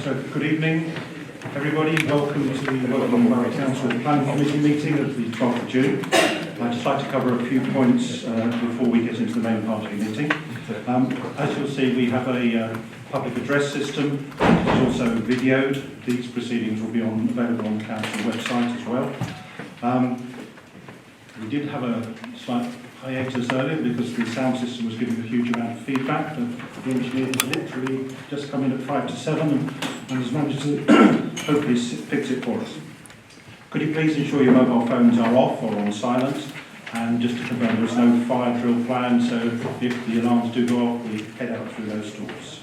So good evening, everybody. Welcome to the Welcome Borough Council Planning Committee meeting of the 12th of June. I'd just like to cover a few points before we get into the main part of the meeting. As you'll see, we have a public address system. It's also videoed. These proceedings will be available on the council website as well. We did have a slight hiatus earlier because the sound system was giving a huge amount of feedback. The engineer has literally just come in at 5 to 7 and has managed to hopefully fix it for us. Could you please ensure your mobile phones are off or on silent? And just to confirm, there is no fire drill planned, so if the alarms do go off, we head out through those doors.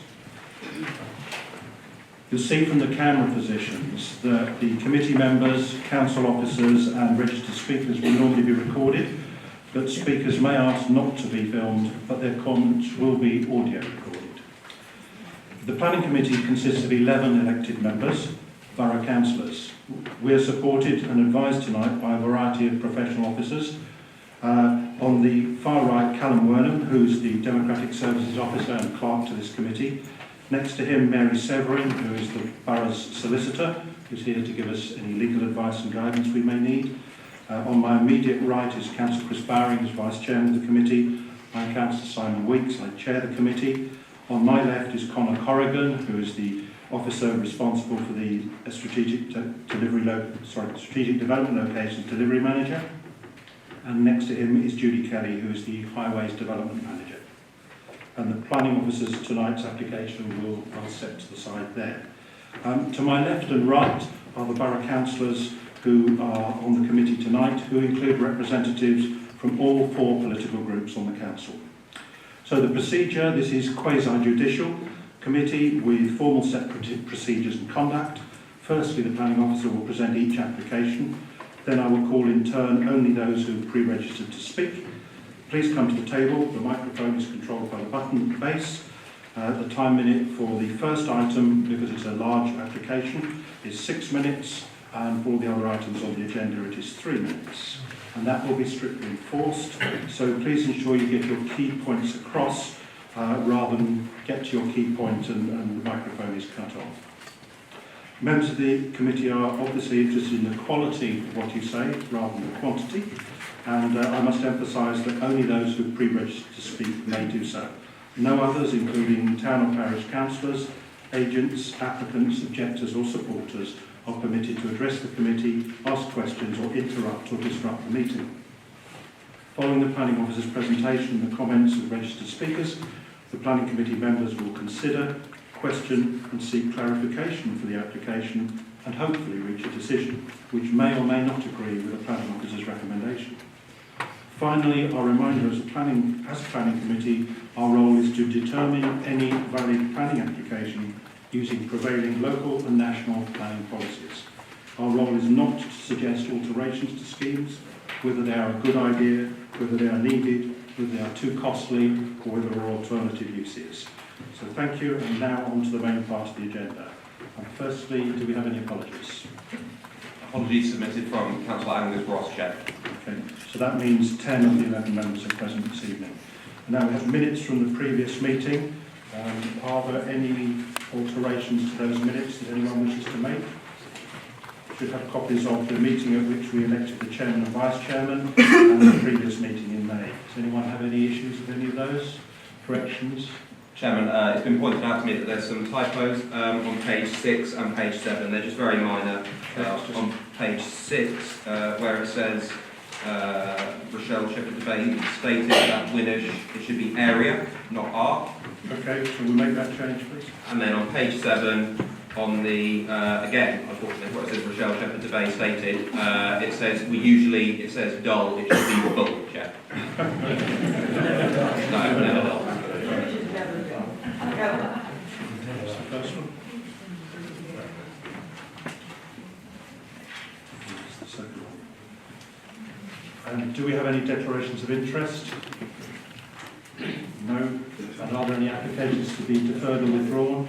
You'll see from the camera positions that the committee members, council officers and registered speakers will normally be recorded, but speakers may ask not to be filmed, but their comments will be audio recorded. The planning committee consists of 11 elected members, borough councillors. We are supported and advised tonight by a variety of professional officers. On the far right, Callum Wernham, who's the Democratic Services Officer and Clerk to this committee. Next to him, Mary Severin, who is the borough's solicitor, who's here to give us any legal advice and guidance we may need. On my immediate right is Councillor Chris Bowring, who's Vice Chairman of the committee. I'm Councillor Simon Weeks, I chair the committee. On my left is Conor Corrigan, who is the officer responsible for the Strategic Development Locations Delivery Manager. And next to him is Judy Kelly, who is the Highways Development Manager. And the planning officers tonight's application I'll set to the side there. To my left and right are the borough councillors who are on the committee tonight, who include representatives from all 4 political groups on the council. So the procedure, this is quasi-judicial committee with formal set procedures and conduct. Firstly, the planning officer will present each application. Then I will call in turn only those who have pre-registered to speak. Please come to the table. The microphone is controlled by the button at the base. The time limit for the first item, because it's a large application, is 6 minutes, and for all the other items on the agenda it is 3 minutes. And that will be strictly enforced, so please ensure you get your key points across rather than get to your key point and the microphone is cut off. Members of the committee are obviously interested in the quality of what you say rather than the quantity, and I must emphasise that only those who have pre-registered to speak may do so. No others, including town or parish councillors, agents, applicants, objectors or supporters, are permitted to address the committee, ask questions or interrupt or disrupt the meeting. Following the planning officer's presentation and the comments of registered speakers, the planning committee members will consider, question and seek clarification for the application and hopefully reach a decision which may or may not agree with the planning officer's recommendation. Finally, our reminder as a planning committee, our role is to determine any valid planning application using prevailing local and national planning policies. Our role is not to suggest alterations to schemes, whether they are a good idea, whether they are needed, whether they are too costly, or whether there are alternative uses. So thank you, and now on to the main part of the agenda. And firstly, do we have any apologies? Apologies submitted from Councillor Angus Ross, Chair. Okay, so that means 10 of the 11 members are present this evening. Now we have minutes from the previous meeting. Are there any alterations to those minutes that anyone wishes to make? We should have copies of the meeting at which we elected the chairman and vice chairman and the previous meeting in May. Does anyone have any issues with any of those? Corrections? Chairman, it's been pointed out to me that there's some typos on page 6 and page 7. They're just very minor. On page 6, where it says Rochelle Shepherd Debate stated that Winnish, it should be area, not art. Okay, so we'll make that change, please. And then on page 7, on the, again, unfortunately, where it says Rochelle Shepherd Debate stated, it says dull, it should be full, Chair. No, never dull. That's the first one. That's the second one. And do we have any declarations of interest? No. And are there any applications to be deferred or withdrawn?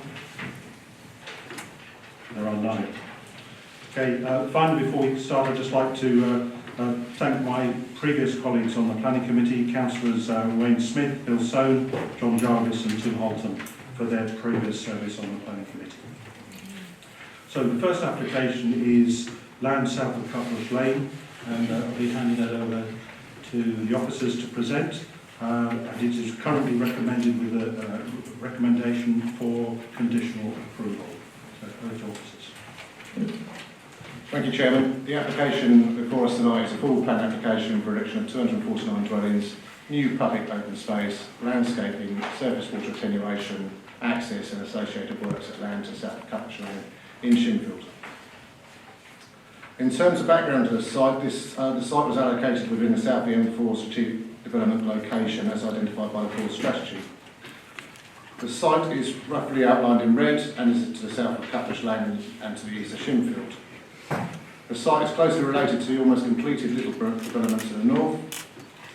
There are none. Okay, finally, before we start, I'd just like to thank my previous colleagues on the planning committee, councillors Wayne Smith, Bill Soane, John Jarvis and Tim Holton, for their previous service on the planning committee. So the first application is land south of Cutbush Lane, and I'll be handing that over to the officers to present. And it is currently recommended with a recommendation for conditional approval. So over to officers. Thank you, Chairman. The application before us tonight is a full plan application for erection of 249 dwellings, new public open space, landscaping, surface water attenuation, access and associated works at land to south of Cutbush Lane in Shinfield. In terms of background to the site, the site was allocated within the South M4 strategic development location as identified by the core strategy. The site is roughly outlined in red and is to the south of Cutbush Lane and to the east of Shinfield. The site is closely related to the almost completed Littlebrook development to the north,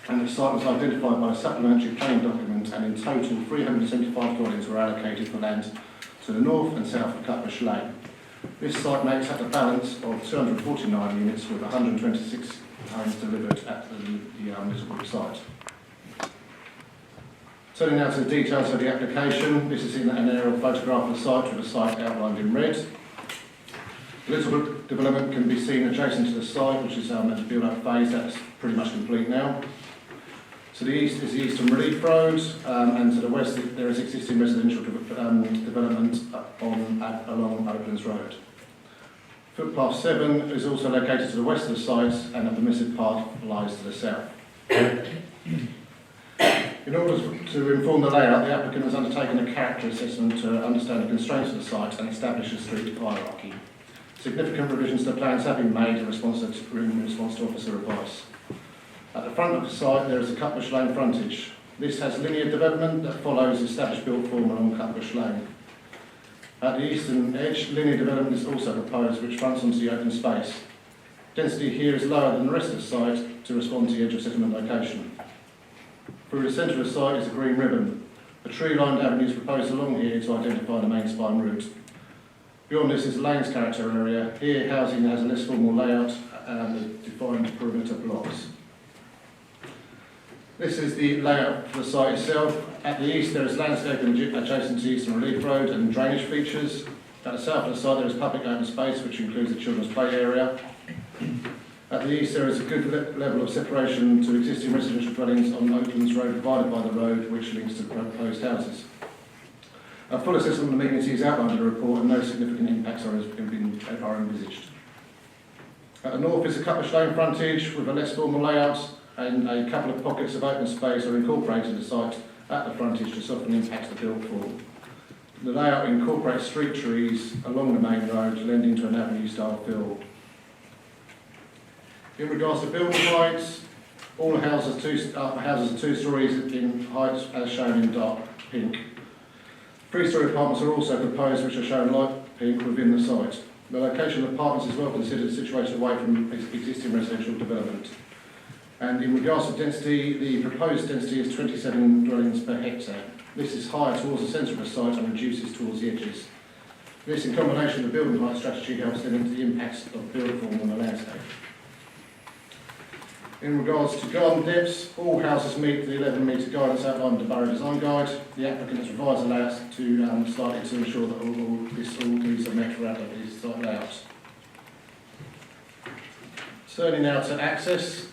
and the site was identified by a supplementary planning document, and in total 375 dwellings were allocated for land to the north and south of Cutbush Lane. This site makes up a balance of 249 units with 126 homes delivered at the Littlebrook site. Turning now to the details of the application, this is an aerial photograph of the site with the site outlined in red. The Littlebrook development can be seen adjacent to the site, which is at the build-up phase. That's pretty much complete now. To the east is the Eastern Relief Road, and to the west there is existing residential development along Oaklands Road. Footpath 7 is also located to the west of the site, and a permissive path lies to the south. In order to inform the layout, the applicant has undertaken a character assessment to understand the constraints of the site and establish a street hierarchy. Significant revisions to the plans have been made in response to officer advice. At the front of the site there is a Cutbush Lane frontage. This has linear development that follows established built form along Cutbush Lane. At the eastern edge, linear development is also proposed, which fronts onto the open space. Density here is lower than the rest of the site to respond to the edge of settlement location. Through the centre of the site is a green ribbon. A tree-lined avenue is proposed along here to identify the main spine route. Beyond this is the lanes character area. Here housing has a less formal layout and a defined perimeter blocks. This is the layout for the site itself. At the east there is landscaping adjacent to Eastern Relief Road and drainage features. At the south of the site there is public open space, which includes the children's play area. At the east there is a good level of separation to existing residential dwellings on Oaklands Road, divided by the road which links to the proposed houses. A full assessment of the amenity is outlined in the report, and no significant impacts are envisaged. At the north is a Cutbush Lane frontage with a less formal layout, and a couple of pockets of open space are incorporated in the site at the frontage to soften the impact of the built form. The layout incorporates street trees along the main road, lending to an avenue-style feel. In regards to building heights, all the houses are 2 stories in height, as shown in dark pink. 3-storey apartments are also proposed, which are shown light pink within the site. The location of apartments is well considered, situated away from existing residential development. And in regards to density, the proposed density is 27 dwellings per hectare. This is higher towards the centre of the site and reduces towards the edges. This, in combination with the building height strategy, helps limit the impacts of build form on the landscape. In regards to garden depths, all houses meet the 11-metre guidance outlined in the Borough Design Guide. The applicant has revised the layouts to slightly to ensure that all these are met throughout these site layouts. Turning now to access,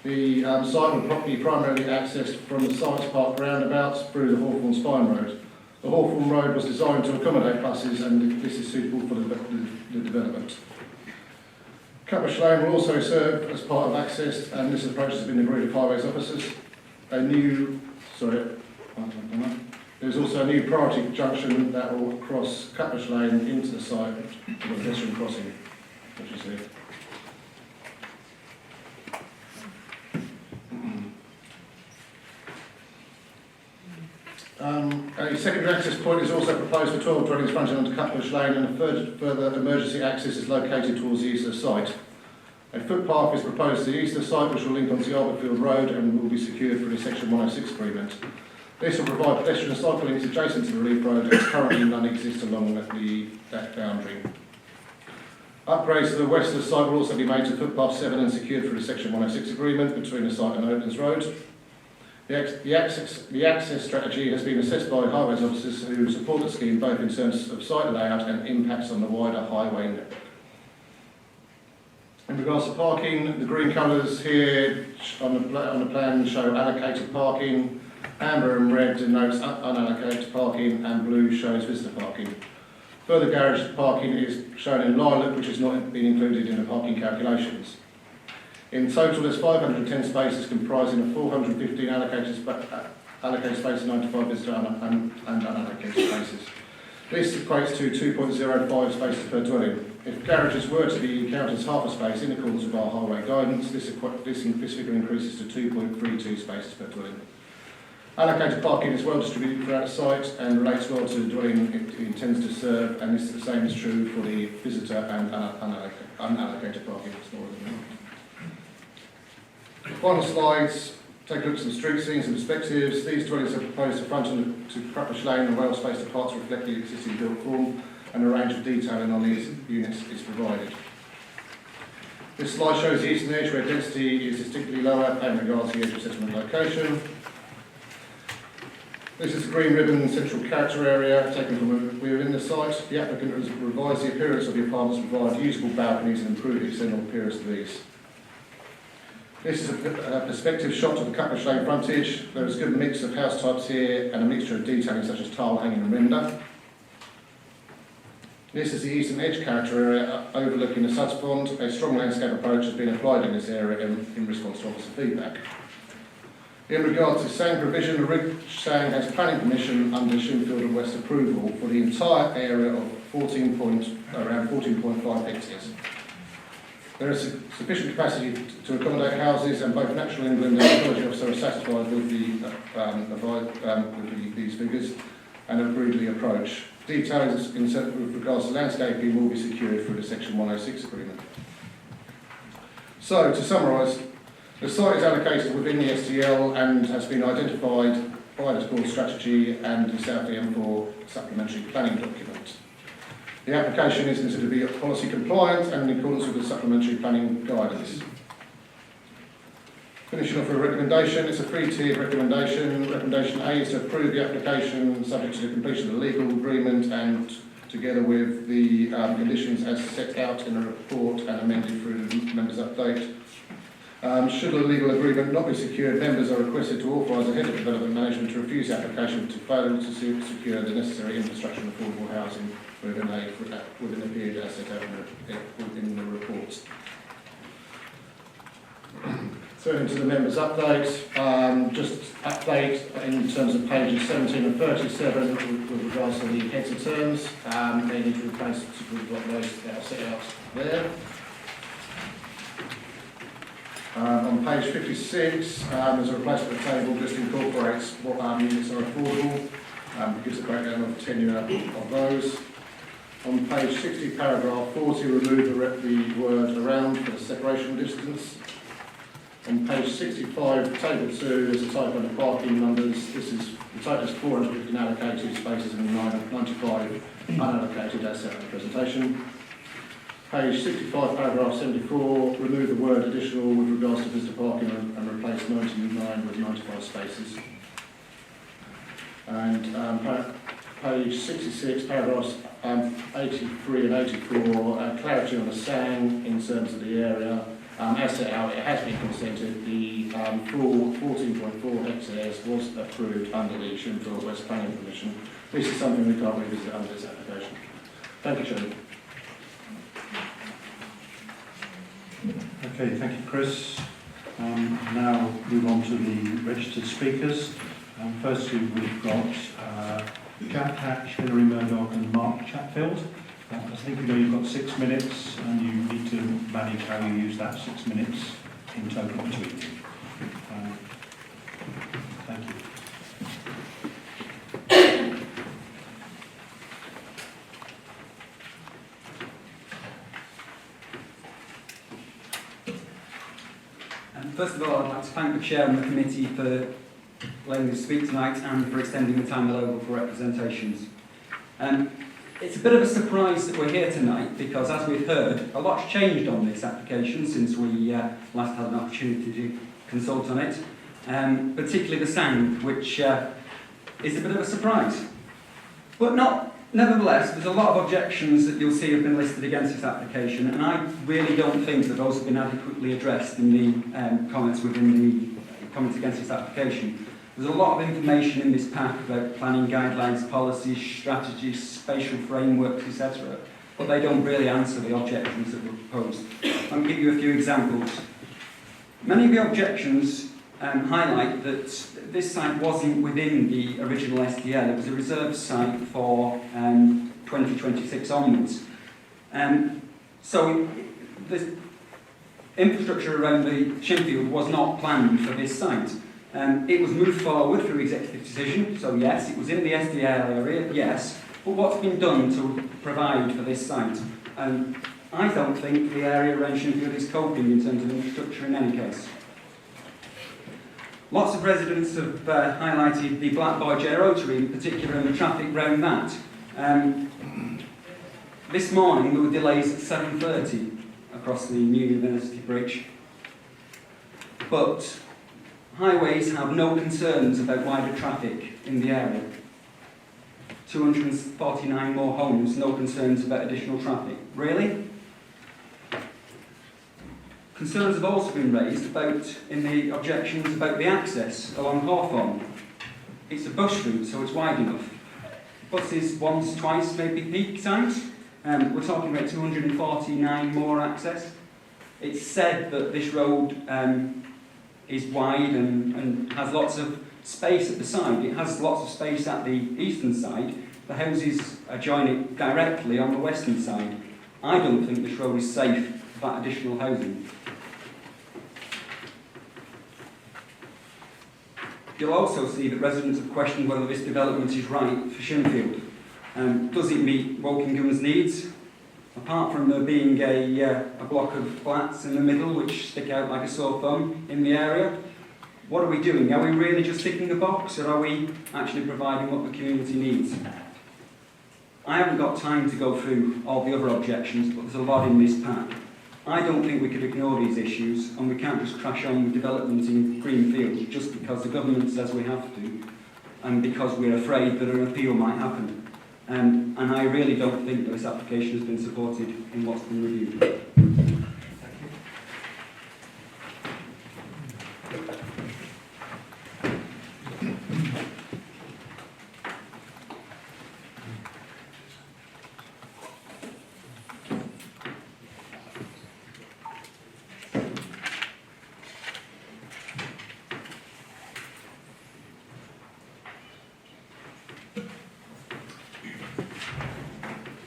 the site will be primarily accessed from the site's park roundabouts through the Hawthorn Spine Road. The Hawthorn Road was designed to accommodate buses, and this is suitable for the development. Cutbush Lane will also serve as part of access, and this approach has been agreed with highways officers. There's also a new priority junction that will cross Cutbush Lane into the site with a pedestrian crossing, which is here. A secondary access point is also proposed for 12 dwellings fronting onto Cutbush Lane, and a further emergency access is located towards the east of the site. A footpath is proposed to the east of the site, which will link onto the Albertfield Road and will be secured through the Section 106 agreement. This will provide pedestrian cycle links adjacent to the Relief Road, as currently none exist along that boundary. Upgrades to the west of the site will also be made to footpath 7 and secured through the Section 106 agreement between the site and Oaklands Road. The access strategy has been assessed by highways officers who support the scheme both in terms of site layout and impacts on the wider highway network. In regards to parking, the green colours here on the plan show allocated parking, amber and red denotes unallocated parking, and blue shows visitor parking. Further garage parking is shown in lilac, which has not been included in the parking calculations. In total, there's 510 spaces comprising of 415 allocated spaces, 95 visitor and unallocated spaces. This equates to 2.05 spaces per dwelling. If garages were to be counted as half a space in accordance with our highway guidance, this figure increases to 2.32 spaces per dwelling. Allocated parking is well distributed throughout the site and relates well to the dwelling it intends to serve, and this, the same is true for the visitor and unallocated parking. Final slides take a look at some street scenes and perspectives. These dwellings are proposed to front to Cruppish Lane and well spaced apart to reflect the existing built form, and a range of detailing on these units is provided. This slide shows the eastern edge where density is distinctly lower in regards to the edge of settlement location. This is the green ribbon central character area taken from within the site. The applicant has revised the appearance of the apartments to provide usable balconies and improve the external appearance of these. This is a perspective shot of the Cruppish Lane frontage. There is a good mix of house types here and a mixture of detailing such as tile hanging and render. This is the eastern edge character area overlooking the Suds Pond. A strong landscape approach has been applied in this area in response to officer feedback. In regard to SANG provision, the Ridge SANG has planning permission under Shinfield and West approval for the entire area of around 14.5 hectares. There is sufficient capacity to accommodate houses, and both National England and the Ecology Officer are satisfied with these figures and have agreed the approach. Details with regards to landscaping will be secured through the Section 106 agreement. So, to summarise, the site is allocated within the STL and has been identified by the core strategy and the South M4 supplementary planning document. The application is considered to be policy compliant and in accordance with the supplementary planning guidance. Finishing off with a recommendation, it's a three-tiered recommendation. Recommendation A is to approve the application subject to the completion of the legal agreement and together with the conditions as set out in the report and amended through the members' update. Should a legal agreement not be secured, members are requested to authorise the Head of Development Management to refuse the application to fail to secure the necessary infrastructure and affordable housing within a period as set out in the report. Turning to the members' update, just update in terms of pages 17 and 37 with regards to the heads of terms. They need to replace those that are set out there. On page 56, there's a replacement table just incorporates what units are affordable, gives a breakdown of tenure of those. On page 60, paragraph 40, remove the word around for the separation distance. On page 65, table 2, there's a typo in the parking numbers. The total is 415 allocated spaces and 95 unallocated as set in the presentation. Page 65, paragraph 74, remove the word additional with regards to visitor parking and replace 99 with 95 spaces. And page 66, paragraphs 83 and 84, clarity on the SANG in terms of the area. As set out, it has been consented. The full 14.4 hectares was approved under the Shinfield West Planning Permission. This is something we can't revisit under this application. Thank you, Chairman. Okay, thank you, Chris. Now move on to the registered speakers. Firstly, we've got Jack Hatch, Hilary Murdoch and Mark Chatfield. I think you've got 6 minutes and you need to manage how you use that 6 minutes in total between you. Thank you. First of all, I'd like to thank the Chair and the Committee for letting me speak tonight and for extending the time allowable for representations. It's a bit of a surprise that we're here tonight because, as we've heard, a lot's changed on this application since we last had an opportunity to consult on it. particularly the sound, which is a bit of a surprise. But nevertheless, there's a lot of objections that you'll see have been listed against this application, and I really don't think that those have been adequately addressed in the comments within the comments against this application. There's a lot of information in this pack about planning guidelines, policies, strategies, spatial frameworks, etc., but they don't really answer the objections that were proposed. I'll give you a few examples. Many of the objections highlight that this site wasn't within the original SDL. It was a reserved site for 2026 onwards. So the infrastructure around the Shinfield was not planned for this site. It was moved forward through executive decision, so yes, it was in the SDL area, yes, but what's been done to provide for this site? I don't think the area around Shinfield is coping in terms of infrastructure in any case. Lots of residents have highlighted the Black Boy J Rotary, in particular, and the traffic around that. This morning there were delays at 7:30 across the New University Bridge, but highways have no concerns about wider traffic in the area. 249 more homes, no concerns about additional traffic. Really? Concerns have also been raised in the objections about the access along Hawthorne. It's a bus route, so it's wide enough. Buses once, twice, maybe peak times. We're talking about 249 more access. It's said that this road is wide and has lots of space at the side. It has lots of space at the eastern side. The houses adjoin it directly on the western side. I don't think this road is safe for that additional housing. You'll also see that residents have questioned whether this development is right for Shinfield. Does it meet Wokingham needs? Apart from there being a block of flats in the middle which stick out like a sore thumb in the area, what are we doing? Are we really just ticking a box, or are we actually providing what the community needs? I haven't got time to go through all the other objections, but there's a lot in this pack. I don't think we could ignore these issues, and we can't just crash on with development in Greenfield just because the government says we have to, and because we're afraid that an appeal might happen. And I really don't think that this application has been supported in what's been reviewed.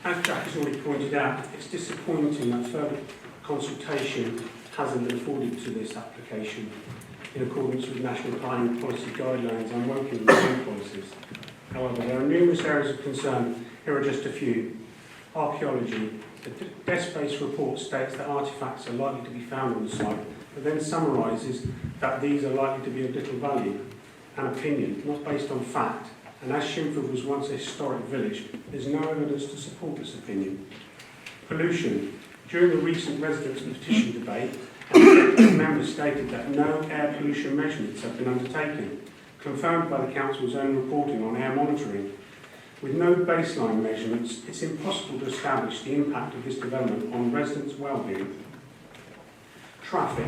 As Jack has already pointed out, it's disappointing that further consultation hasn't been afforded to this application in accordance with National Planning Policy Guidelines and working design policies. However, there are numerous areas of concern. Here are just a few. Archaeology. The desk-based report states that artefacts are likely to be found on the site, but then summarises that these are likely to be of little value. An opinion, not based on fact. And as Shinfield was once a historic village, there's no evidence to support this opinion. Pollution. During the recent residents' petition debate, members stated that no air pollution measurements have been undertaken, confirmed by the Council's own reporting on air monitoring. With no baseline measurements, it's impossible to establish the impact of this development on residents' well-being. Traffic.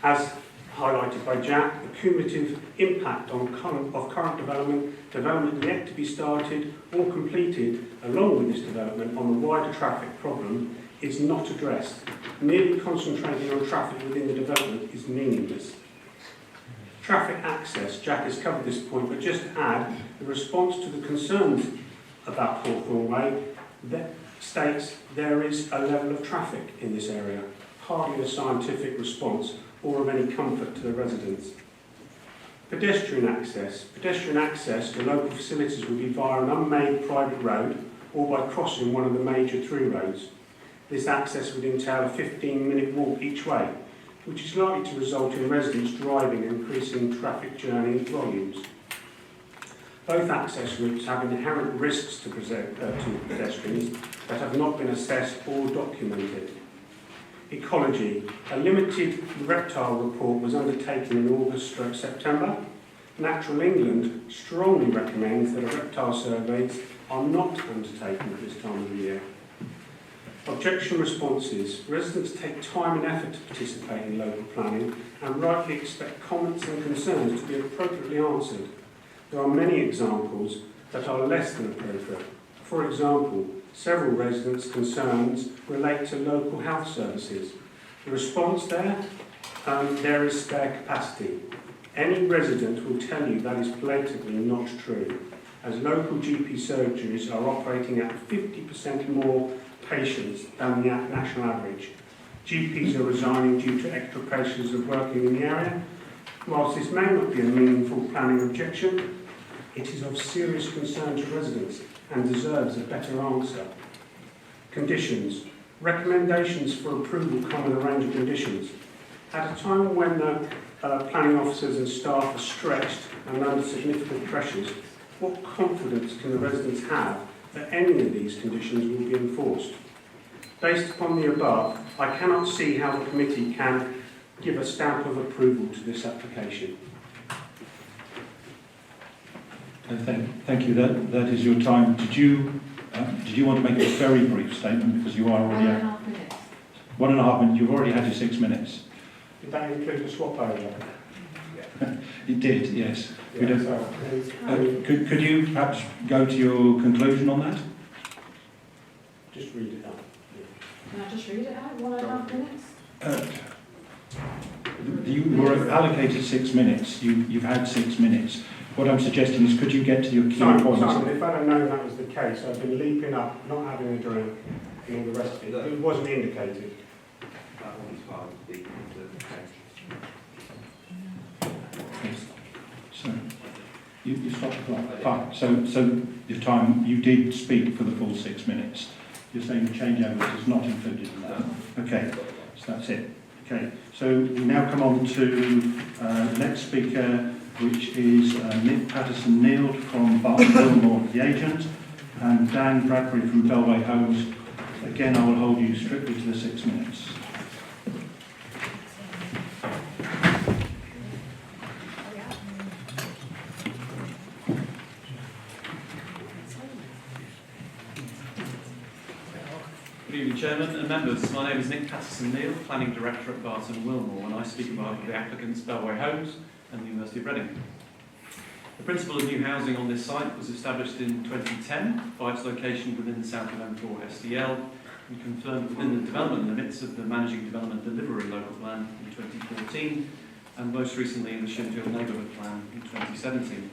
As highlighted by Jack, the cumulative impact of current development yet to be started or completed along with this development on the wider traffic problem is not addressed. Merely concentrating on traffic within the development is meaningless. Traffic access, Jack has covered this point, but just to add, the response to the concerns about Hawthorne Way that states there is a level of traffic in this area, hardly a scientific response or of any comfort to the residents. Pedestrian access. Pedestrian access to local facilities will be via an unmade private road or by crossing one of the major through roads. This access would entail a 15-minute walk each way, which is likely to result in residents driving and increasing traffic journey volumes. Both access routes have inherent risks to pedestrians that have not been assessed or documented. ecology, a limited reptile report was undertaken in August/September. Natural England strongly recommends that reptile surveys are not undertaken at this time of the year. Objection responses. Residents take time and effort to participate in local planning and rightly expect comments and concerns to be appropriately answered. There are many examples that are less than appropriate. For example, several residents' concerns relate to local health services. The response there is spare capacity. Any resident will tell you that is blatantly not true, as local GP surgeries are operating at 50% more patients than the national average. GPs are resigning due to extra pressures of working in the area. Whilst this may not be a meaningful planning objection, it is of serious concern to residents and deserves a better answer. Conditions. Recommendations for approval come with a range of conditions. At a time when the planning officers and staff are stretched and under significant pressures, what confidence can the residents have that any of these conditions will be enforced? Based upon the above, I cannot see how the committee can give a stamp of approval to this application. Thank you. That is your time. Did you want to make a very brief statement, because you are already 1.5 minutes. 1.5 minutes? You've already had your 6 minutes. Did that include a swap over? It did, yes. We Yeah, don't- could you perhaps go to your conclusion on that? just read it out. Can I just read it out? 1.5 minutes? You were allocated 6 minutes. You've had 6 minutes. What I'm suggesting is, could you get to your key Simon, points? if I'd have known that was the case, I've been leaping up, not having a drink, and all the rest of it. It wasn't indicated. That one's part of the So, you stopped the clock. Fine. So your time, you did speak for the full 6 minutes. You're saying the changeover is not included in that. Okay, so that's it. Okay, so we now come on to the next speaker, which is Nick Patterson-Neal from Barton Wilmore, the agent, and Dan Bradbury from Bellway Homes. Again, I will hold you strictly to the 6 minutes. Good evening, Chairman and members. My name is Nick Patterson-Neal, Planning Director at Barton Wilmore, and I speak on behalf of the applicants Bellway Homes and the University of Reading. The principle of new housing on this site was established in 2010 by its location within the south of M4 SDL and confirmed within the development limits of the Managing Development Delivery Local Plan in 2014 and most recently in the Shinfield Neighbourhood Plan in 2017.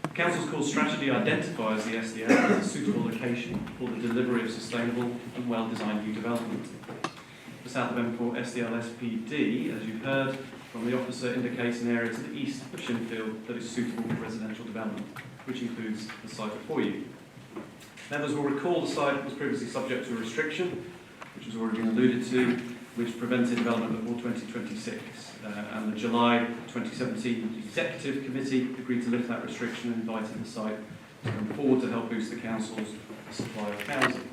The Council's core strategy identifies the SDL as a suitable location for the delivery of sustainable and well-designed new development. The south of M4 SDL SPD, as you've heard from the officer, indicates an area to the east of Shinfield that is suitable for residential development, which includes the site before you. Members will recall the site was previously subject to a restriction, which has already been alluded to, which prevented development before 2026. And the July 2017 Executive Committee agreed to lift that restriction and invited the site to come forward to help boost the Council's supply of housing.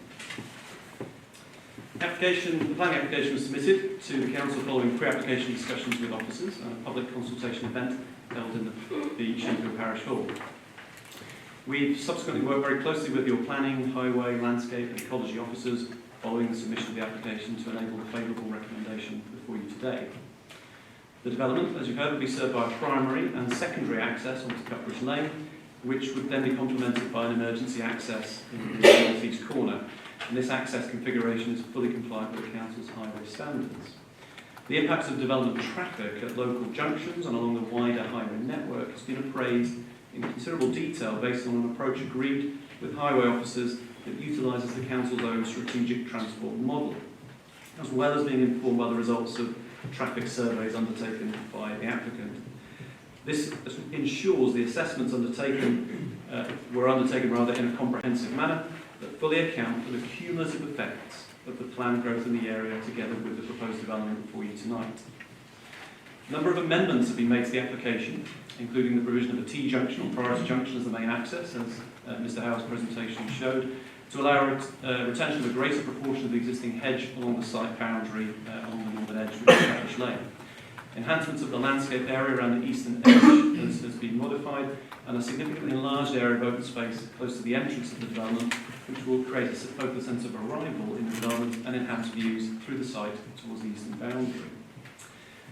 The planning application was submitted to the Council following pre-application discussions with officers and a public consultation event held in the Shinfield Parish Hall. We've subsequently worked very closely with your planning, highway, landscape and ecology officers following the submission of the application to enable the favourable recommendation before you today. The development, as you've heard, will be served by a primary and secondary access onto Cutbridge Lane, which would then be complemented by an emergency access in the north-east corner. And this access configuration is fully compliant with the Council's highway standards. The impacts of development traffic at local junctions and along the wider highway network has been appraised in considerable detail based on an approach agreed with highway officers that utilises the Council's own strategic transport model, as well as being informed by the results of traffic surveys undertaken by the applicant. This ensures the assessments were undertaken in a comprehensive manner that fully account for the cumulative effects of the planned growth in the area together with the proposed development before you tonight. A number of amendments have been made to the application, including the provision of a T-junction or priority junction as the main access, as Mr. Howe's presentation showed, to allow retention of a greater proportion of the existing hedge along the site boundary along the northern edge of Scottish Lane. Enhancements of the landscape area around the eastern edge has been modified, and a significantly enlarged area of open space close to the entrance of the development, which will create both a sense of arrival in the development and enhance views through the site towards the eastern boundary.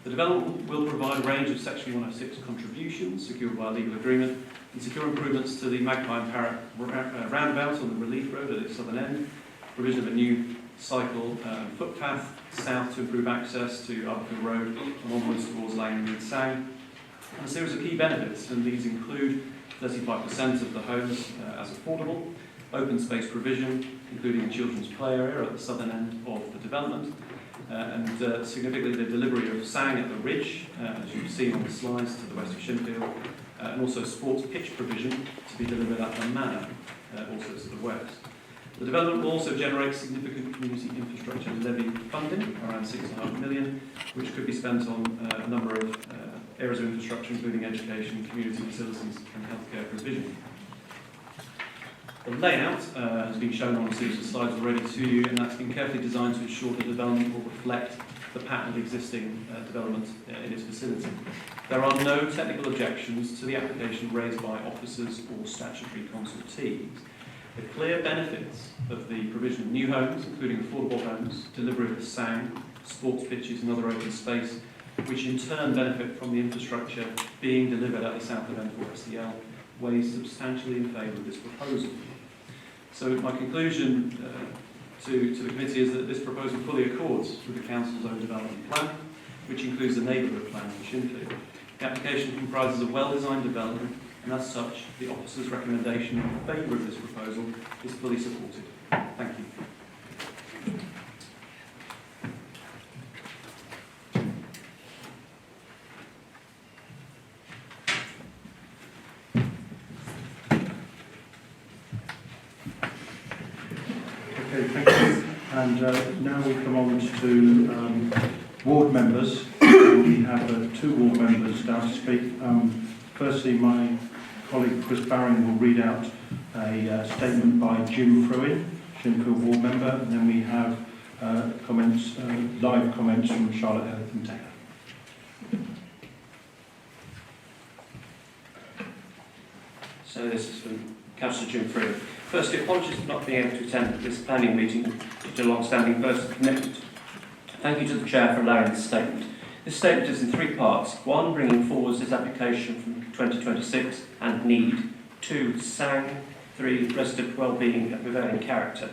The development will provide a range of Section 106 contributions secured by a legal agreement and secure improvements to the Magpie and Parrot roundabout on the Relief Road at its southern end, provision of a new cycle footpath south to improve access to Arbuckle Road and onwards towards Langley and Sang, and a series of key benefits, and these include 35% of the homes as affordable, open space provision, including a children's play area at the southern end of the development, and significantly the delivery of Sang at the Ridge, as you've seen on the slides to the west of Shinfield, and also sports pitch provision to be delivered at the Manor, also to the west. The development will also generate significant community infrastructure levy funding, around £6.5 million, which could be spent on a number of areas of infrastructure, including education, community facilities and healthcare provision. The layout has been shown on a series of slides already to you, and that's been carefully designed to ensure the development will reflect the pattern of existing development in its vicinity. There are no technical objections to the application raised by officers or statutory consultees. The clear benefits of the provision of new homes, including affordable homes, delivery of the Sang, sports pitches and other open space, which in turn benefit from the infrastructure being delivered at the south of N4SDL, weighs substantially in favour of this proposal. So my conclusion to the committee is that this proposal fully accords with the Council's own development plan, which includes the neighbourhood plan for Shinfield. The application comprises a well-designed development, and as such, the officer's recommendation in favour of this proposal is fully supported. Thank you. Okay, thank you. And now we come on to ward members. We have two ward members now to speak. Firstly, my colleague Chris Barring will read out a statement by Jim Fruin, Shinfield ward member, and then we have live comments from Charlotte Ellis Taylor. So this is from Councillor Jim Fruin. Firstly, apologies for not being able to attend this planning meeting due to long-standing personal commitment. Thank you to the Chair for allowing this statement. This statement is in three parts. One, bringing forward this application from 2026 and need. Two, Sang. Three, resident wellbeing and prevailing character.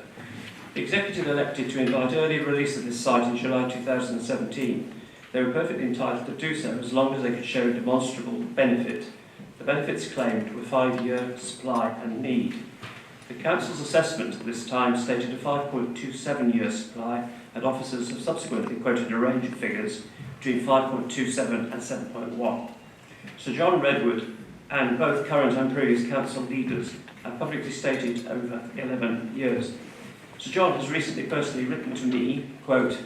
The Executive elected to invite early release of this site in July 2017. They were perfectly entitled to do so as long as they could show demonstrable benefit. The benefits claimed were 5-year supply and need. The Council's assessment at this time stated a 5.27-year supply, and officers have subsequently quoted a range of figures between 5.27 and 7.1. Sir John Redwood and both current and previous council leaders have publicly stated over 11 years. Sir John has recently personally written to me, quote,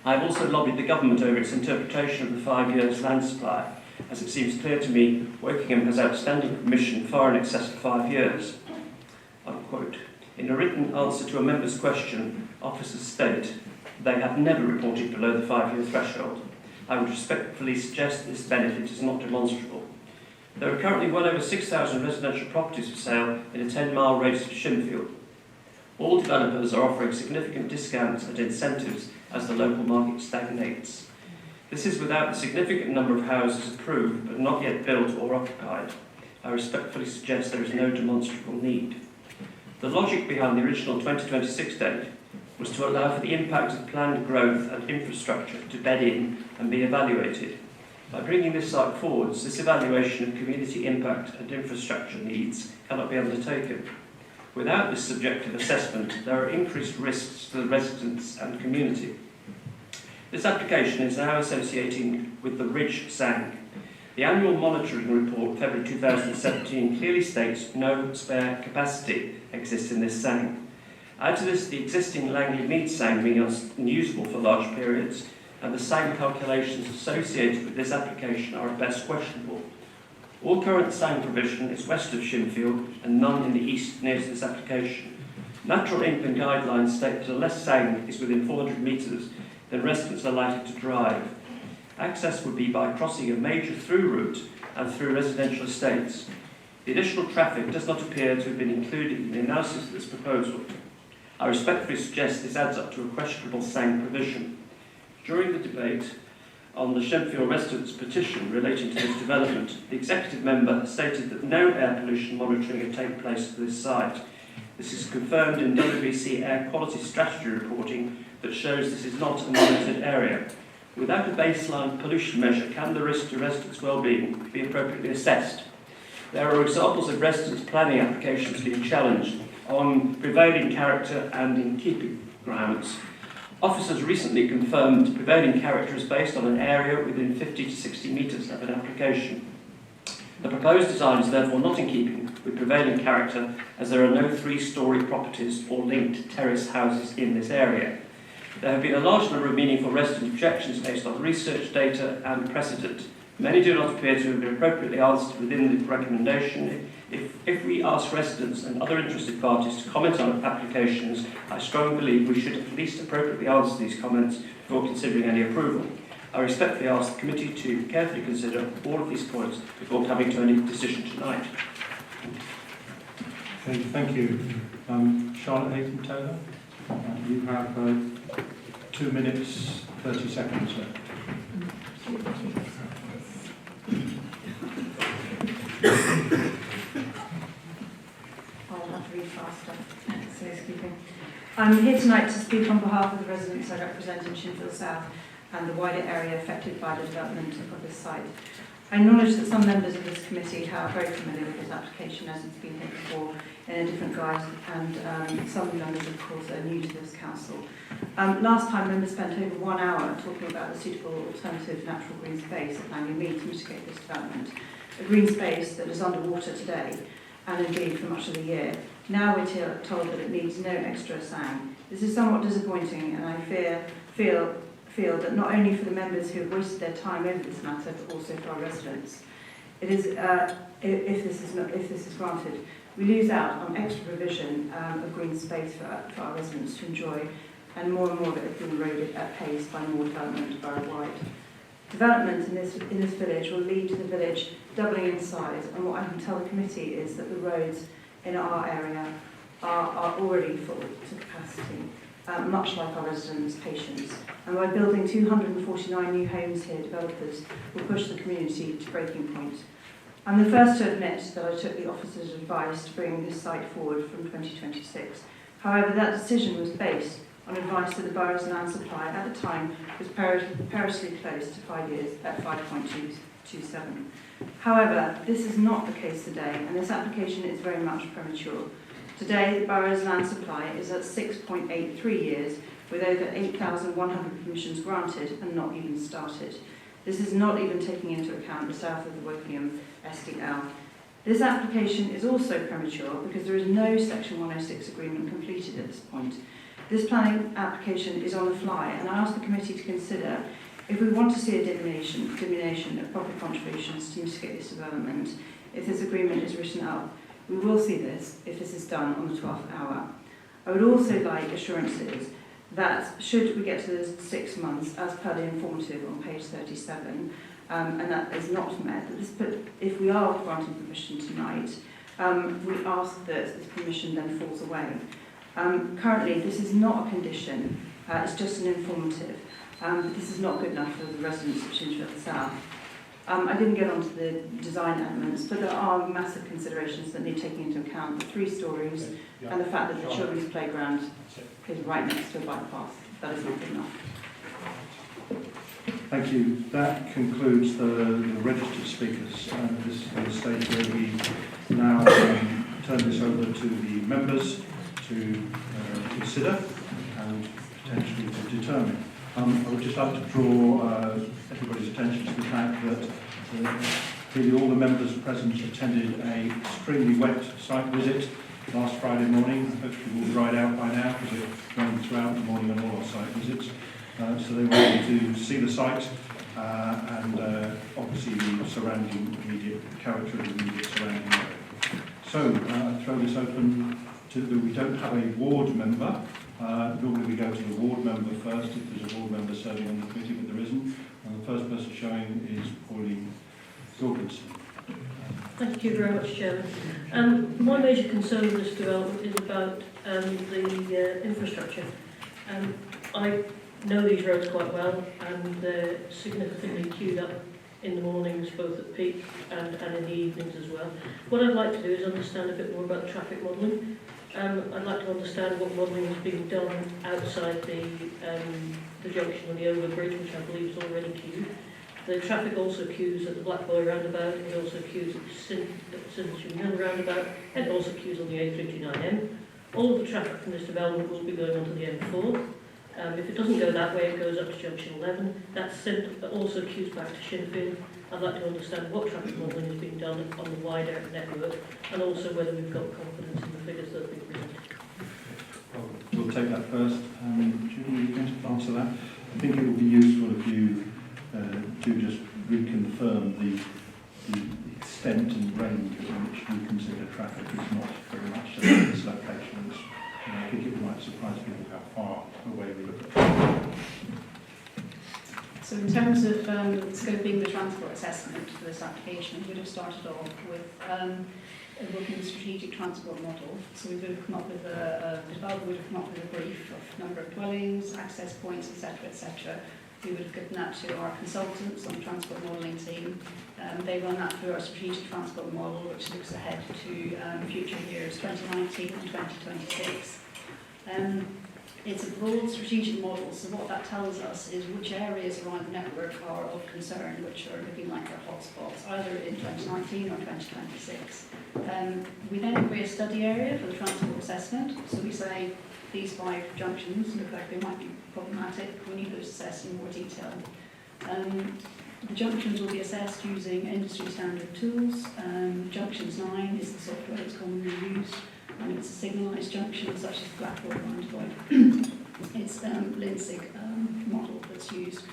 "I have also lobbied the government over its interpretation of the 5 years land supply, as it seems clear to me Wokingham has outstanding permission far in excess of 5 years." Unquote. In a written answer to a member's question, officers state they have never reported below the 5-year threshold. I would respectfully suggest this benefit is not demonstrable. There are currently well over 6,000 residential properties for sale in a 10-mile radius of Shinfield. All developers are offering significant discounts and incentives as the local market stagnates. This is without the significant number of houses approved but not yet built or occupied. I respectfully suggest there is no demonstrable need. The logic behind the original 2026 date was to allow for the impact of planned growth and infrastructure to bed in and be evaluated. By bringing this site forwards, this evaluation of community impact and infrastructure needs cannot be undertaken. Without this subjective assessment, there are increased risks to the residents and community. This application is now associating with the Ridge Sang. The annual monitoring report, February 2017, clearly states no spare capacity exists in this Sang. Add to this the existing Langley Mead Sang being unusable for large periods, and the Sang calculations associated with this application are at best questionable. All current Sang provision is west of Shinfield and none in the east near to this application. Natural England guidelines state that unless SANG is within 400 metres, then residents are likely to drive. Access would be by crossing a major through route and through residential estates. The additional traffic does not appear to have been included in the analysis of this proposal. I respectfully suggest this adds up to a questionable SANG provision. During the debate on the Shenfield residents' petition relating to this development, the executive member stated that no air pollution monitoring had taken place for this site. This is confirmed in WBC air quality strategy reporting that shows this is not a monitored area. Without a baseline pollution measure, can the risk to residents' well-being be appropriately assessed? There are examples of residents' planning applications being challenged on prevailing character and in keeping grounds. Officers recently confirmed prevailing character is based on an area within 50 to 60 metres of an application. The proposed design is therefore not in keeping with prevailing character, as there are no 3-storey properties or linked terrace houses in this area. There have been a large number of meaningful resident objections based on research data and precedent. Many do not appear to have been appropriately answered within the recommendation. If we ask residents and other interested parties to comment on applications, I strongly believe we should at least appropriately answer these comments before considering any approval. I respectfully ask the committee to carefully consider all of these points before coming to any decision tonight. Okay, thank you. Charlotte Haytham-Taylor, you have 2 minutes, 30 seconds left. I'll have to read faster. So excuse I'm here tonight to speak on behalf of the residents I represent in Shinfield South and the wider area affected by the development of this site. I acknowledge that some members of this committee are very familiar with this application as it's been here before in a different guise, and some members, of course, are new to this council. Last time, members spent over 1 hour talking about the suitable alternative natural green space at Langley Mead to mitigate this development. A green space that is underwater today, and indeed for much of the year. Now we're told that it needs no extra SANG. This is somewhat disappointing, and I feel that not only for the members who have wasted their time over this matter, but also for our residents. It is, if this is granted, we lose out on extra provision of green space for our residents to enjoy, and more of it has been eroded at pace by more development borough-wide. Development in this village will lead to the village doubling in size, and what I can tell the committee is that the roads in our area are already full to capacity. Much like our residents' patients. And by building 249 new homes here, developers will push the community to breaking point. I'm the first to admit that I took the officer's advice to bring this site forward from 2026. However, that decision was based on advice that the borough's land supply at the time was perilously close to 5 years at 5.27. However, this is not the case today, and this application is very much premature. Today, the borough's land supply is at 6.83 years, with over 8,100 permissions granted and not even started. This is not even taking into account the south of the Wokingham SDL. This application is also premature because there is no Section 106 agreement completed at this point. This planning application is on the fly, and I ask the committee to consider if we want to see a diminution of property contributions to mitigate this development. If this agreement is written up, we will see this if this is done on the 12th hour. I would also like assurances that should we get to the 6 months, as per the informative on page 37, and that is not met, that if we are granting permission tonight, we ask that this permission then falls away. Currently, this is not a condition, it's just an informative. But this is not good enough for the residents of Shinfield South. I didn't get onto the design elements, but there are massive considerations that need taking into account: the 3 stories and the fact that the children's playground is right next to a bike path. That is not good enough. Thank you. That concludes the registered speakers. This is the stage where we now turn this over to the members to consider and potentially to determine. I would just like to draw everybody's attention to the fact that really all the members present attended an extremely wet site visit last Friday morning. Hopefully all dried out by now because it rained throughout the morning on all our site visits. So they were able to see the site and obviously the surrounding immediate character of the immediate surrounding area. So I throw this open that we don't have a ward member. Normally we go to the ward member first if there's a ward member serving on the committee, but there isn't. And the first person showing is Pauline Jorgensen. Thank you very much, Chairman. My major concern with this development is about the infrastructure. I know these roads quite well, and they're significantly queued up in the mornings, both at peak and in the evenings as well. What I'd like to do is understand a bit more about traffic modelling. I'd like to understand what modelling is being done outside the junction on the overbridge, which I believe is already queued. The traffic also queues at the Black Boy roundabout, it also queues at the Simpson Hill roundabout, and it also queues on the A39M. All of the traffic from this development will be going onto the M4. If it doesn't go that way, it goes up to junction 11. That's also queues back to Shinfield. I'd like to understand what traffic modelling is being done on the wider network, and also whether we've got confidence in the figures that have been presented. Well, we'll take that first. Julie, are you going to answer that? I think it will be useful if you to just reconfirm the extent and range in which we consider traffic is not very much at this location. I think it might surprise people how far away we look at. So in terms of scoping the transport assessment for this application, we would have started off with looking at the strategic transport model. So we would have come up with the developer would have come up with a brief of number of dwellings, access points, etc., etc. We would have given that to our consultants on the transport modelling team. They run that through our strategic transport model, which looks ahead to future years 2019 and 2026. It's a broad strategic model, so what that tells us is which areas around the network are of concern, which are looking like our hotspots, either in 2019 or 2026. We then agree a study area for the transport assessment, so we say these 5 junctions look like they might be problematic. We need those assessed in more detail. The junctions will be assessed using industry standard tools. Junctions 9 is the software that's commonly used, and it's a signalised junction such as Blackboard roundabout. It's Linsig model that's used,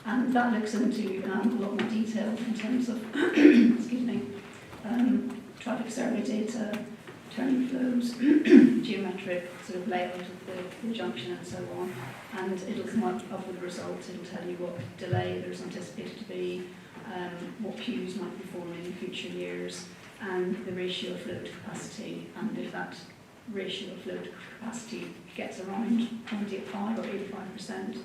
and that looks into a lot more detail in terms of excuse me, traffic survey data, turning flows, geometric sort of layout of the junction and so on, and it'll come up with results. It'll tell you what delay there's anticipated to be, what queues might be forming in future years, and the ratio of flow to capacity. And if that ratio of flow to capacity gets around 25 or 85%,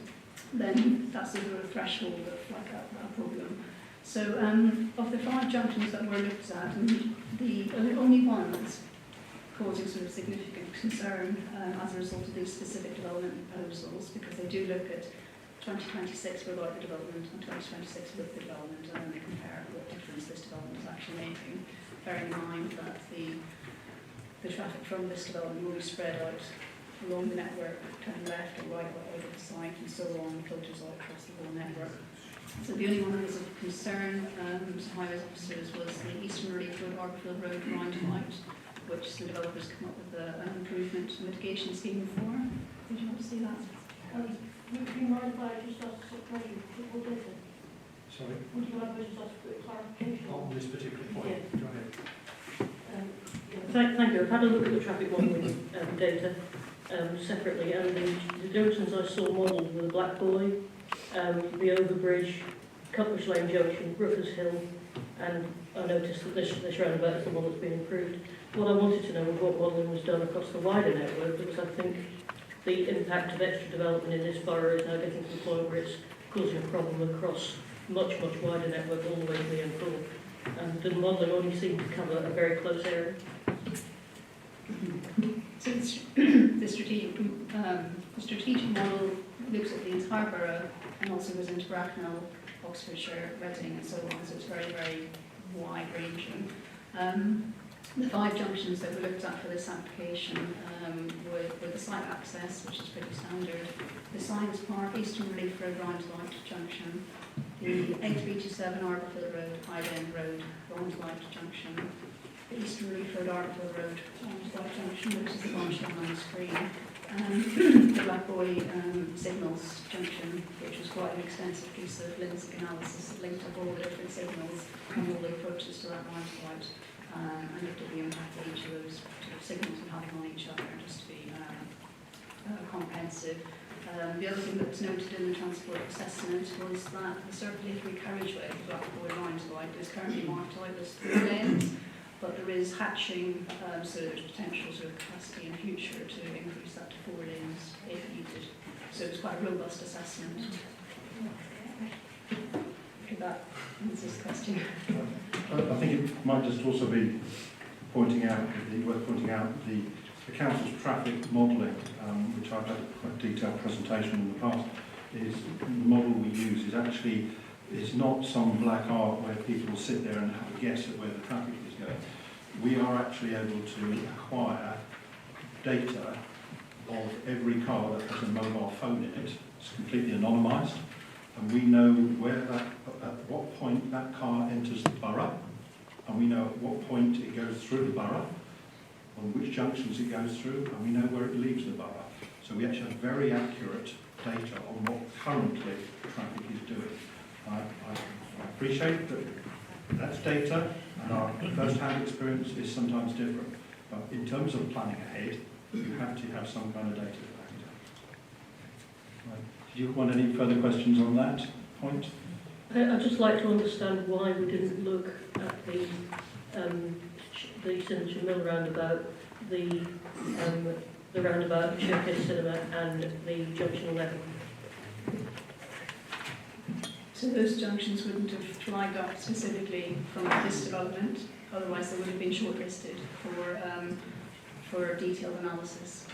then that's the sort of threshold of like a problem. So of the 5 junctions that were looked at, the only one that's causing sort of significant concern as a result of these specific development proposals, because they do look at 2026 without the development and 2026 with the development, and then they compare what difference this development is actually making, bearing in mind that the traffic from this development will be spread out along the network, turning left or right or over the site and so on, filters out across the whole network. So the only one that was of concern to highways officers was the Eastern Relief Road, Arborfield Road roundabout, which the developers come up with an improvement mitigation scheme for. Did you want to see that? Would you mind if I just ask a question? Sorry? Would you like me to just ask for clarification? On this particular point? Yeah. Go ahead. Thank you. I've had a look at the traffic modelling data separately, and the junctions I saw modelled were the Black Boy, the Overbridge, Cutbush Lane Junction, Brookers Hill, and I noticed that this roundabout is the one that's been improved. What I wanted to know was what modelling was done across the wider network, because I think the impact of extra development in this borough is now getting to the point where it's causing a problem across much straightforward network all the way to the M4. And the modelling only seemed to cover a very close area. So the strategic model looks at the entire borough and also goes into Bracknell, Oxfordshire, Reading and so on, so it's very, very wide ranging. The 5 junctions that we looked at for this application were the site access, which is pretty standard, the Science Park, Eastern Relief Road, Roundabout Junction, the A327 Arborfield Road, Highland Road, Roundabout Junction, the Eastern Relief Road, Arborfield Road, Roundabout Junction, which is the one shown on the screen, the Black Boy Signals Junction, which was quite an extensive piece of Linsig analysis that linked up all the different signals and all the approaches to that roundabout. and looked at the impact that each of those sort of signals are having on each other, just to be comprehensive. The other thing that's noted in the transport assessment was that the circulatory carriageway, the Black Boy roundabout, is currently marked out as 3 lanes, but there is hatching, so there's potential sort of capacity in the future to increase that to 4 lanes if needed. So it's quite a robust assessment. If that answers the question. I think it might just also be worth pointing out the council's traffic modelling, which I've had a quite detailed presentation in the past, is the model we use is not some black art where people sit there and have a guess at where the traffic is going. We are actually able to acquire data of every car that has a mobile phone in it. It's completely anonymised, and we know at what point that car enters the borough, and we know at what point it goes through the borough, on which junctions it goes through, and we know where it leaves the borough. So we actually have very accurate data on what currently traffic is doing. I appreciate that that's data, and our first-hand experience is sometimes different. But in terms of planning ahead, you have to have some kind of data to back it up. Right. Do you want any further questions on that point? I'd just like to understand why we didn't look at the Signature Mill roundabout, the roundabout, Showcase Cinema, and the Junction 11. So those junctions wouldn't have flagged up specifically from this development, otherwise they would have been shortlisted for detailed analysis.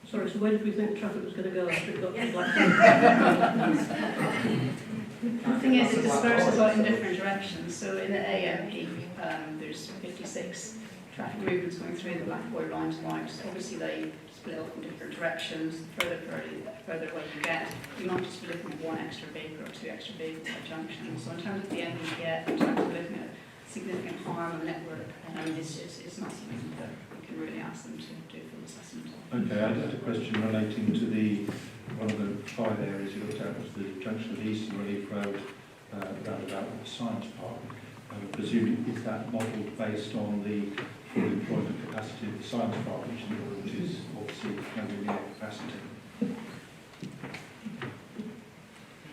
Sorry, so where did we think traffic was going to go after it got to Black? The thing is, it disperses out in different directions. So in the AMP, there's 56 traffic movements going through the Black Boy roundabout. Obviously, they split up in different directions. The further away you get, you're not just looking at 1 extra vehicle or 2 extra vehicles per junction. So in terms of the end you get, in terms of looking at significant harm on the network, it's not something that we can really ask them to do a full assessment of. Okay, I had a question relating to one of the 5 areas you looked at was the junction of Eastern Relief Road roundabout with the Science Park. Presumably, is that modelled based on the full employment capacity of the Science Park, which is obviously nowhere near capacity?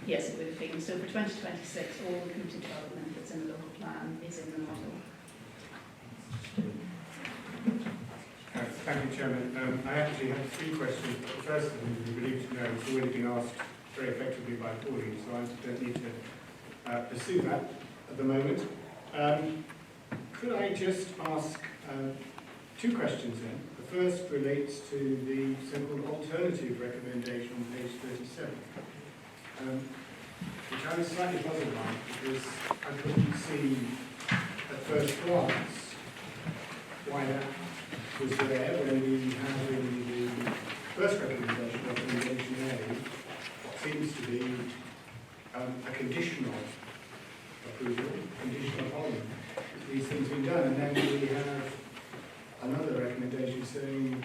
Yes, it would have been. So for 2026, all the community development that's in the local plan is in the model. Thank you, Chairman. I actually have 3 questions. The first of them, we believe to know, has already been asked very effectively by Pauline, so I don't need to pursue that at the moment. Could I just ask 2 questions then? The first relates to the so-called alternative recommendation on page 37, which I was slightly puzzled by because I couldn't see at first glance why that was there when we have in the first recommendation A, what seems to be a conditional approval, conditional on these things being done, and then we have another recommendation saying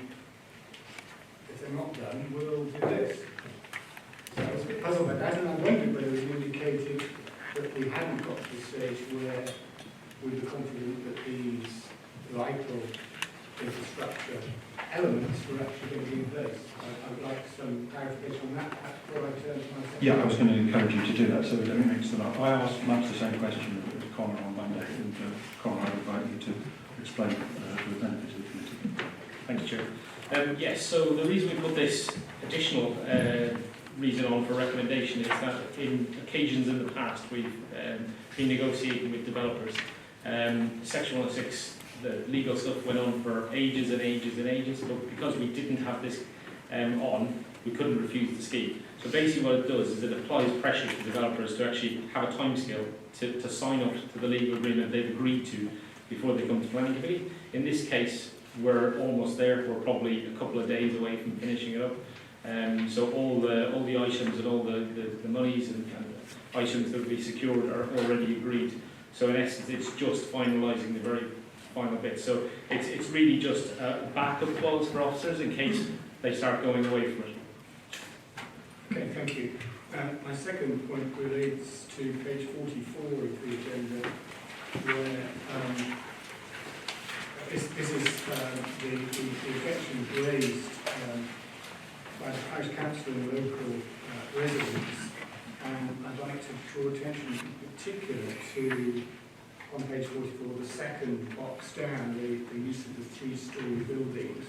if they're not done, we'll do this. So I was a bit puzzled by that, and I wondered whether it was indicating that we hadn't got to the stage where we were confident that these vital infrastructure elements were actually going to be in place. I would like some clarification on that before I turn to my second. Yeah, I was going to encourage you to do that so we don't mix them up. I asked much the same question to Connor on Monday, and Connor, I invite you to explain to the benefit of the committee. Thank you, Chair. Yes, so the reason we put this additional reason on for recommendation is that in occasions in the past we've been negotiating with developers. Section 106, the legal stuff went on for ages and ages and ages, but because we didn't have this on, we couldn't refuse the scheme. So basically what it does is it applies pressure to developers to actually have a timescale to sign up to the legal agreement they've agreed to before they come to planning committee. In this case, we're almost there. We're probably a couple of days away from finishing it up. So all the items and all the monies and items that will be secured are already agreed. So in essence, it's just finalising the very final bit. So it's really just a backup clause for officers in case they start going away from it. Okay, thank you. My second point relates to page 44 of the agenda, where this is the objection raised by the parish council and local residents, and I'd like to draw attention in particular to, on page 44, the second box down, the use of the three-storey buildings,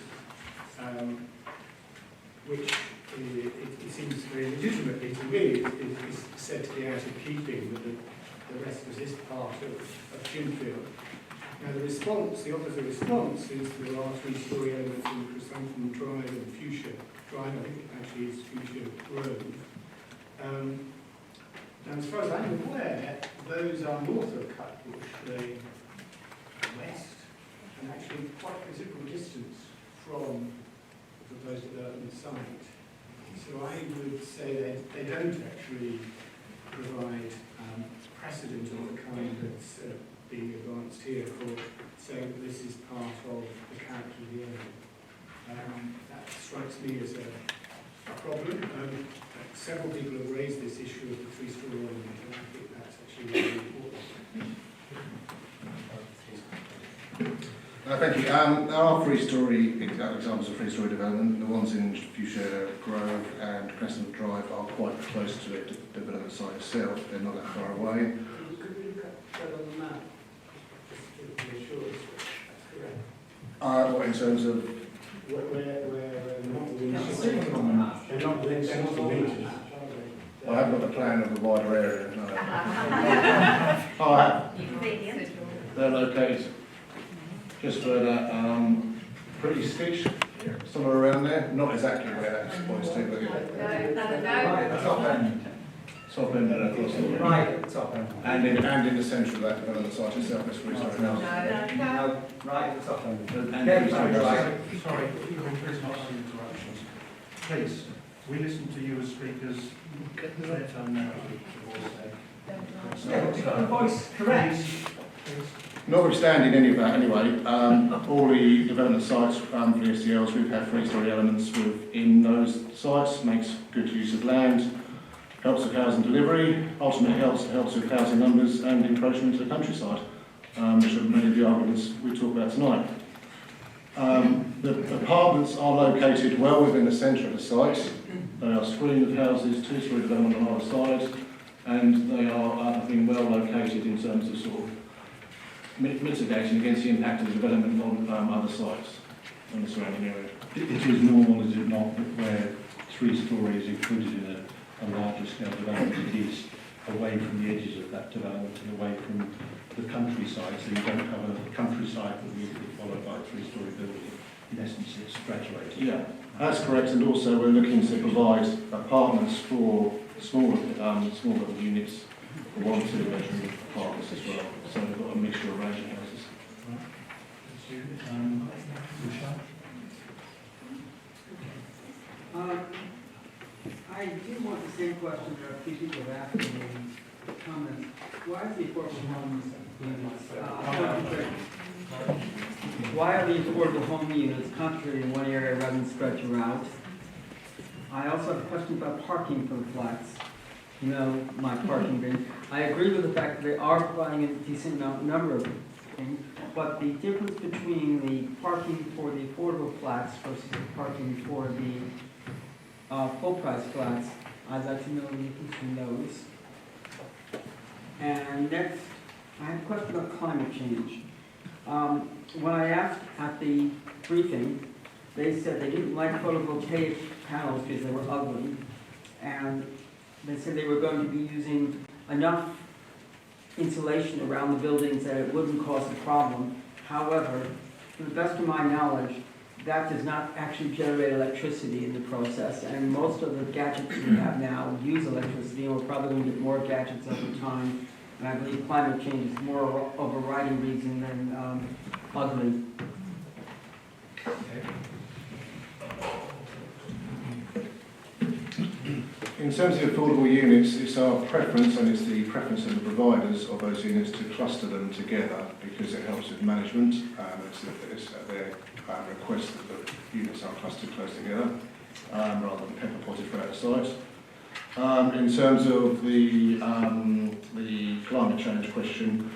which it seems very legitimately to me is said to be out of keeping with the rest of this part of Chinfield. Now the response, the opposite response, is there are three-storey elements in Chrysanthemum Drive and Fuchsia Drive, I think it actually is Fuchsia Road. And as far as I'm aware, those are north of Cutbush, the west, and actually quite a considerable distance from the proposed development site. So I would say they don't actually provide precedent of the kind that's being advanced here for saying that this is part of the character of the area. That strikes me as a problem. Several people have raised this issue of the three-storey element, and I think that's actually really important. Thank you. There are three-storey examples of three-storey development. The ones in Fuchsia Grove and Crescent Drive are quite close to the development site itself. They're not that far away. Could we look at that on the map? Just to be sure that's correct. What in terms of? Where not within It's on the map. They're not within 60 metres. I haven't got the plan of the wider area. No. Oh, I have. They're located just further, pretty stitched, somewhere around there. Not exactly where that points to, but yeah. Top end. Top end and across the way. Right at the top end. And in the centre of that development site itself, that's three story house. No, right at the top end. And Very three-storey right. houses. Sorry, please not any interruptions. Please, we listen to you as speakers. Get the right time now. The voice, correct. Please. Notwithstanding any of that, anyway, all the development sites for the SDLs, we've had three-storey elements within those sites, makes good use of land, helps with housing delivery, ultimately helps with housing numbers and encroachment into the countryside, which are many of the arguments we talk about tonight. The apartments are located well within the centre of the site. They are screened with houses, two-storey development on either side, and they are being well located in terms of sort of mitigating against the impact of the development on other sites on the surrounding area. It is normal, is it not, that where three-storey is included in a larger scale development, it is away from the edges of that development and away from the countryside, so you don't have a countryside that will be followed by a three-storey building. In essence, it's graduated. Yeah, that's correct, and also we're looking to provide apartments for smaller units, for 1- to 2-bedroom apartments as well. So we've got a mixture of range of houses. Michelle? I do want the same question that a few people have asked me in comments. Why is the affordable homes why are the affordable home units concentrated in one area rather than spread throughout? I also have a question about parking for the flats. You know, my parking bin. I agree with the fact that they are providing a decent number of things, but the difference between the parking for the affordable flats versus the parking for the full-price flats, I'd like to know who knows. And next, I have a question about climate change. When I asked at the briefing, they said they didn't like photovoltaic panels because they were ugly, and they said they were going to be using enough insulation around the buildings that it wouldn't cause a problem. However, to the best of my knowledge, that does not actually generate electricity in the process, and most of the gadgets we have now use electricity, and we're probably going to get more gadgets over time. And I believe climate change is more of a overriding reason than ugly. In terms of affordable units, it's our preference, and it's the preference of the providers of those units, to cluster them together because it helps with management. It's at their request that the units are clustered close together rather than pepper potted throughout the site. In terms of the climate change question,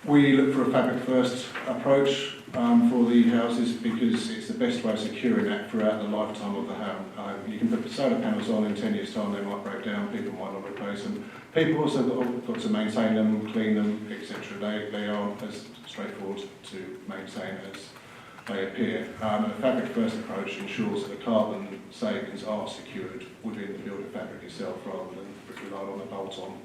We look for a fabric first approach for the houses because it's the best way of securing that throughout the lifetime of the home. You can put solar panels on in 10 years' time, they might break down, people might not replace them. People also got to maintain them, clean them, etc. They are as straightforward to maintain as they appear. A fabric first approach ensures that the carbon savings are secured within the building fabric itself rather than relying on a bolt-on.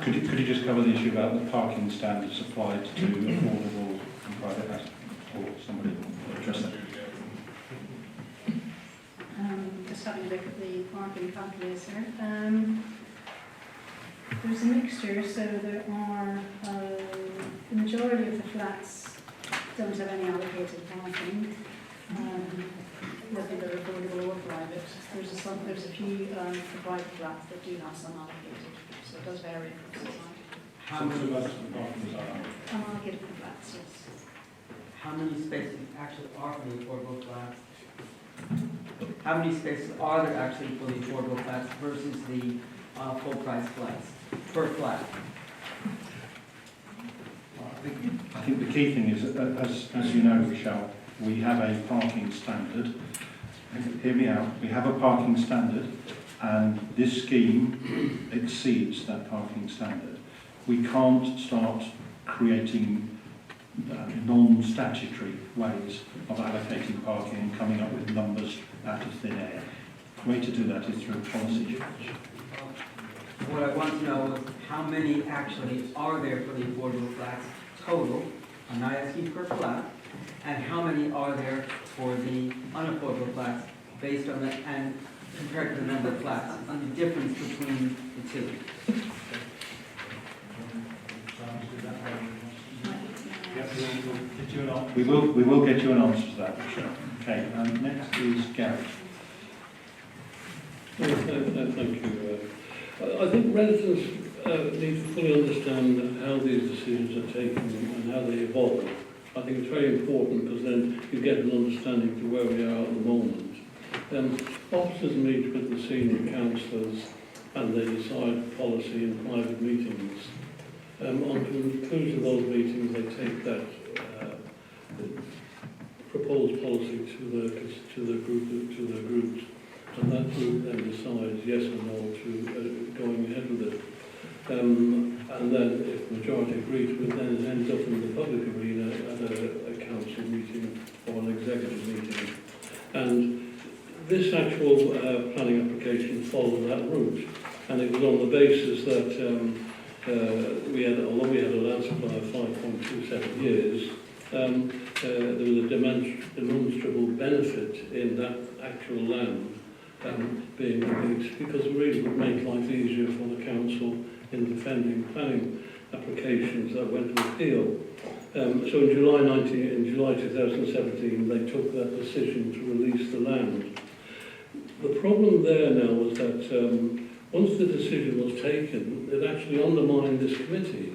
Could you just cover the issue about the parking standards applied to affordable and private houses? Or somebody will address that? Just having a look at the parking calculator. There's a mixture, so there are the majority of the flats don't have any allocated parking. Whether they're affordable or private. There's a few for private flats that do have some allocated, so it does vary from society. How many Allocated for flats, yes. How many spaces actually are for the affordable flats? How many spaces are there actually for the affordable flats versus the full price flats per flat? I think the key thing is, as you know, Michelle, we have a parking standard. Hear me out. We have a parking standard, and this scheme exceeds that parking standard. We can't start creating non-statutory ways of allocating parking and coming up with numbers out of thin air. The way to do that is through a policy change. What I want to know is how many actually are there for the affordable flats total, I'm not asking per flat, and how many are there for the unaffordable flats based on that and compared to the number of flats and the difference between the two. We will get you an answer to that, Michelle. Okay, next is Gareth. Thank you. I think residents need to fully understand how these decisions are taken and how they evolve. I think it's very important because then you get an understanding to where we are at the moment. Officers meet with the senior councillors and they decide policy in private meetings. On the conclusion of those meetings, they take that proposed policy to the groups, and that group then decides yes or no to going ahead with it. And then, if the majority agree to it, then it ends up in the public arena at a council meeting or an executive meeting. And this actual planning application followed that route, and it was on the basis that although we had a land supply of 5.27 years, there was a demonstrable benefit in that actual land being released, because it really would make life easier for the council in defending planning applications that went to appeal. So in July 2017, they took that decision to release the land. The problem there now was that once the decision was taken, it actually undermined this committee,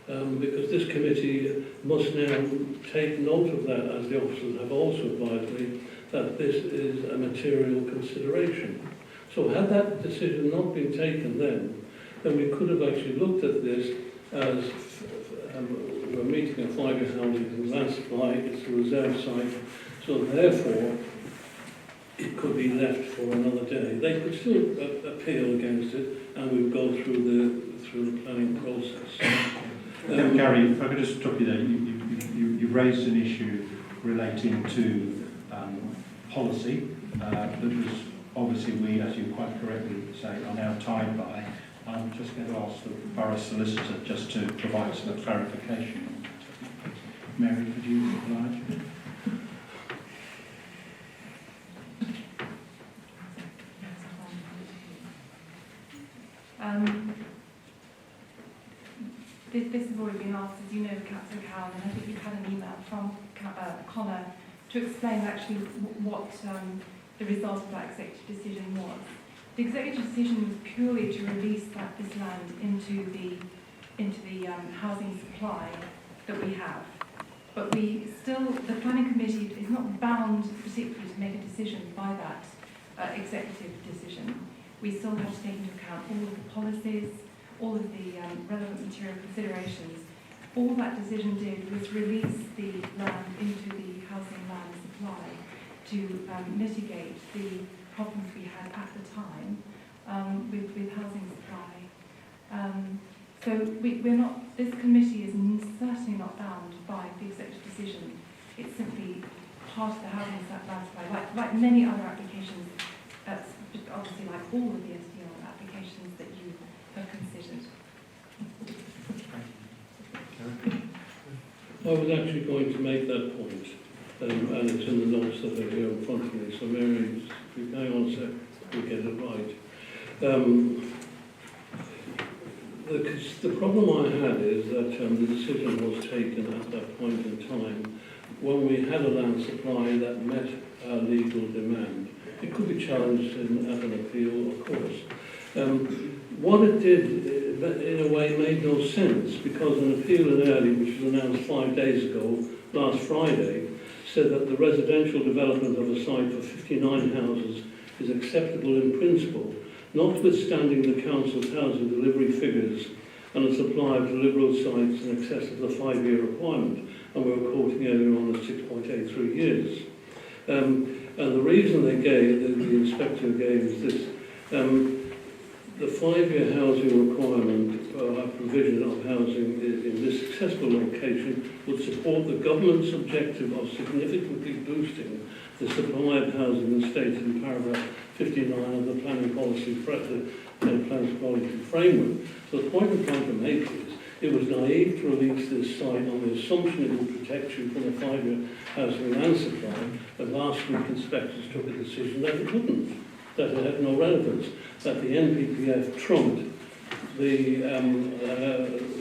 because this committee must now take note of that, as the officers have also advised me, that this is a material consideration. So had that decision not been taken then we could have actually looked at this as we're meeting a 5-year housing land supply, it's a reserve site, so therefore it could be left for another day. They could still appeal against it, and we would go through the planning process. Gary, if I could just stop you there. You raised an issue relating to policy that was obviously we, as you quite correctly say, are now tied by. I'm just going to ask the borough solicitor just to provide some clarification. Mary, could you oblige? This has already been asked, as you know, Councillor Cowell, and I think you've had an email from Connor to explain actually what the result of that executive decision was. The executive decision was purely to release this land into the housing supply that we have. But the planning committee is not bound particularly to make a decision by that executive decision. We still have to take into account all of the policies, all of the relevant material considerations, all that decision did was release the land into the housing land supply to mitigate the problems we had at the time with housing supply. So we're not, this committee is certainly not bound by the executive decision. It's simply part of the housing land supply, like many other applications, obviously like all of the SDL applications that you have considered. I was actually going to make that point, and it's in the notes that are here in front of me, so Mary, if you hang on a sec, we'll get it right. The problem I had is that the decision was taken at that point in time when we had a land supply that met our legal demand. It could be challenged at an appeal, of course. What it did, in a way, made no sense, because an appeal in Early, which was announced 5 days ago, last Friday, said that the residential development of a site for 59 houses is acceptable in principle, notwithstanding the council's housing delivery figures and a supply of deliverable sites in excess of the 5-year requirement, and we were quoting earlier on as 6.83 years. And the reason they gave, the inspector gave, is this. The 5-year housing requirement provision of housing in this accessible location would support the government's objective of significantly boosting the supply of housing as stated in paragraph 59 of the planning policy framework. So the point I'm trying to make is it was naive to release this site on the assumption it would protect you from a 5-year housing land supply, and last week inspectors took a decision that it wouldn't, that it had no relevance, that the NPPF trumped the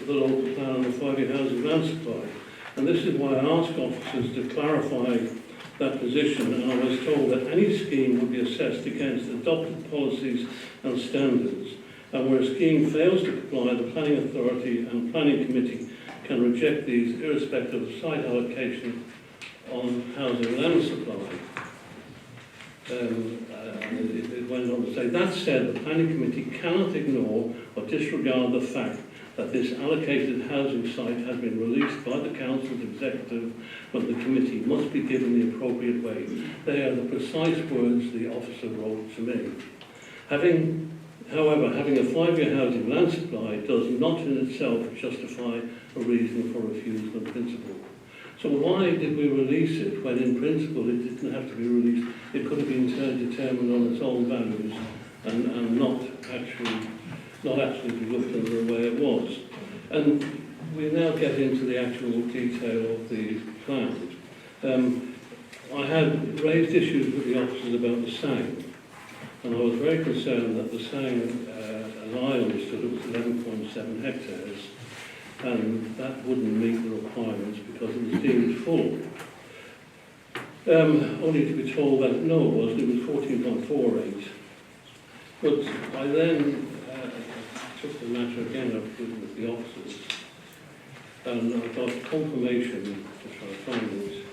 local plan on the 5-year housing land supply. And this is why I asked officers to clarify that position, and I was told that any scheme would be assessed against adopted policies and standards, and where a scheme fails to comply, the planning authority and planning committee can reject these irrespective of site allocation on housing land supply. It went on to say, that said, the planning committee cannot ignore or disregard the fact that this allocated housing site has been released by the council's executive, but the committee must be given the appropriate way. They are the precise words the officer wrote to me. However, having a 5-year housing land supply does not in itself justify a reason for refusal in principle. So why did we release it when in principle it didn't have to be released? It could have been determined on its own values and not actually be looked at the way it was. And we now get into the actual detail of the plan. I had raised issues with the officers about the SANG, and I was very concerned that the SANG, as I understood it, was 11.7 hectares, and that wouldn't meet the requirements because it was deemed full. Only to be told that no, it was 14.48. But I then took the matter again up with the officers, and I got confirmation, if I find it,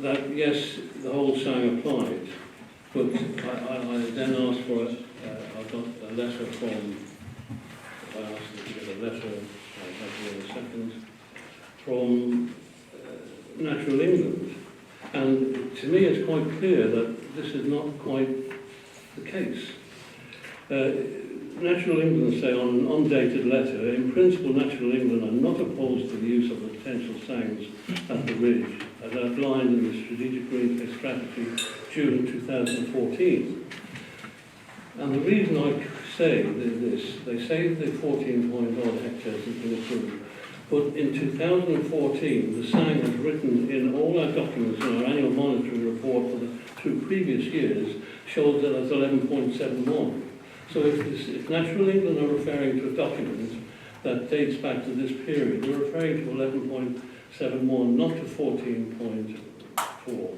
that yes, the whole SANG applied, but I then asked for it. I got a letter from, I asked them to get a letter, I'll have it in a second, from Natural England. And to me it's quite clear that this is not quite the case. Natural England say on an undated letter, in principle Natural England are not opposed to the use of the potential SANGs at the ridge, as outlined in the Strategic Green Space Strategy June 2014. And the reason I say this, they say the 14.odd hectares has been approved, but in 2014 the SANG has written in all our documents in our annual monitoring report for the 2 previous years shows that it's 11.71. So if Natural England are referring to a document that dates back to this period, we're referring to 11.71, not to 14.4.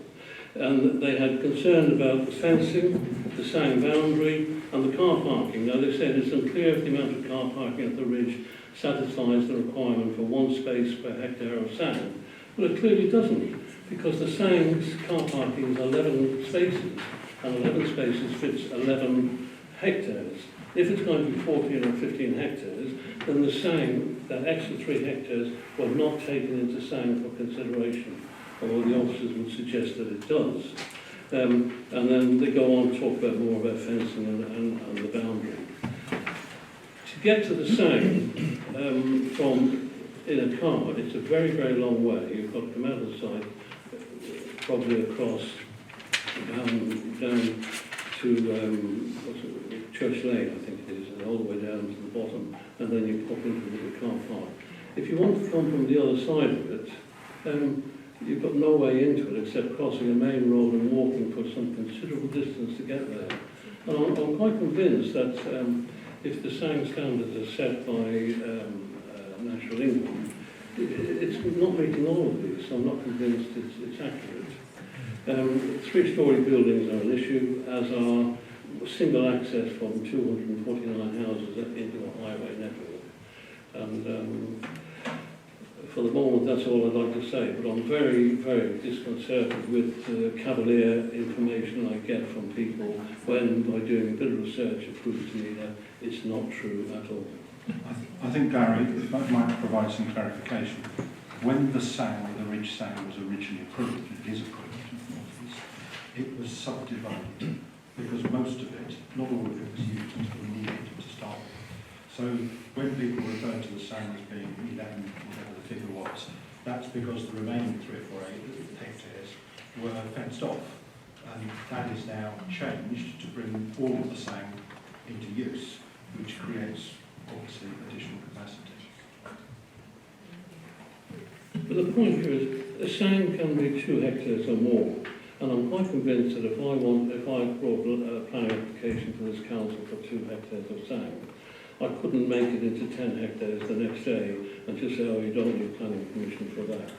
And they had concern about the fencing, the SANG boundary, and the car parking. Now they said it's unclear if the amount of car parking at the ridge satisfies the requirement for 1 space per hectare of SANG. Well, it clearly doesn't, because the SANG's car parking is 11 spaces, and 11 spaces fits 11 hectares. If it's going to be 14 or 15 hectares, then the SANG that extra 3 hectares were not taken into SANG for consideration, although the officers would suggest that it does. And then they go on to talk about more about fencing and the boundary. To get to the SANG from in a car, it's a very, very long way. You've got to come out of the site, probably across down to Church Lane, I think it is, and all the way down to the bottom, and then you pop into the car park. If you want to come from the other side of it, you've got no way into it except crossing a main road and walking for some considerable distance to get there. And I'm quite convinced that if the SANG standards are set by National England, it's not meeting all of these, so I'm not convinced it's accurate. 3-storey buildings are an issue, as are single access from 249 houses into a highway network. And for the moment, that's all I'd like to say, but I'm very, very disconcerted with the cavalier information I get from people when, by doing a bit of research, it proves to me that it's not true at all. I think, Gary, if I might provide some clarification, when the SANG, or the Ridge SANG, was originally approved, it is approved, it was subdivided, because most of it, not all of it, was used until needed to start with. So when people refer to the SANG as being 11, whatever the figure was, that's because the remaining 3 or 4 hectares were fenced off, and that is now changed to bring all of the SANG into use, which creates obviously additional capacity. But the point here is, a SANG can be 2 hectares or more, and I'm quite convinced that if I brought a planning application to this council for 2 hectares of SANG, I couldn't make it into 10 hectares the next day and just say, oh, you don't need planning permission for that.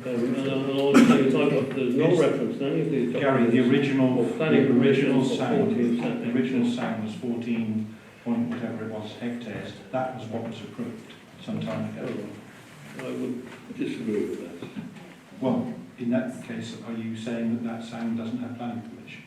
And all I'm saying is there's no reference in any of these documents. Gary, the original SANG SANG was 14 point whatever it was hectares. That was what was approved some time ago. I would disagree with that. Well, in that case, are you saying that SANG doesn't have planning permission?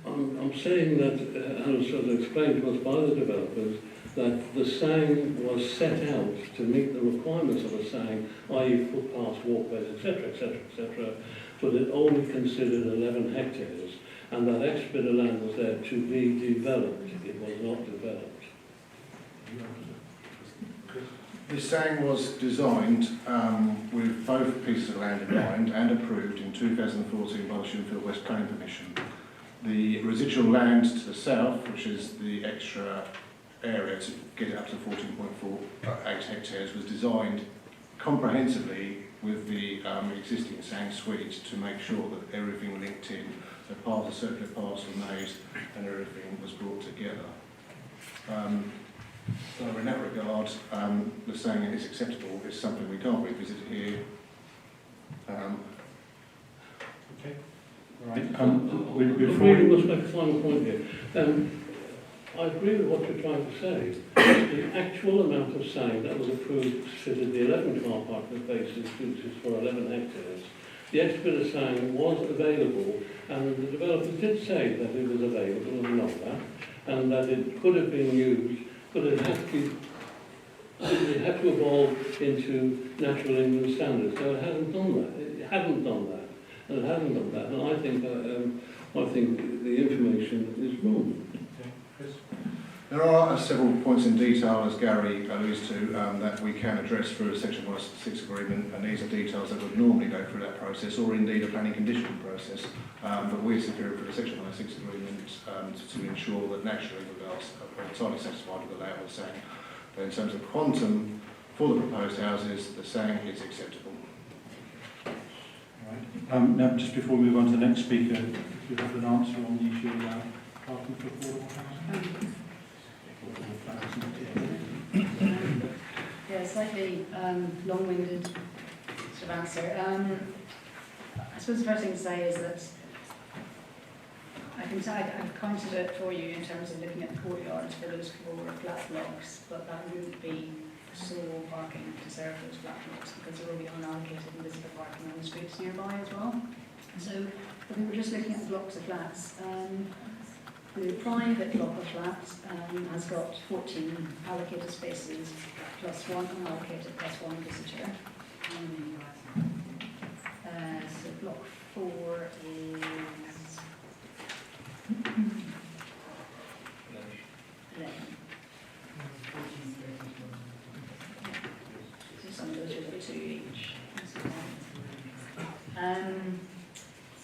I'm saying that, as was explained to us by the developers, that the SANG was set out to meet the requirements of a SANG, i.e. footpaths, walkways, etc., etc., etc., but it only considered 11 hectares, and that extra bit of land was there to be developed. It was not developed. The SANG was designed with both pieces of land in mind and approved in 2014 by the Shinfield West Planning Commission. The residual land to the south, which is the extra area to get it up to 14.48 hectares, was designed comprehensively with the existing SANG suite to make sure that everything linked in, so part of the circular parts were made and everything was brought together. So in that regard, the saying it is acceptable is something we can't revisit here. Okay. All right. Before you must make a final point here. I agree with what you're trying to say. The actual amount of SANG that was approved fitted the 11 car parking spaces, which is for 11 hectares. The extra bit of SANG was available, and the developers did say that it was available, and not that, and that it could have been used, but it had to evolve into Natural England standards. So it hadn't done that. It hadn't done that, and it hadn't done that. And I think the information is wrong. There are several points in detail, as Gary alludes to, that we can address through a Section 106 agreement, and these are details that would normally go through that process, or indeed a planning condition process. But we're superior for the Section 106 agreement to ensure that naturally we are entirely satisfied with the layout of the SANG. But in terms of quantum for the proposed houses, the SANG is acceptable. Right. Now, just before we move on to the next speaker, do you have an answer on the issue about parking for affordable housing? Yeah, slightly long-winded sort of answer. I suppose the first thing to say is that I've counted it for you in terms of looking at the courtyards for those 4 flat blocks, but that wouldn't be sole parking to serve those flat blocks because there will be unallocated and visitor parking on the streets nearby as well. So if we were just looking at the blocks of flats, The private block of flats has got 14 allocated spaces plus one unallocated plus one visitor. So block 4 is 11. So some of those are the 2 each.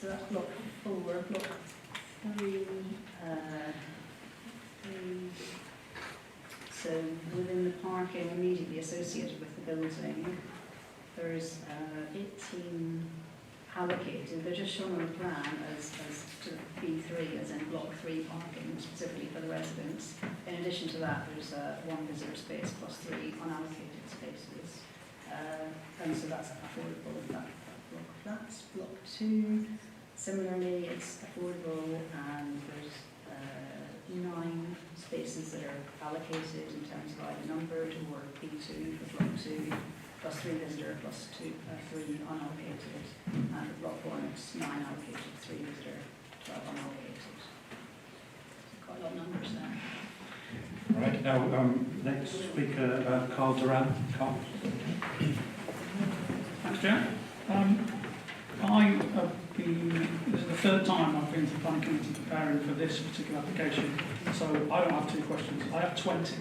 So that's block 4. Block 3. So within the parking immediately associated with the building, there's 18 allocated. They're just shown on the plan as to B3, as in block 3 parking, specifically for the residents. In addition to that, there's one visitor space plus 3 unallocated spaces. And so that's affordable in that block of flats. Block 2, similarly, it's affordable, and there's 9 spaces that are allocated in terms of either numbered or B2 for block 2, plus 3 visitor, plus 3 unallocated. And for block 1, it's 9 allocated, 3 visitor, 12 unallocated. So quite a lot of numbers there. Right, now next speaker, Carl Duran. Carl. Thanks, Chair. I have been, this is the third time I've been to the planning committee preparing for this particular application, so I don't have 2 questions. I have 20,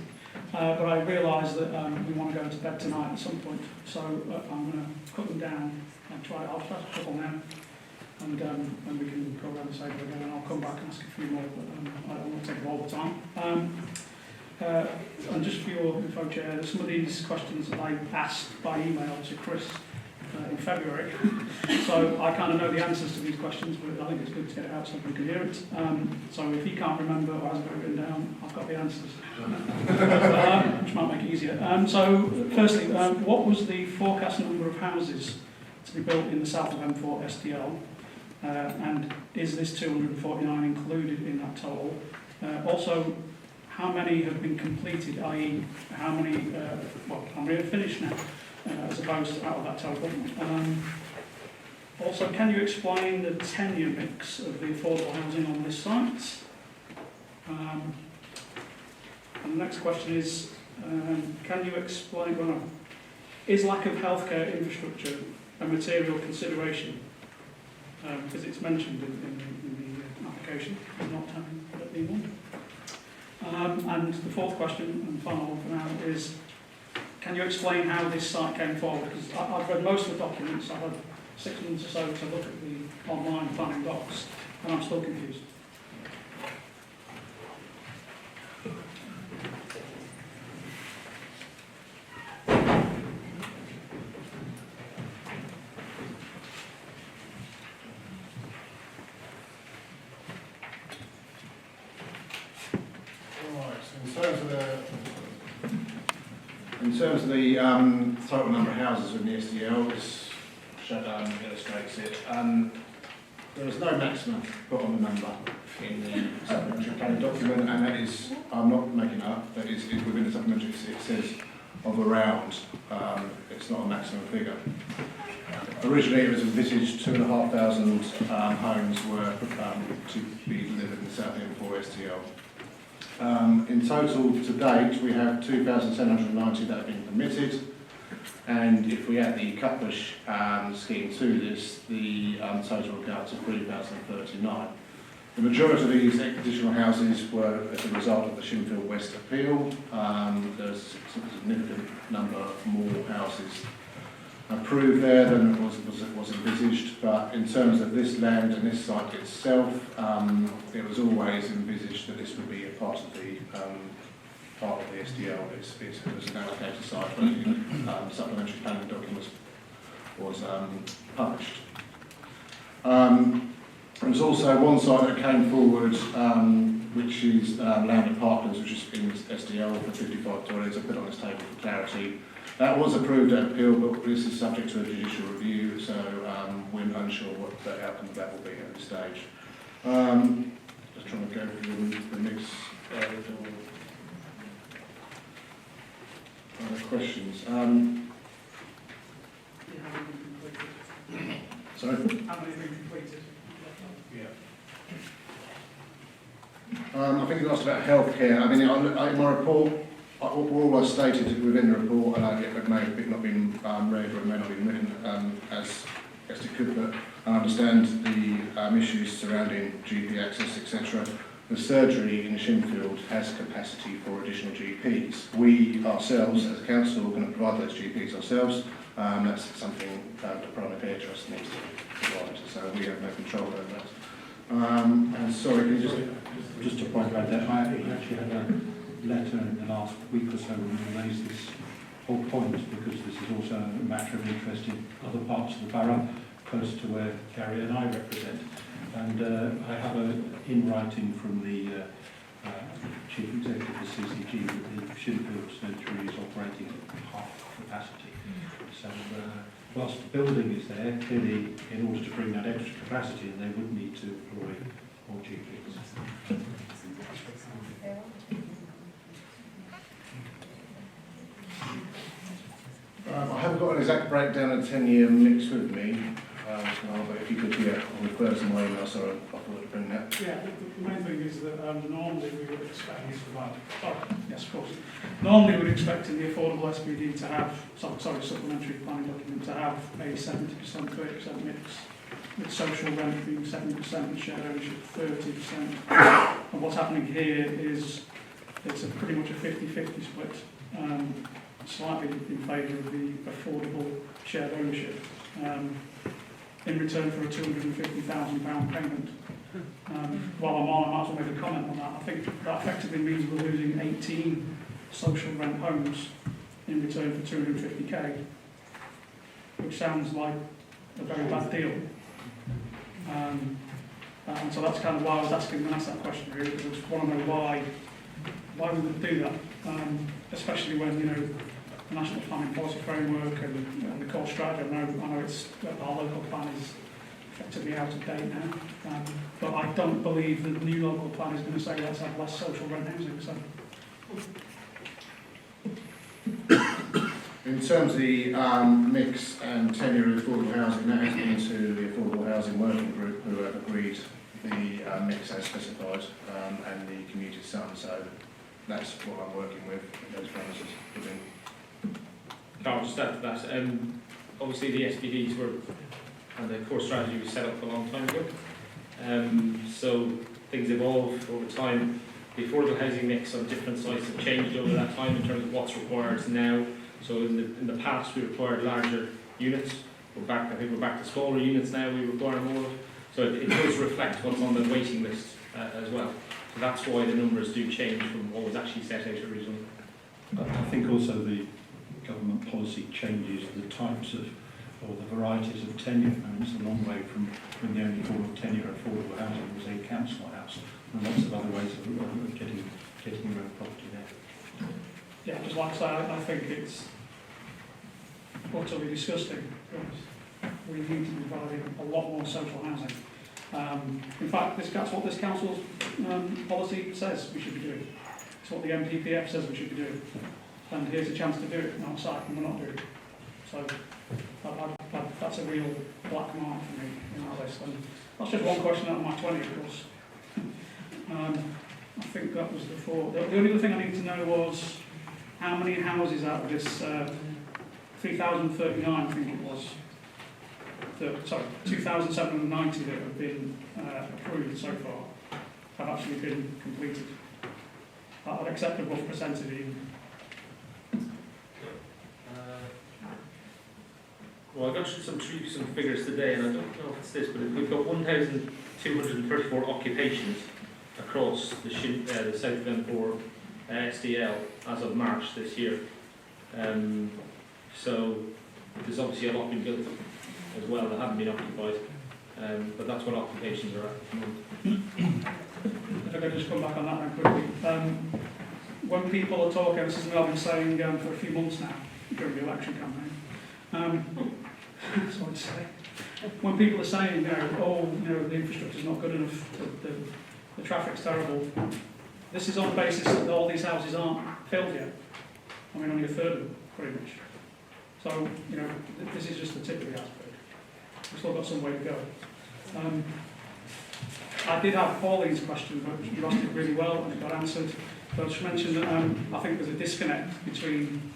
but I realise that we want to go to bed tonight at some point, so I'm going to cut them down and try. I'll try a couple now, and we can go around the table again, and I'll come back and ask a few more, but I don't want to take up all the time. And just for your info, Chair, some of these questions I asked by email to Chris in February, so I kind of know the answers to these questions, but I think it's good to get it out so we can hear it. So if he can't remember or hasn't got it written down, I've got the answers, which might make it easier. So firstly, what was the forecast number of houses to be built in the south of M4 SDL, and is this 249 included in that total? Also, how many have been completed, i.e. how many, how many are finished now? As opposed to out of that total. Also, can you explain the tenure mix of the affordable housing on this site? And the next question is, can you explain, is lack of healthcare infrastructure a material consideration? Because it's mentioned in the application, not having it being one. And the fourth question, and final one for now, is can you explain how this site came forward? Because I've read most of the documents. I've had 6 months or so to look at the online planning docs, and I'm still confused. In terms of the total number of houses in the SDL, this illustrates it. There is no maximum put on the number in the supplementary planning document, and that is, I'm not making it up, that is within the supplementary, it says of around, it's not a maximum figure. Originally it was envisaged 2,500 homes were to be delivered in the South M4 SDL. In total, to date, we have 2,790 that have been permitted, and if we add the cut-push scheme to this, the total will go up to 3,039. The majority of these additional houses were as a result of the Shinfield West appeal. There's a significant number more houses approved there than was envisaged, but in terms of this land and this site itself, it was always envisaged that this would be a part of the SDL. It was an allocated site when the supplementary planning document was published. There's also one site that came forward, which is land at Parklands, which is in SDL for 55 toilets. I put on this table for clarity. That was approved at appeal, but this is subject to a judicial review, so we're unsure what the outcome of that will be at this stage. Just trying to go through the mix. Other questions? Sorry? How many have been completed? Yeah. I think you asked about healthcare. I mean, in my report, all I stated within the report, and it may have not been read or it may not have been written as best it could, but I understand the issues surrounding GP access, etc. The surgery in Shinfield has capacity for additional GPs. We ourselves, as a council, are going to provide those GPs ourselves. That's something the primary care trust needs to provide, so we have no control over that. And sorry, can you just to point out that I actually had a letter in the last week or so when we raised this whole point, because this is also a matter of interest in other parts of the borough, close to where Gary and I represent. And I have in writing from the Chief Executive of the CCG that the Shinfield surgery is operating at half capacity. So whilst the building is there, clearly in order to bring that extra capacity, they would need to employ more GPs. I haven't got an exact breakdown of the 10-year mix with me, but if you could, I'll refer to my email, sorry, I forgot to bring that. Yeah, the main thing is that normally we would expect yes, of course. Normally we would expect in the affordable SPD to have, supplementary planning document, to have a 70%, 30% mix, with social rent being 70% and shared ownership 30%. And what's happening here is it's pretty much a 50-50 split, slightly in favour of the affordable shared ownership, in return for a £250,000 payment. While I'm on, I might as well make a comment on that. I think that effectively means we're losing 18 social rent homes in return for 250k, which sounds like a very bad deal. And so that's kind of why I was asking when I asked that question, really, because I just want to know why we would do that, especially when, you know, the National Planning Policy Framework and the core strategy, I know it's our local plan is effectively out of date now, but I don't believe that the new local plan is going to say let's have less social rent housing. So, in terms of the mix and tenure of affordable housing, that has been to the Affordable Housing Working Group, who have agreed the mix as specified, and the commuted sum. So that's what I'm working with those parameters within. I'll just add to that. Obviously, the SPDs were, and the core strategy was set up a long time ago. So things evolve over time. The affordable housing mix on different sites have changed over that time in terms of what's required now. So in the past, we required larger units. I think we're back to smaller units now. We require more. So it does reflect what's on the waiting list as well. So that's why the numbers do change from what was actually set out originally. I think also the government policy changes the types of, or the varieties of tenure. I mean, it's a long way from when the only form of tenure affordable housing was a council house, and lots of other ways of getting your own property there. yeah, just like I say, I think it's utterly disgusting because we need to be providing a lot more social housing. In fact, that's what this council's policy says we should be doing. It's what the MPPF says we should be doing. And here's a chance to do it on site, and we're not doing it. So that's a real black mark for me in our list. And that's just one question out of my 20, of course. I think that was the 4. The only other thing I need to know was how many houses out of this 3,039, I think it was, 2,790 that have been approved so far have actually been completed. I'd accept a rough percentage even. Well, I got some figures today, and I don't know if it's this, but we've got 1,234 occupations across the South of M4 SDL as of March this year. So there's obviously a lot been built as well that haven't been occupied, but that's what occupations are at the moment. If I could just come back on that then quickly. When people are talking, this is what I've been saying for a few months now during the election campaign. That's what I'd say. When people are saying, the infrastructure's not good enough, the traffic's terrible, this is on the basis that all these houses aren't filled yet. I mean, only a third of them, pretty much. So, this is just the tip of the iceberg. We've still got some way to go. I did have Pauline's question, but you asked it really well and it got answered. But I just mentioned that I think there's a disconnect between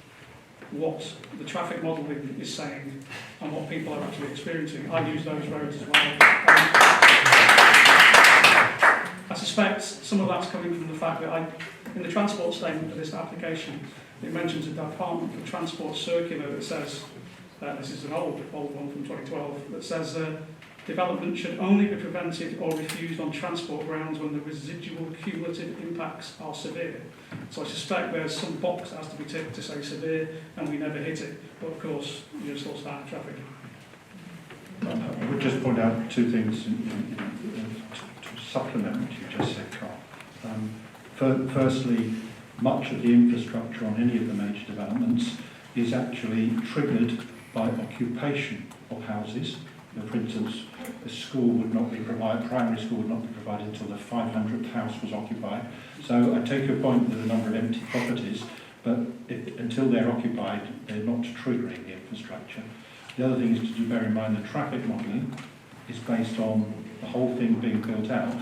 what the traffic modelling is saying and what people are actually experiencing. I use those roads as well. I suspect some of that's coming from the fact that in the transport statement for this application, it mentions a Department for Transport circular that says, this is an old one from 2012, that says development should only be prevented or refused on transport grounds when the residual cumulative impacts are severe. So I suspect there's some box that has to be ticked to say severe, and we never hit it. But of course, you're still starting traffic. I would just point out two things to supplement what you just said, Carl. Firstly, much of the infrastructure on any of the major developments is actually triggered by occupation of houses. For instance, a school would not be provided, primary school would not be provided until the 500th house was occupied. So I take your point with the number of empty properties, but until they're occupied, they're not triggering the infrastructure. The other thing is to bear in mind the traffic modelling is based on the whole thing being built out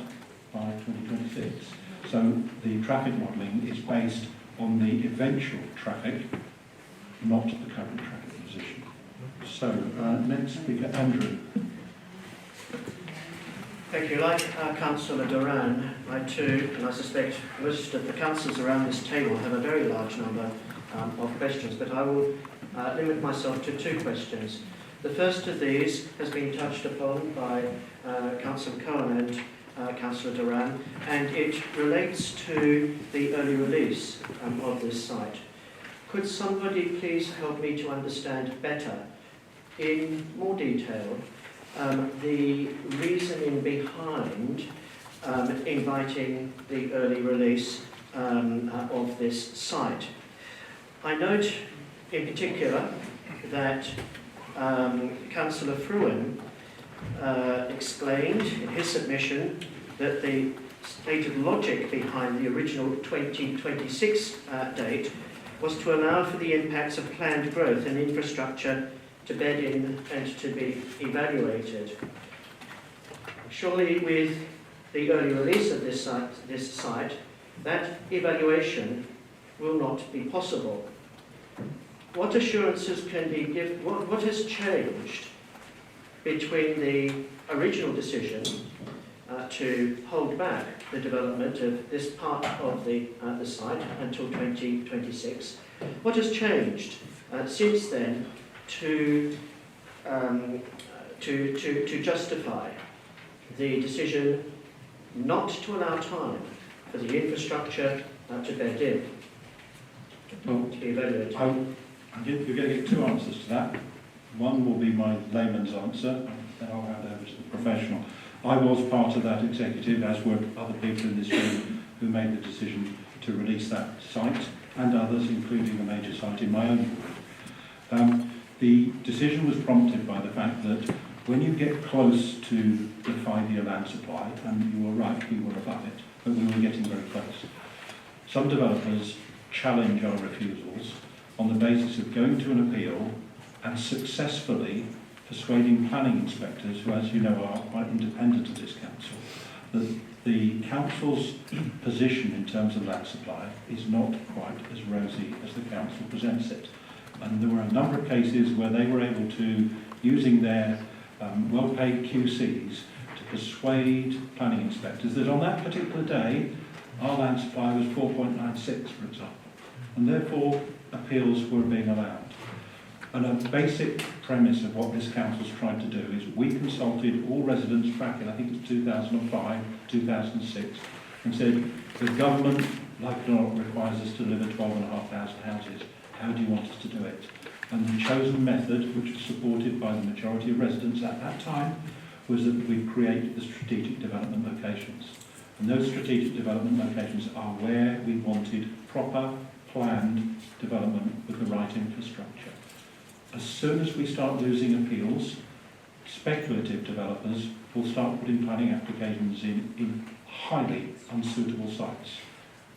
by 2026. So the traffic modelling is based on the eventual traffic, not the current traffic position. So, next speaker, Andrew. Thank you. Like Councillor Duran, I too, and I suspect most of the councillors around this table have a very large number of questions, but I will limit myself to 2 questions. The first of these has been touched upon by Councillor Cohen and Councillor Duran, and it relates to the early release of this site. Could somebody please help me to understand better, in more detail, the reasoning behind inviting the early release of this site? I note in particular that Councillor Fruin explained in his submission that the stated logic behind the original 2026 date was to allow for the impacts of planned growth and infrastructure to bed in and to be evaluated. Surely with the early release of this site, that evaluation will not be possible. What assurances can be given? What has changed between the original decision to hold back the development of this part of the site until 2026? What has changed since then to justify the decision not to allow time for the infrastructure to bed in, to be evaluated? You're going to get 2 answers to that. One will be my layman's answer, then I'll hand over to the professional. I was part of that executive, as were other people in this room, who made the decision to release that site, and others, including a major site in my own ward. The decision was prompted by the fact that when you get close to the 5-year land supply, and you were right, we were above it, but we were getting very close, some developers challenge our refusals on the basis of going to an appeal and successfully persuading planning inspectors, who, as you know, are quite independent of this council, that the council's position in terms of land supply is not quite as rosy as the council presents it. And there were a number of cases where they were able to, using their well-paid QCs, to persuade planning inspectors that on that particular day, our land supply was 4.96, for example, and therefore appeals were being allowed. And a basic premise of what this council's tried to do is we consulted all residents back in, I think it's 2005, 2006, and said, the government, like it or not, requires us to deliver 12,500 houses. How do you want us to do it? And the chosen method, which was supported by the majority of residents at that time, was that we create the strategic development locations. And those strategic development locations are where we wanted proper, planned development with the right infrastructure. As soon as we start losing appeals, speculative developers will start putting planning applications in highly unsuitable sites,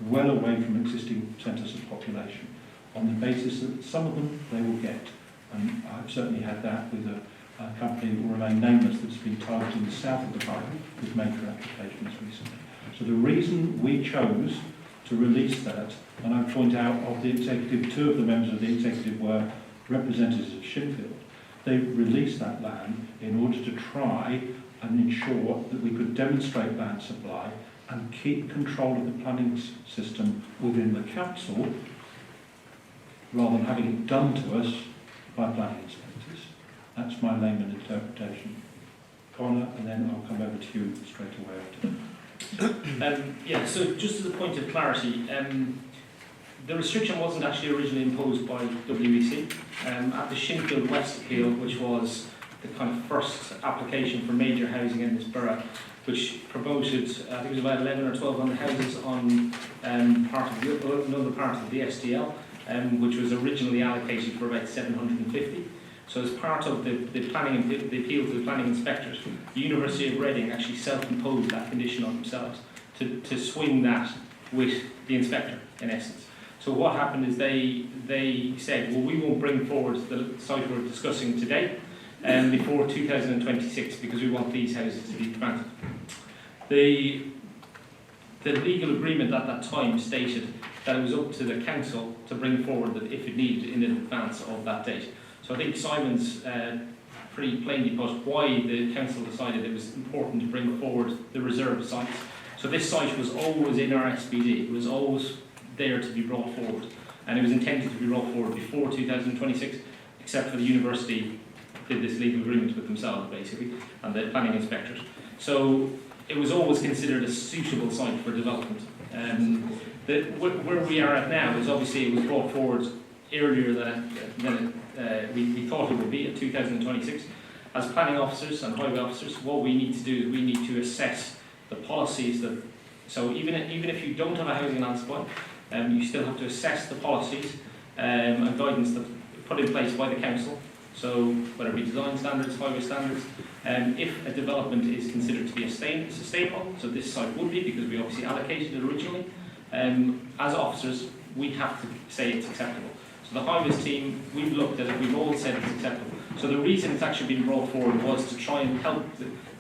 well away from existing centres of population, on the basis that some of them they will get. And I've certainly had that with a company that will remain nameless that's been targeting the south of the borough with major applications recently. So the reason we chose to release that, and I point out of the executive, 2 of the members of the executive were representatives of Shinfield. They released that land in order to try and ensure that we could demonstrate land supply and keep control of the planning system within the council, rather than having it done to us by planning inspectors. That's my layman interpretation. Connor, and then I'll come over to you straight away after. Yeah, so just as a point of clarity, the restriction wasn't actually originally imposed by WEC. At the Shinfield West appeal, which was the kind of first application for major housing in this borough, which promoted, I think it was about 11 or 1200 houses on another part of the SDL, which was originally allocated for about 750. So as part of the planning and the appeal to the planning inspectors, the University of Reading actually self-imposed that condition on themselves to swing that with the inspector, in essence. So what happened is they said, well, we won't bring forward the site we're discussing today before 2026 because we want these houses to be granted. The legal agreement at that time stated that it was up to the council to bring forward that if it needed in advance of that date. So I think Simon's pretty plainly put why the council decided it was important to bring forward the reserved sites. So this site was always in our SPD, it was always there to be brought forward, and it was intended to be brought forward before 2026, except for the university did this legal agreement with themselves basically, and the planning inspectors. So it was always considered a suitable site for development. Where we are at now is obviously it was brought forward earlier than we thought it would be at 2026. As planning officers and highway officers, what we need to do is we need to assess the policies that, so even if you don't have a housing land supply, you still have to assess the policies and guidance that put in place by the council. So whether it be design standards, highway standards, if a development is considered to be sustainable, so this site would be because we obviously allocated it originally, as officers we have to say it's acceptable. So the highways team, we've looked at it, we've all said it's acceptable. So the reason it's actually been brought forward was to try and help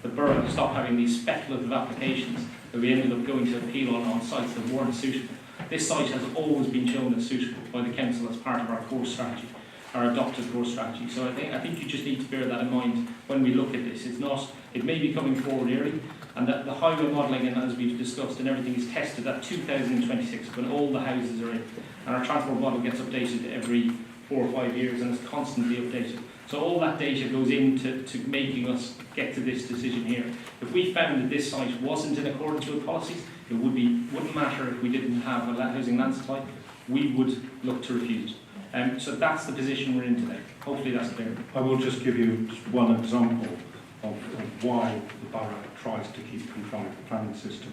the borough to stop having these speculative applications that we ended up going to appeal on sites that weren't suitable. This site has always been shown as suitable by the council as part of our core strategy, our adopted core strategy. So I think you just need to bear that in mind when we look at this. It may be coming forward early, and that the highway modelling, and as we've discussed, and everything is tested at 2026 when all the houses are in. And our transport model gets updated every 4 or 5 years and it's constantly updated. So all that data goes into making us get to this decision here. If we found that this site wasn't in accordance with policies, it wouldn't matter if we didn't have a housing land supply, we would look to refuse it. So that's the position we're in today. Hopefully that's clear. I will just give you just one example of why the borough tries to keep control of the planning system.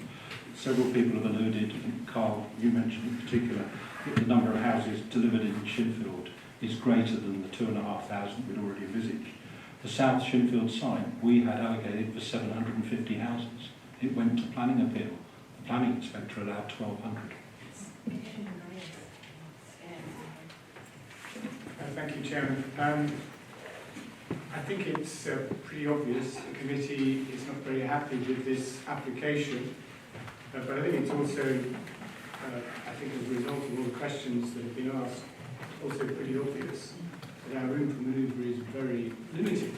Several people have alluded, and Carl, you mentioned in particular, that the number of houses delivered in Shinfield is greater than the 2,500 we'd already envisaged. The South Shinfield site we had allocated for 750 houses. It went to planning appeal. The planning inspector allowed 1,200. Thank you, Chairman. I think it's pretty obvious the committee is not very happy with this application, but I think it's also, I think as a result of all the questions that have been asked, also pretty obvious that our room for manoeuvre is very limited.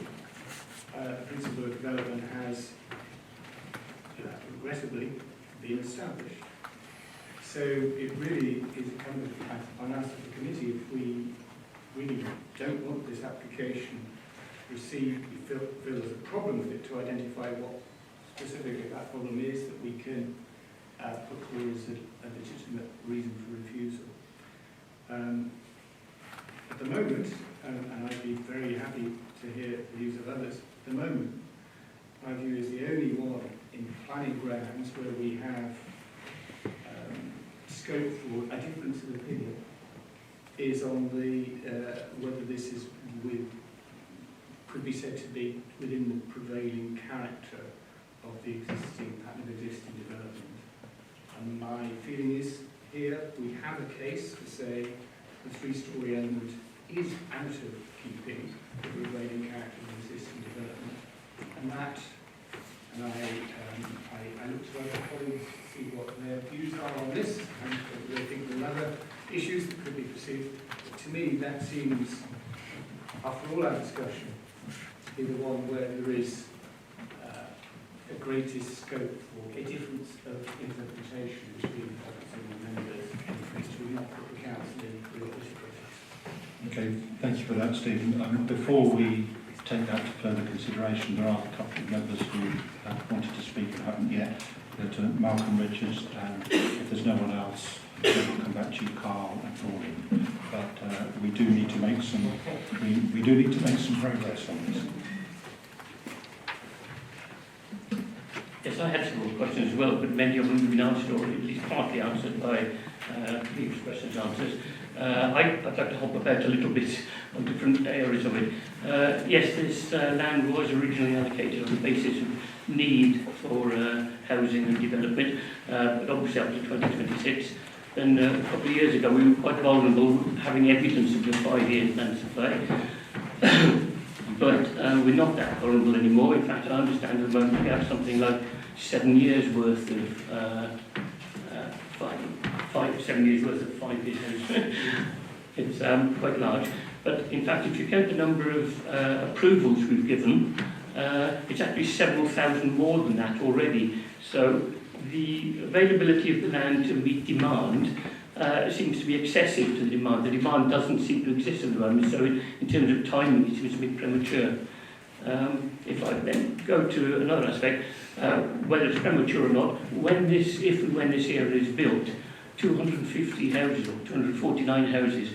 Principle of development has regrettably been established. So it really is incumbent on us as a committee, if we really don't want this application received, we feel there's a problem with it, to identify what specifically that problem is that we can put forward as a legitimate reason for refusal. At the moment, and I'd be very happy to hear the views of others, at the moment, my view is the only one in planning grounds where we have scope for a difference of opinion is on the whether this is could be said to be within the prevailing character of the existing pattern of existing development. And my feeling is here we have a case to say the 3-storey element is out of keeping with the regrading character of the existing development. And that, and I look to other colleagues to see what their views are on this, and whether they think there are other issues that could be pursued. But to me, that seems, after all our discussion, to be the one where there is the greatest scope for a difference of interpretation between the property members, which will not put the council in real difficulties. Okay, thank you for that, Stephen. Before we take that to further consideration, there are a couple of members who wanted to speak and haven't yet. Malcolm Richards, and if there's no one else, then we'll come back to you, Carl and Pauline. But we do need to make some progress on this. Yes, I had several questions as well, but many of them have been answered already, at least partly answered by previous questions answers. I'd like to hop about a little bit on different areas of it. Yes, this land was originally allocated on the basis of need for housing and development, but obviously up to 2026. And a couple of years ago, we were quite vulnerable, having evidence of the 5-year land supply. But we're not that vulnerable anymore. In fact, I understand at the moment we have something like 7 years worth of 7 years worth of 5 years. It's quite large. But in fact, if you count the number of approvals we've given, it's actually several thousand more than that already. So the availability of the land to meet demand seems to be excessive to the demand. The demand doesn't seem to exist at the moment, so in terms of timing, it seems a bit premature. If I then go to another aspect, whether it's premature or not, if and when this area is built, 250 houses or 249 houses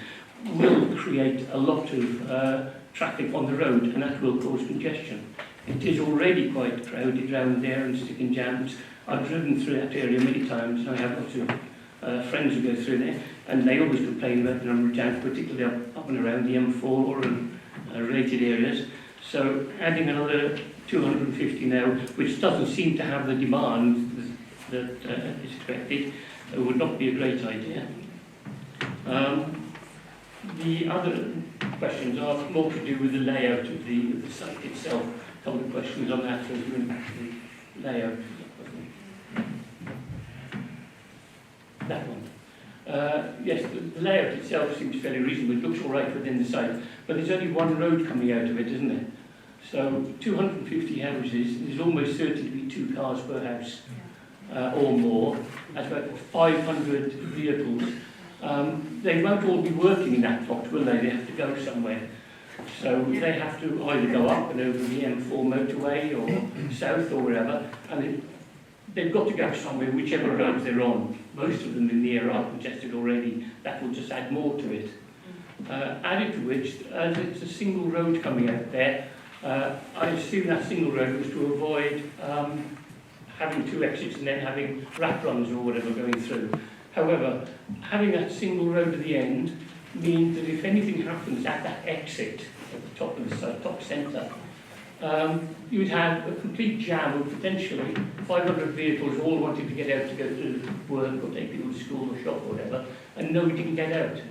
will create a lot of traffic on the road, and that will cause congestion. It is already quite crowded around there and sticking jams. I've driven through that area many times, and I have lots of friends who go through there, and they always complain about the number of jams, particularly up and around the M4 and related areas. So adding another 250 now, which doesn't seem to have the demand that is expected, would not be a great idea. The other questions are more to do with the layout of the site itself. A couple of questions on that, so going back to the layout. That one. Yes, the layout itself seems fairly reasonable. It looks all right within the site, but there's only one road coming out of it, isn't there? So 250 houses, there's almost certain to be 2 cars per house or more. That's about 500 vehicles. They won't all be working in that plot, will they? They have to go somewhere. So they have to either go up and over the M4 motorway or south or wherever, and they've got to go somewhere, whichever roads they're on. Most of them in the area are congested already. That will just add more to it. Added to which, as it's a single road coming out there, I assume that single road was to avoid having 2 exits and then having rat runs or whatever going through. However, having that single road at the end means that if anything happens at that exit at the top of the site, top centre, you would have a complete jam of potentially 500 vehicles all wanting to get out to go to work or take people to school or shop or whatever, and nobody can get out.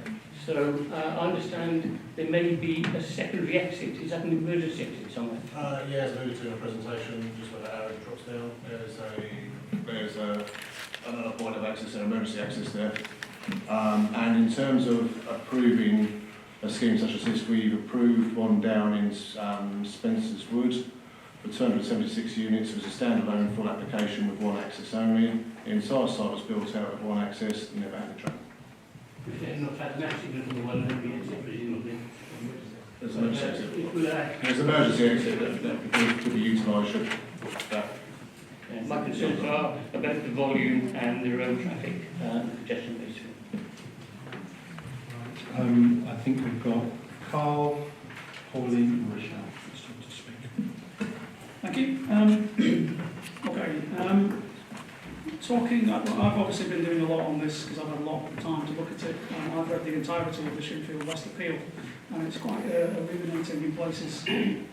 So I understand there may be a secondary exit. Is that an emergency exit somewhere? Yeah, as alluded to in the presentation, just where the arrow drops down, there's another point of access, an emergency access there. And in terms of approving a scheme such as this, we've approved one down in Spencer's Wood for 276 units. It was a standalone full application with 1 access only. The entire site was built out with 1 access and never had a traffic. They've not had an accident on the one that we exit, presumably. There's an emergency exit. There's an emergency exit that could be utilised should that. My concerns are about the volume and the road traffic congestion, basically. I think we've got Carl, Pauline and Rochelle still to speak. Thank you. I've obviously been doing a lot on this because I've had a lot of time to look at it. I've read the entirety of the Shinfield West Appeal, and it's quite illuminating in places. The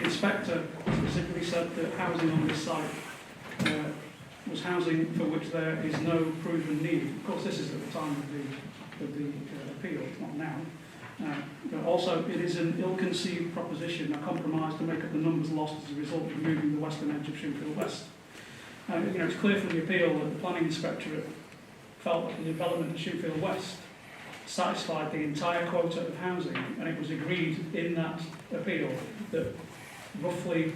inspector specifically said that housing on this site was housing for which there is no proven need. Of course, this is at the time of the appeal, not now. Also, it is an ill-conceived proposition, a compromise to make up the numbers lost as a result of moving the western edge of Shinfield West. It's clear from the appeal that the planning inspectorate felt that the development of Shinfield West satisfied the entire quota of housing, and it was agreed in that appeal that roughly,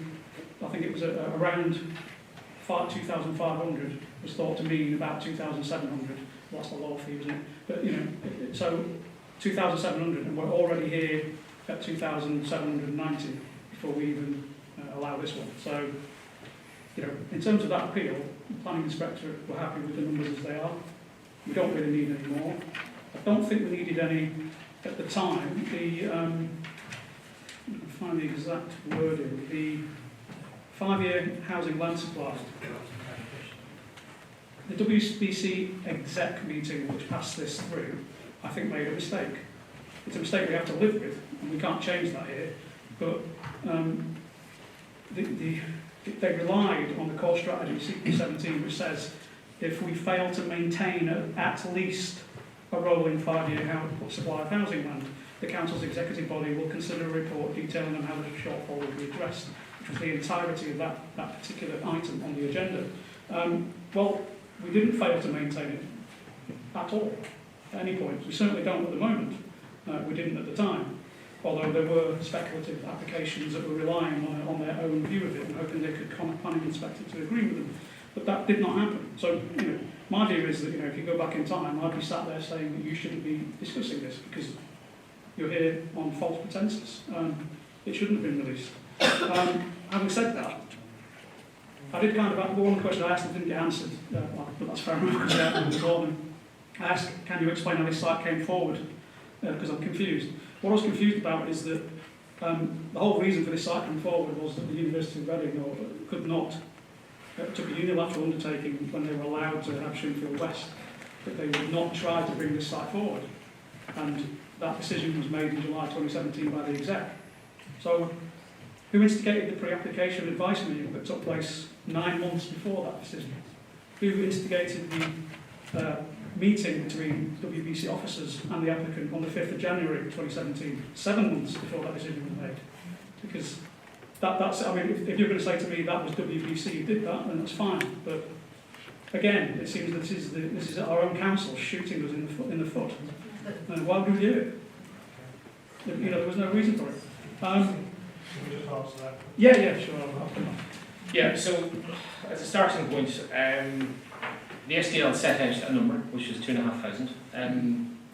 I think it was around 2,500 was thought to mean about 2,700. Well, that's the lower fee, isn't it? But, so 2,700, and we're already here at 2,790 before we even allow this one. So, in terms of that appeal, the planning inspector were happy with the numbers as they are. We don't really need any more. I don't think we needed any at the time. Find the exact wording. The 5-year housing land supply. The WBC exec meeting, which passed this through, I think made a mistake. It's a mistake we have to live with, and we can't change that here. But they relied on the core strategy, CP17, which says if we fail to maintain at least a rolling 5-year supply of housing land, the council's executive body will consider a report detailing on how the shortfall will be addressed, which was the entirety of that particular item on the agenda. Well, we didn't fail to maintain it at all, at any point. We certainly don't at the moment. We didn't at the time, although there were speculative applications that were relying on their own view of it and hoping they could con a planning inspector to agree with them. But that did not happen. So, my view is that, if you go back in time, I'd be sat there saying that you shouldn't be discussing this because you're here on false pretenses. It shouldn't have been released. Having said that, I did kind of, one question I asked and didn't get answered, but that's fair enough because I this morning. I asked, can you explain how this site came forward? Because I'm confused. What I was confused about is that the whole reason for this site coming forward was that the University of Reading could not, took a unilateral undertaking when they were allowed to have Shinfield West, that they would not try to bring this site forward. And that decision was made in July 2017 by the exec. So, who instigated the pre-application advice meeting that took place 9 months before that decision? Who instigated the meeting between WBC officers and the applicant on the 5th of January 2017, 7 months before that decision was made? Because that's, I mean, if you're going to say to me that was WBC who did that, then that's fine. But again, it seems that this is our own council shooting us in the foot. And why would we do it? There was no reason for it. Can we just answer that? Yeah, sure. I'll come on. Yeah, so as a starting point, the SDL set out a number, which is 2,500.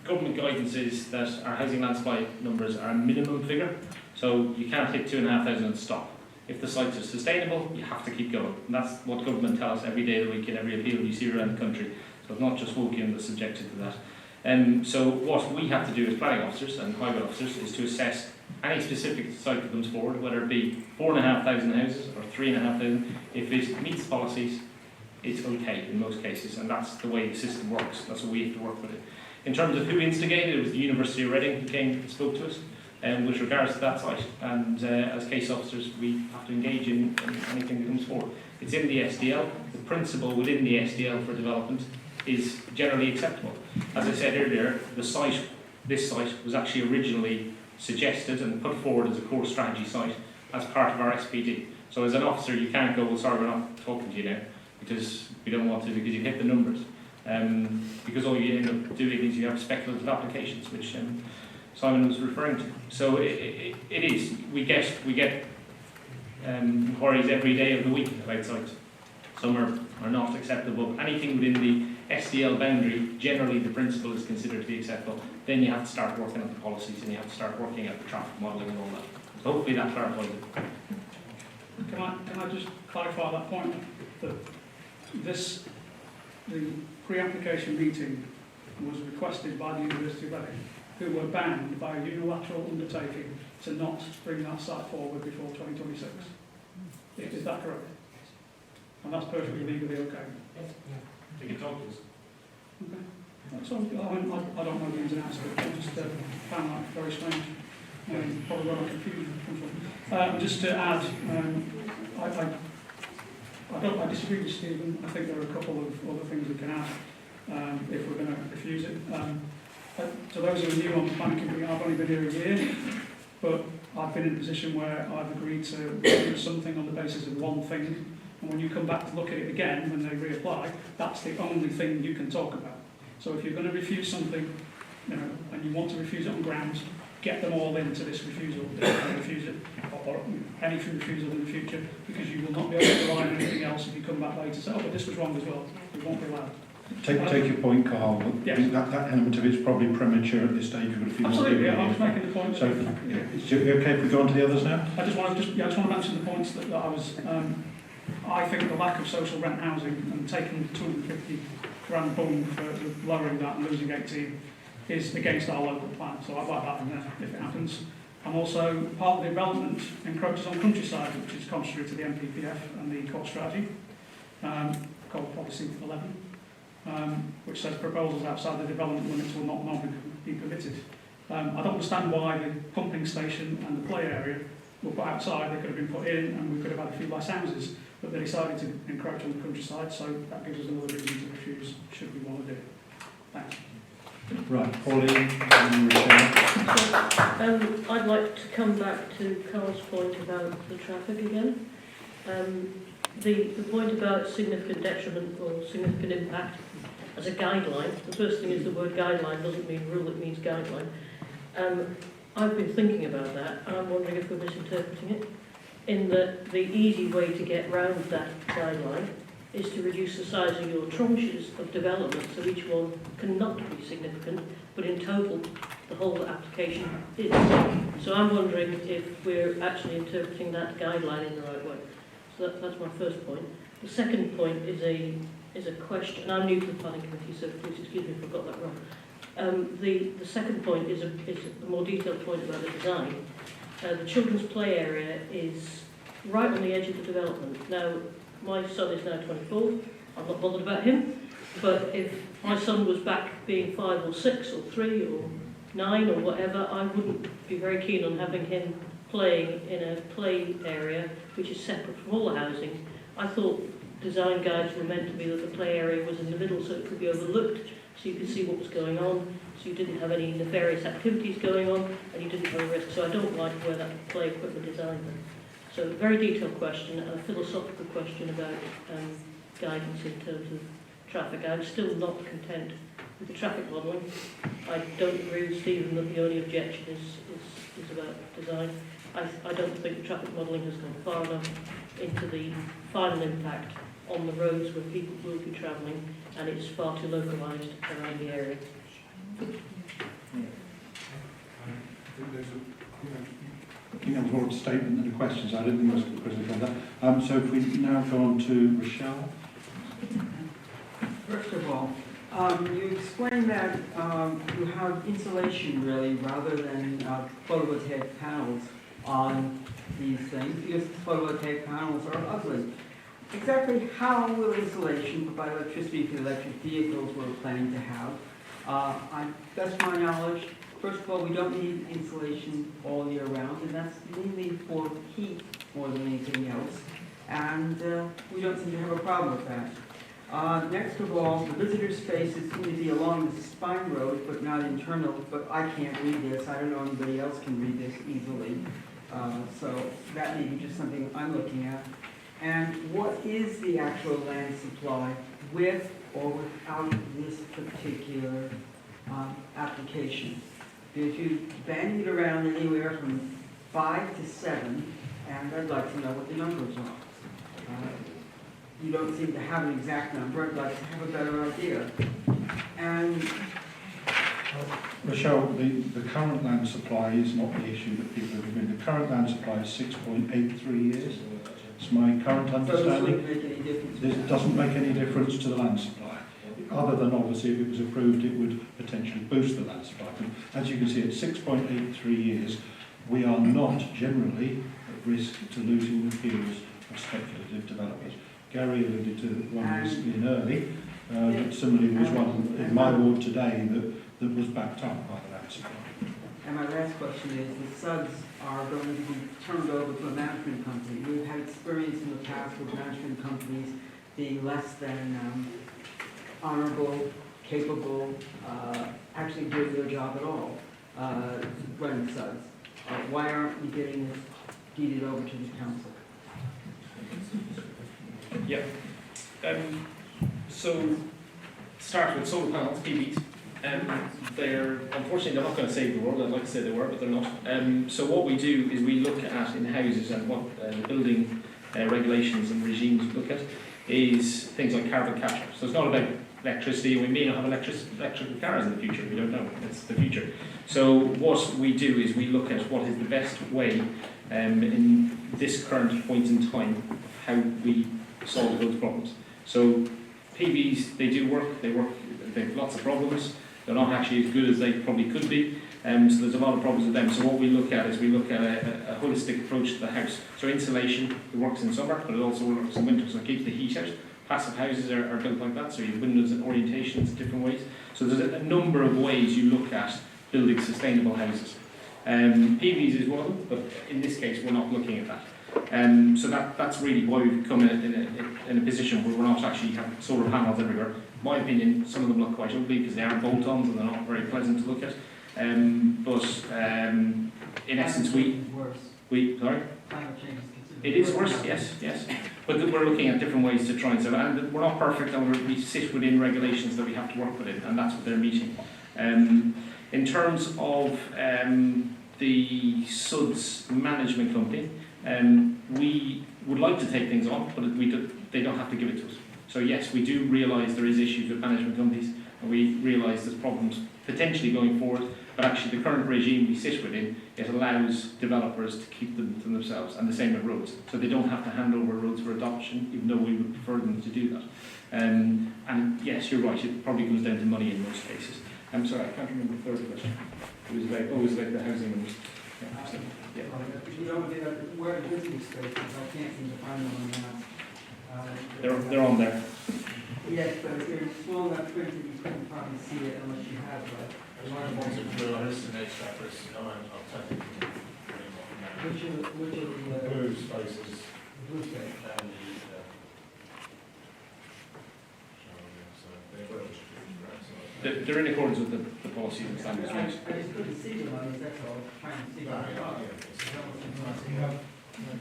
Government guidance is that our housing land supply numbers are a minimum figure, so you can't hit 2,500 and stop. If the sites are sustainable, you have to keep going. And that's what government tells us every day of the week in every appeal you see around the country. So it's not just Woking that's subjected to that. So what we have to do as planning officers and highway officers is to assess any specific site that comes forward, whether it be 4,500 houses or 3,500. If it meets policies, it's okay in most cases, and that's the way the system works. That's what we have to work with it. In terms of who instigated, it was the University of Reading who came and spoke to us with regards to that site. And as case officers, we have to engage in anything that comes forward. It's in the SDL. The principle within the SDL for development is generally acceptable. As I said earlier, this site was actually originally suggested and put forward as a core strategy site as part of our SPD. So as an officer, you can't go, well, sorry, we're not talking to you now, because we don't want to, because you hit the numbers. Because all you end up doing is you have speculative applications, which Simon was referring to. So it is. We get inquiries every day of the week about sites. Some are not acceptable. Anything within the SDL boundary, generally the principle is considered to be acceptable. Then you have to start working at the policies and you have to start working at the traffic modelling and all that. So hopefully that clarifies it. Can I just clarify that point? That the pre-application meeting was requested by the University of Reading, who were bound by a unilateral undertaking to not bring that site forward before 2026. Is that correct? And that's perfectly legally okay? You can talk to us. Okay. So, I don't know the ins and outs of it, I just found that very strange. Probably where my confusion comes from. Just to add, I disagree with Stephen. I think there are a couple of other things we can add if we're going to refuse it. To those who are new on the planning committee, I've only been here a year, but I've been in a position where I've agreed to do something on the basis of one thing, and when you come back to look at it again, when they reapply, that's the only thing you can talk about. So if you're going to refuse something, you know, and you want to refuse it on grounds, get them all into this refusal, refuse it, or any refusal in the future, because you will not be able to rely on anything else if you come back later and say, oh, but this was wrong as well. We won't be allowed. Take your point, Carl. Yes. I think that element of it's probably premature at this stage. We've got a few Absolutely, more yeah, I was making the point. So, is it okay if we go on to the others now? I just want to mention the points that I was. I think the lack of social rent housing and taking the 250 grand boom for lowering that and losing 18 is against our local plan. So I'd like that in there if it happens. And also part of the development encroaches on countryside, which is contrary to the MPPF and the core strategy, called policy 11. Which says proposals outside the development limits will not be permitted. I don't understand why the pumping station and the play area were put outside. They could have been put in and we could have had a few less houses, but they decided to encroach on the countryside, so that gives us another reason to refuse, should we want to do it. Thanks. Right, Pauline and Rochelle. I'd like to come back to Carl's point about the traffic again. The point about significant detriment or significant impact as a guideline, the first thing is the word guideline doesn't mean rule, it means guideline. I've been thinking about that and I'm wondering if we're misinterpreting it, in that the easy way to get round that guideline is to reduce the size of your tranches of development so each one cannot be significant, but in total the whole application is. So I'm wondering if we're actually interpreting that guideline in the right way. So that's my first point. The second point is a question, and I'm new to the planning committee, so please excuse me if I've got that wrong. The second point is a more detailed point about the design. The children's play area is right on the edge of the development. Now, my son is now 24. I'm not bothered about him, but if my son was back being 5 or 6 or 3 or 9 or whatever, I wouldn't be very keen on having him playing in a play area which is separate from all the housing. I thought design guides were meant to be that the play area was in the middle so it could be overlooked, so you could see what was going on, so you didn't have any nefarious activities going on, and you didn't have a risk. So I don't like where that play equipment is either. So a very detailed question, and a philosophical question about guidance in terms of traffic. I'm still not content with the traffic modelling. I don't agree with Stephen that the only objection is about design. I don't think the traffic modelling has gone far enough into the final impact on the roads where people will be travelling, and it's far too localised around the area. I think that was more of a statement than a question, so I don't think there was a question on that. So if we now go on to Rochelle. First of all, you explained that you have insulation really rather than photovoltaic panels on these things because photovoltaic panels are ugly. Exactly how will insulation provide electricity for the electric vehicles we're planning to have? Best of my knowledge, first of all, we don't need insulation all year round, and that's mainly for heat more than anything else. And we don't seem to have a problem with that. Next of all, the visitor spaces seem to be along the spine road, but not internal, but I can't read this. I don't know if anybody else can read this easily. So that may be just something I'm looking at. And what is the actual land supply with or without this particular application? Because you bang it around anywhere from 5 to 7, and I'd like to know what the numbers are. You don't seem to have an exact number. I'd like to have a better idea. And Rochelle, the current land supply is not the issue that people have been. The current land supply is 6.83 years. It's my current understanding. This doesn't make any difference to the land supply. Other than obviously if it was approved it would potentially boost the land supply. But as you can see at 6.83 years we are not generally at risk to losing the appeals of speculative developers. Gary alluded to one recently in early, but similarly there was one in my ward today that was backed up by the land supply. And my last question is, the subs are going to be turned over to a management company. We've had experience in the past with management companies being less than honorable, capable, actually doing their job at all, running sites. Why aren't we getting this deeded over to the council? Yeah. So, start with solar panels, PVs. They're, unfortunately, they're not going to save the world. I'd like to say they were, but they're not. So what we do is we look at in houses and what building regulations and regimes we look at is things like carbon capture. So it's not about electricity. We may not have electrical cars in the future. We don't know. It's the future. So what we do is we look at what is the best way in this current point in time how we solve those problems. So PVs, they do work. They have lots of problems. They're not actually as good as they probably could be. So there's a lot of problems with them. So what we look at is we look at a holistic approach to the house. So insulation, it works in summer, but it also works in winter, so it keeps the heat out. Passive houses are built like that, so you have windows and orientations different ways. So there's a number of ways you look at building sustainable houses. PVs is one of them, but in this case we're not looking at that. So that's really why we've come in a position where we're not actually having solar panels everywhere. In my opinion, some of them look quite ugly because they are bolt-ons and they're not very pleasant to look at. In essence, sorry? It is worse, yes. But we're looking at different ways to try and solve it. And we're not perfect, and we sit within regulations that we have to work within, and that's what they're meeting. In terms of the SUDS management company, we would like to take things on, but they don't have to give it to us. So yes, we do realise there is issues with management companies, and we realise there's problems potentially going forward, but actually the current regime we sit within, it allows developers to keep them to themselves, and the same with roads. So they don't have to hand over roads for adoption, even though we would prefer them to do that. And yes, you're right, it probably comes down to money in most cases. I'm sorry, I can't remember the third question. It was about the housing and You don't do that, where the building spaces, I can't seem to find them on the map. they're on there. Yes, but if you're small enough print, you couldn't probably see it unless you have As long as I want to hallucinate that risk, I'll take it. which of the Blue spaces blue space? and They're in accordance with the policies and standards. I just couldn't see them on these, that's all, trying to see them.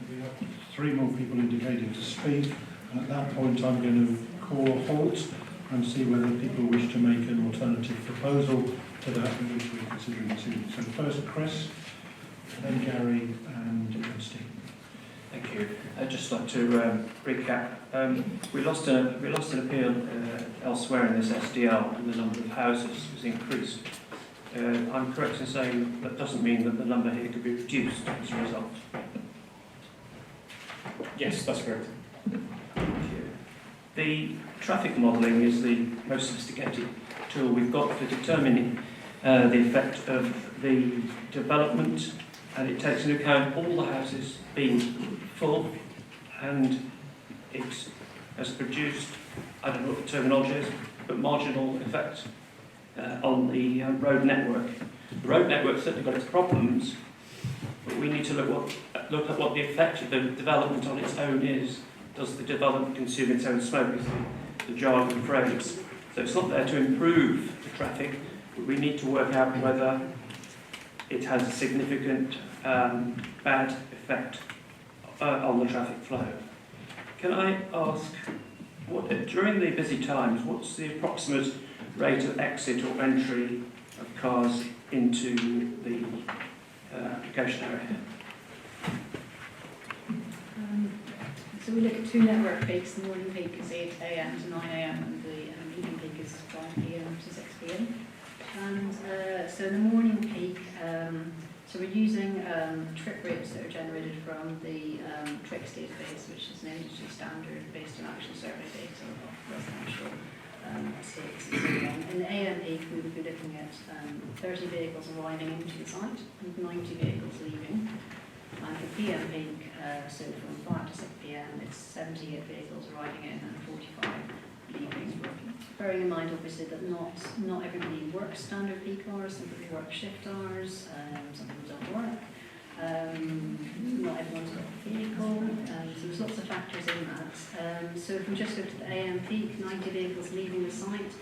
We have 3 more people indicating to speak, and at that point I'm going to call a halt and see whether people wish to make an alternative proposal to that which we're considering this evening. So first Chris, then Gary and Steve. Thank you. I'd just like to recap. We lost an appeal elsewhere in this SDL, and the number of houses was increased. I'm correct in saying that doesn't mean that the number here could be reduced as a result. Yes, that's correct. Thank you. The traffic modelling is the most sophisticated tool we've got for determining the effect of the development, and it takes into account all the houses being full, and it has produced, I don't know what the terminology is, but marginal effect on the road network. The road network's certainly got its problems, but we need to look at what the effect of the development on its own is. Does the development consume its own smoke, is the jargon phrase. So it's not there to improve the traffic, but we need to work out whether it has a significant bad effect on the traffic flow. Can I ask, during the busy times, what's the approximate rate of exit or entry of cars into the application area? So we look at 2 network peaks. The morning peak is 8 a.m. to 9 a.m. and the evening peak is 5 p.m. to 6 p.m. And so the morning peak, so we're using trip rates that are generated from the TRIX database, which is an industry standard based on actual survey data of residential estates. In the AM peak, we would be looking at 30 vehicles arriving into the site and 90 vehicles leaving. And for PM peak, so from 5 to 6 p.m, it's 78 vehicles arriving in and 45 leaving. Bearing in mind, obviously, that not everybody works standard peak hours. Some people work shift hours. Some people don't work. Not everyone's got a vehicle. So there's lots of factors in that. So if we just look at the AM peak, 90 vehicles leaving the site,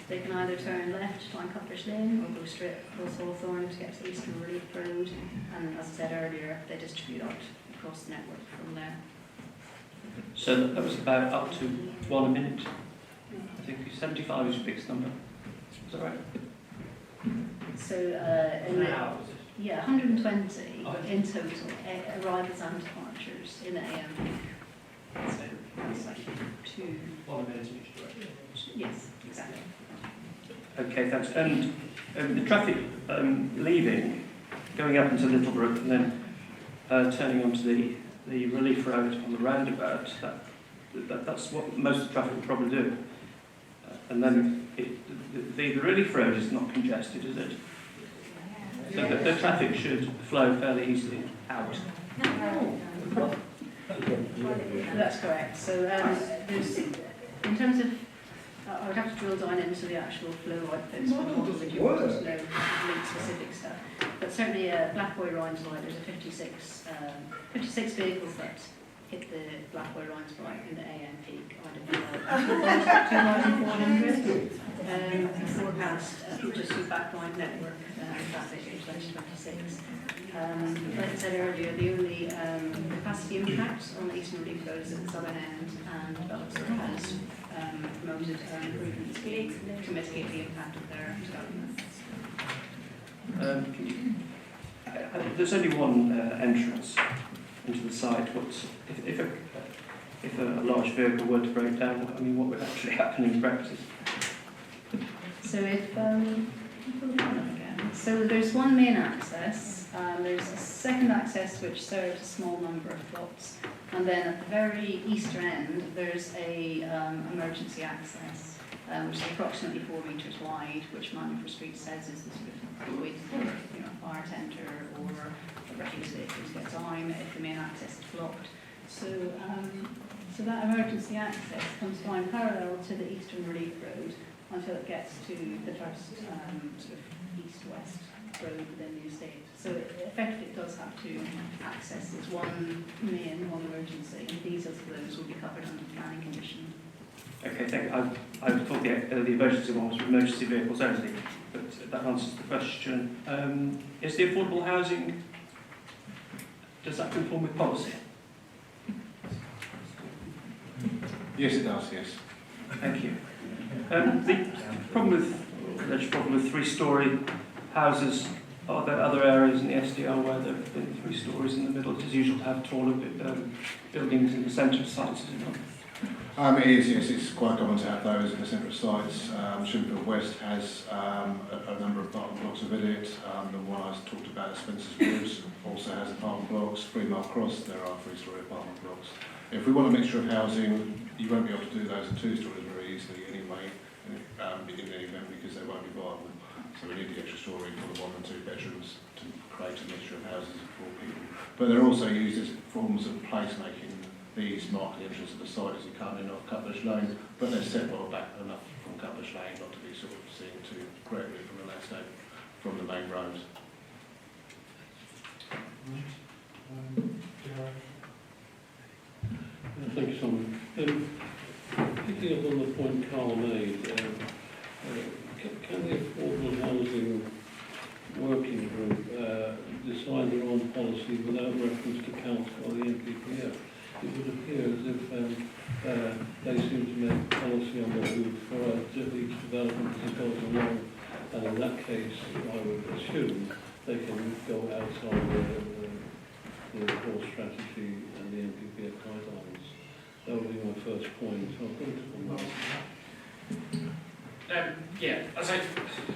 They can either turn left down Cutler's Lane or go straight across Hawthorne to get to Eastern Relief Road, and as I said earlier, they distribute out across the network from there. So that was about up to 1 a minute. I think 75 is your biggest number. Is that right? So, yeah, 120 in total, arrivals and departures in the AM peak. So that's like 2. 1 a minute in each direction. Yes, exactly. Okay, thanks. And the traffic leaving, going up into Littlebrook and then turning onto the relief road on the roundabout, that's what most of the traffic will probably do. And then the relief road is not congested, is it? So the traffic should flow fairly easily out. That's correct. So there's, in terms of, I would have to drill down into the actual flow outputs for the model if you want to know link specific stuff. But certainly Blackboy Rounds Light, there's a 56 vehicles that hit the Blackboy Rounds Light in the AM peak out of 2,400 forecast just through background network traffic in 2026. Like I said earlier, the only capacity impact on the Eastern Relief Road is at the southern end, and developer has promoted improvements to mitigate the impact of their development. There's only one entrance into the site. If a large vehicle were to break down, I mean, what would actually happen in practice? So so there's one main access. There's a second access which serves a small number of plots, and then at the very eastern end there's a emergency access, which is approximately 4 metres wide, which Manford Street says is the sort of way for a fire tender or a refuse vehicle to get down if the main access is blocked. So that emergency access comes down parallel to the Eastern Relief Road until it gets to the first sort of east-west road within the estate. So effectively it does have two accesses, one main, one emergency, and these of those will be covered under the planning condition. Okay, thank you. I thought the emergency one was for emergency vehicles only, but that answers the question. Is the affordable housing, does that conform with policy? Yes, it does, yes. Thank you. The alleged problem with three-storey houses, are there other areas in the SDL where there have been 3 stories in the middle? It is usual to have taller buildings in the centre of sites, is it not? It is, yes. It's quite common to have those in the centre of sites. Shinfield West has a number of apartment blocks within it. The one I talked about, Spencer's Woods, also has apartment blocks. 3 Mile Cross, there are 3-storey apartment blocks. If we want a mixture of housing, you won't be able to do those in 2 stories very easily anyway, in any event, because they won't be viable. So we need the extra story for the 1 and 2 bedrooms to create a mixture of houses for people. But they're also used as forms of placemaking. These mark the entrance of the site as you come in off Cutler's Lane, but they're set well back enough from Cutler's Lane not to be sort of seen too greatly from the landscape from the main road. Thank you, Simon. Picking up on the point Carl made, can the affordable housing working group decide their own policy without reference to council or the NPPF? It would appear as if they seem to make policy on what we refer to each development as it goes along, and in that case, I would assume they can go outside the core strategy and the NPPF guidelines. That would be my first point. So I'll put it on that. Yeah, as I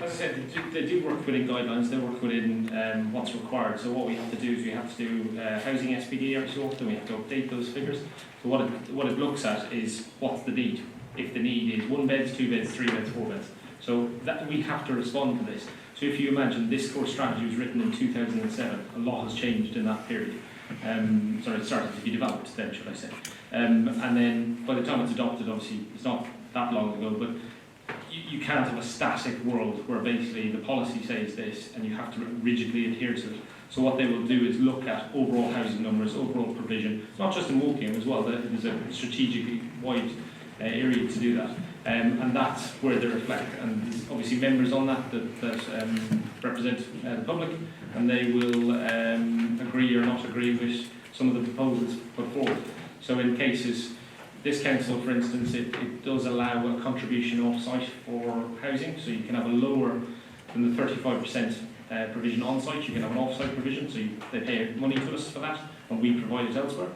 said, they do work within guidelines, they work within what's required. So what we have to do is we have to do housing SPD every so often, we have to update those figures. So what it looks at is what's the need. If the need is 1 beds, 2 beds, 3 beds, 4 beds. So that we have to respond to this. So if you imagine this core strategy was written in 2007, a lot has changed in that period. Sorry, it started to be developed then, should I say. And then by the time it's adopted, obviously it's not that long ago, but you can't have a static world where basically the policy says this and you have to rigidly adhere to it. So what they will do is look at overall housing numbers, overall provision, not just in Woking as well, there's a strategically wide area to do that. And that's where they reflect. And there's obviously members on that represent the public, and they will agree or not agree with some of the proposals put forward. So in cases, this council, for instance, it does allow a contribution off-site for housing, so you can have a lower than the 35% provision on-site, you can have an off-site provision, so they pay money to us for that, and we provide it elsewhere.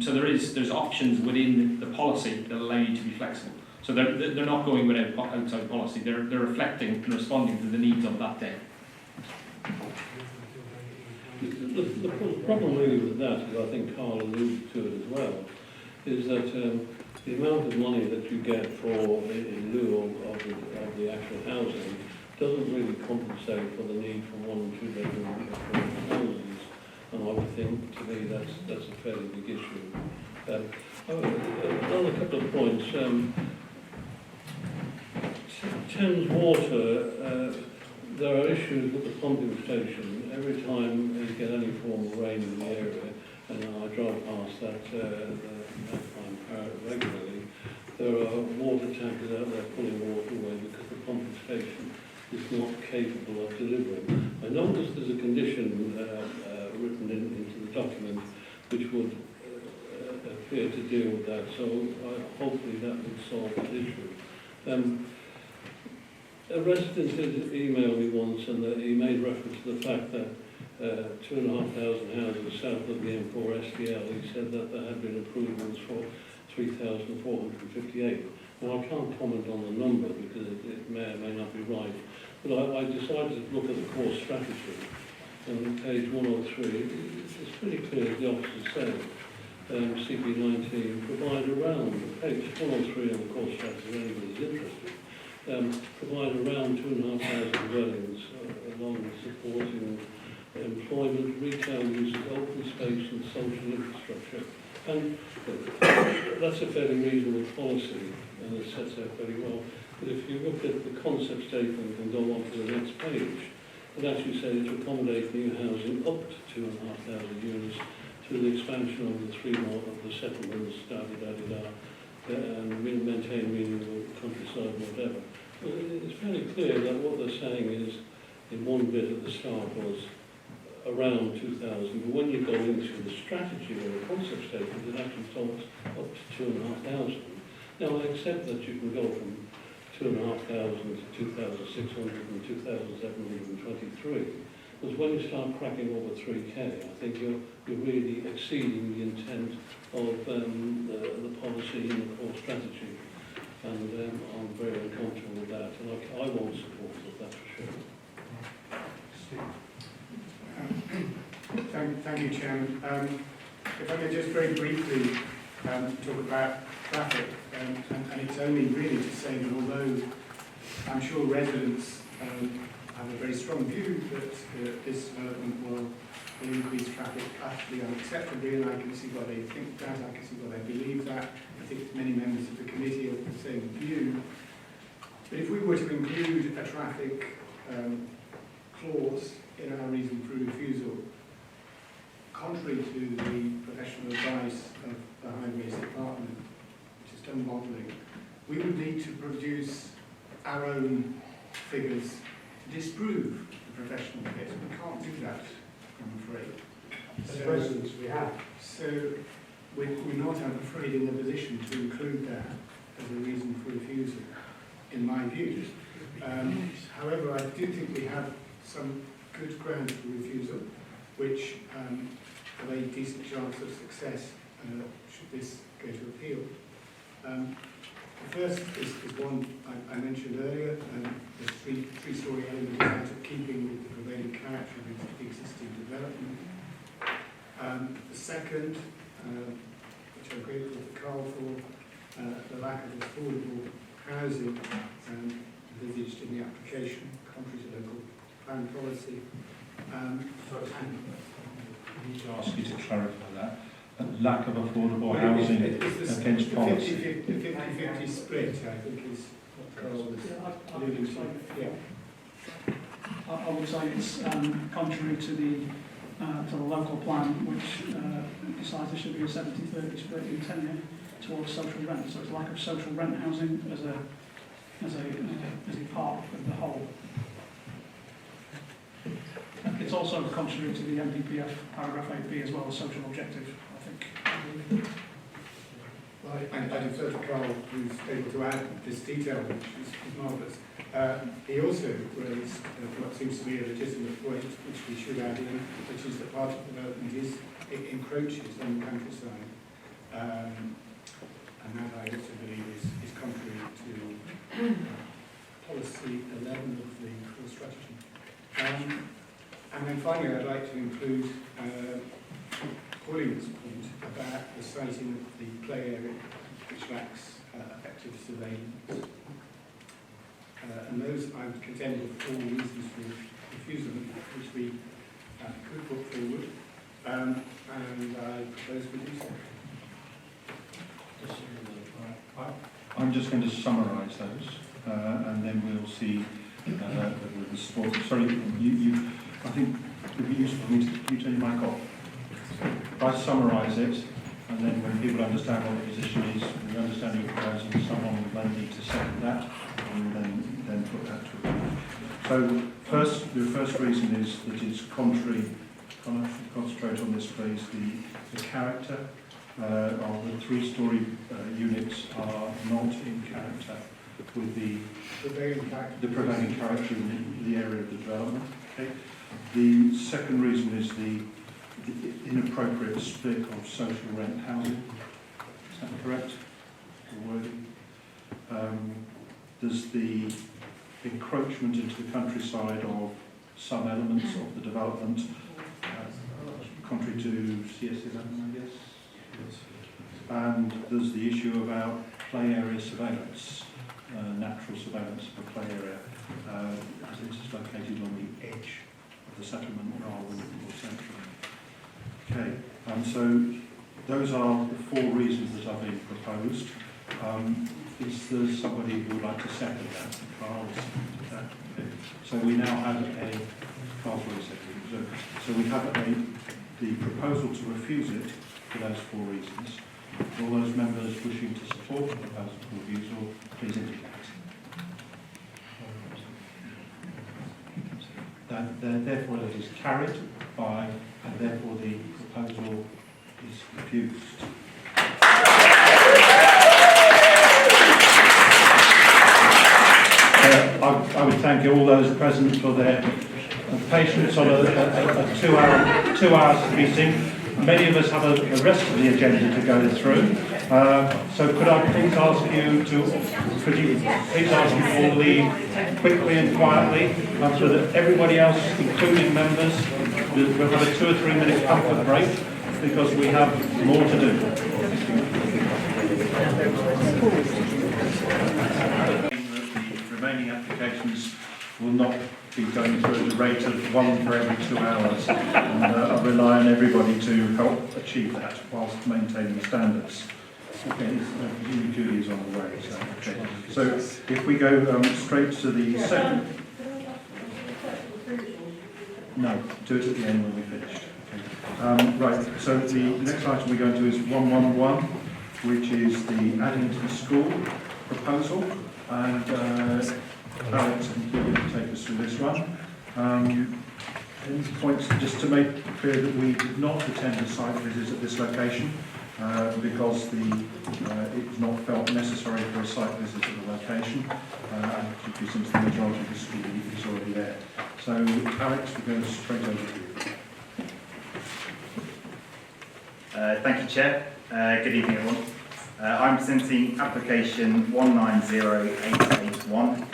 So there's options within the policy that allow you to be flexible. So they're not going without outside policy, they're reflecting and responding to the needs of that day. The problem really with that, as I think Carl alluded to it as well, is that the amount of money that you get for in lieu of the actual housing doesn't really compensate for the need for 1 and 2 bedroom houses, and I would think to me that's a fairly big issue. On a couple of points, Thames Water, there are issues with the pumping station. Every time you get any form of rain in the area, and I drive past that regularly, there are water tankers out there pulling water away because the pumping station is not capable of delivering. I noticed there's a condition written into the document which would appear to deal with that, so hopefully that would solve that issue. A resident did email me once, and he made reference to the fact that 2,500 houses south of the M4 SDL, he said that there had been approvals for 3,458. Now, I can't comment on the number because it may or may not be right, but I decided to look at the core strategy. And on page 103, it's pretty clear the officer said, CP19, provide around, page 103 on the core strategy, if anybody's interested, provide around 2,500 dwellings along with supporting employment, retail uses, open space and social infrastructure. And that's a fairly reasonable policy, and it sets out very well. But if you look at the concept statement and go on to the next page, it actually says to accommodate new housing up to 2,500 units through the expansion of the 3 more of the settlements, and maintain meaningful countryside, whatever. It's fairly clear that what they're saying is, in one bit at the start was around 2,000, but when you go into the strategy or the concept statement, it actually talks up to 2,500. Now, I accept that you can go from 2,500 to 2,600 and 2,723, but when you start cracking over 3K, I think you're really exceeding the intent of the policy and the core strategy. And I'm very uncomfortable with that, and I won't support it, that's for sure. Thank you, Chairman. If I could just very briefly talk about traffic, and it's only really to say that although I'm sure residents have a very strong view that this development will increase traffic utterly unacceptably, and I can see why they think that, I can see why they believe that. I think many members of the committee have the same view. But if we were to include a traffic clause in our reason for refusal, contrary to the professional advice of the Highways Department, which has done modelling, we would need to produce our own figures to disprove the professional bit. We can't do that, I'm afraid. As precedents we have. So we're not, I'm afraid, in a position to include that as a reason for refusal, in my view. However, I do think we have some good grounds for refusal, which have a decent chance of success should this go to appeal. The first is one I mentioned earlier, the three-storey element is out of keeping with the prevailing character of the existing development. The second, which I'm grateful to Carl for, the lack of affordable housing envisaged in the application, contrary to local plan policy. I need to ask you to clarify that. Lack of affordable housing against policy. The 50-50 split, I think, is what Carl was alluding to. Yeah. I would say it's contrary to the local plan, which decides there should be a 70-30 split in tenure. towards social rent. So it's like a social rent housing as a part of the whole. It's also contrary to the MPPF paragraph 8b as well, as social objective, I think. Well, I defer to Carl, who's able to add this detail, which is marvellous. He also raised what seems to be a legitimate point, which we should add in, which is that part of development encroaches on the countryside. And that I also believe is contrary to policy 11 of the core strategy. And then finally, I'd like to include Pauline's point about the siting of the play area, which lacks effective surveillance. And those, I would contend, are 4 reasons for refusal, which we could put forward, and I propose we do so. I'm just going to summarise those, and then we'll see the support. Sorry, I think it would be useful for me to you turn your mic off. If I summarise it, and then when people understand what the position is, we understand your proposal, someone will then need to second that, and then put that to a vote. So the first reason is that it's contrary. Can I concentrate on this, please? The character of the 3-storey units are not in character with the prevailing character in the area of the development. Okay. The second reason is the inappropriate split of social rent housing. Is that correct? The wording. There's the encroachment into the countryside of some elements of the development, contrary to CS11, I guess. And there's the issue about play area surveillance, natural surveillance of a play area, as it's located on the edge of the settlement rather than more centrally. Okay, so those are the 4 reasons that are being proposed. Is there somebody who would like to second that? Carl seconded that. Okay. So we now have Carl's already seconded. So we have the proposal to refuse it for those 4 reasons. All those members wishing to support the proposal for refusal, please indicate. Therefore it is carried by, and therefore the proposal is refused. I would thank all those present for their patience on a 2 hours meeting. Many of us have the rest of the agenda to go through. So could I please ask you to all leave quickly and quietly, so that everybody else, including members, will have a 2 or 3 minute comfort break, because we have more to do. The remaining applications will not be going through at a rate of 1 for every 2 hours, and I rely on everybody to help achieve that whilst maintaining standards. Okay, Julie is on the way. So, okay. So if we go straight to the second. No, do it at the end when we're finished. Okay. Right, so the next item we're going to is 111, which is the Addington School proposal, and Alex can take us through this one. Points just to make clear that we did not attend a site visit at this location because it was not felt necessary for a site visit at the location, particularly since the majority of the school is already there. So Alex, we're going straight over to you. Thank you, Chair. Good evening, everyone. I'm presenting application 190881,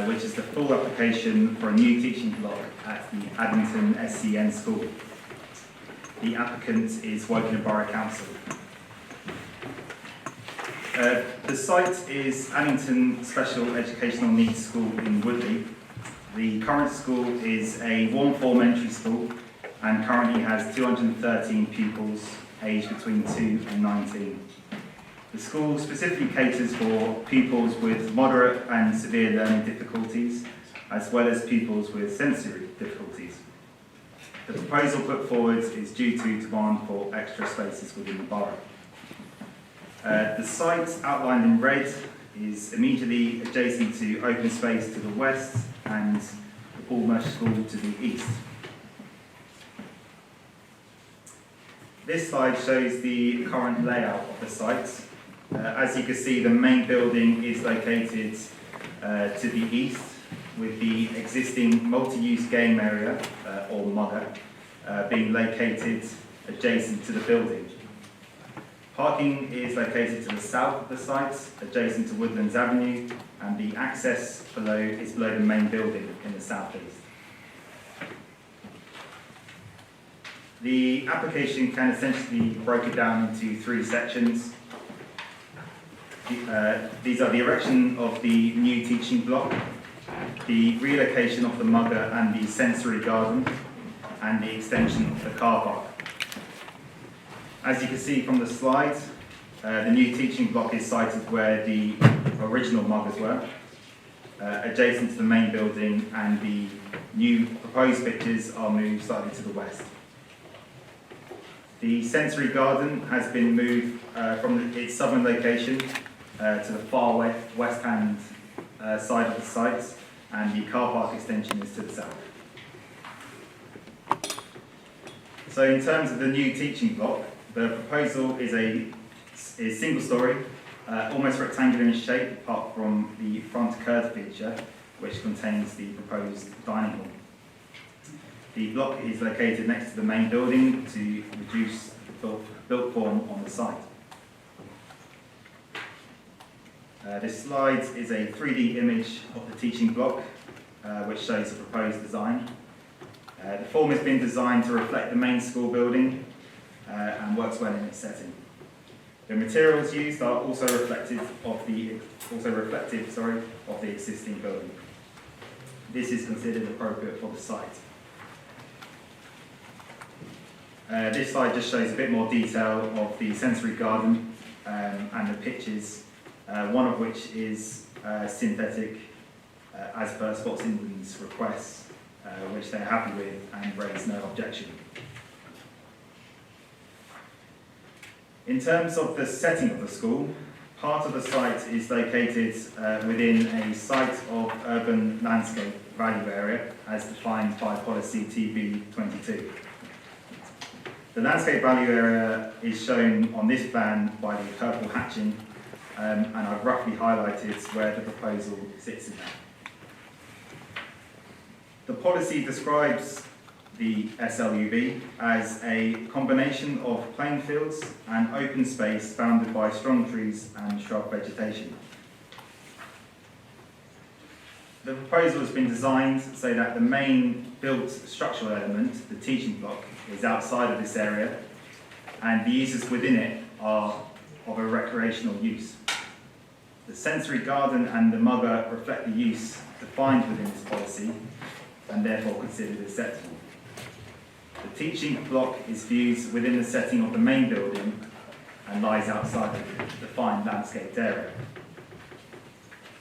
which is the full application for a new teaching block at the Addington SCN School. The applicant is Woking Borough Council. The site is Addington Special Educational Needs School in Woodley. The current school is a one-form entry school and currently has 213 pupils aged between 2 and 19. The school specifically caters for pupils with moderate and severe learning difficulties, as well as pupils with sensory difficulties. The proposal put forward is due to demand for extra spaces within the borough. The site outlined in red is immediately adjacent to open space to the west and the Paul Mercer School to the east. This slide shows the current layout of the site. As you can see, the main building is located to the east, with the existing multi-use game area, or mugger, being located adjacent to the building. Parking is located to the south of the site, adjacent to Woodlands Avenue, and the access is below the main building in the southeast. The application can essentially be broken down into 3 sections. These are the erection of the new teaching block, the relocation of the mugger and the sensory garden, and the extension of the car park. As you can see from the slide, the new teaching block is sited where the original muggers were, adjacent to the main building, and the new proposed pitches are moved slightly to the west. The sensory garden has been moved from its southern location to the far west-hand side of the site, and the car park extension is to the south. So in terms of the new teaching block, the proposal is single-storey, almost rectangular in shape, apart from the front curved feature, which contains the proposed dining hall. The block is located next to the main building to reduce the built form on the site. This slide is a 3D image of the teaching block, which shows the proposed design. The form has been designed to reflect the main school building and works well in its setting. The materials used are also reflective of the existing building. This is considered appropriate for the site. This slide just shows a bit more detail of the sensory garden and the pitches, one of which is synthetic as per Sports England's requests, which they're happy with and raise no objection. In terms of the setting of the school, part of the site is located within a site of urban landscape value area as defined by policy TB22. The landscape value area is shown on this plan by the purple hatching, and I've roughly highlighted where the proposal sits in that. The policy describes the SLUV as a combination of playing fields and open space bounded by strong trees and shrub vegetation. The proposal has been designed so that the main built structural element, the teaching block, is outside of this area, and the uses within it are of a recreational use. The sensory garden and the mugger reflect the use defined within this policy and therefore considered acceptable. The teaching block is viewed within the setting of the main building and lies outside of the defined landscaped area.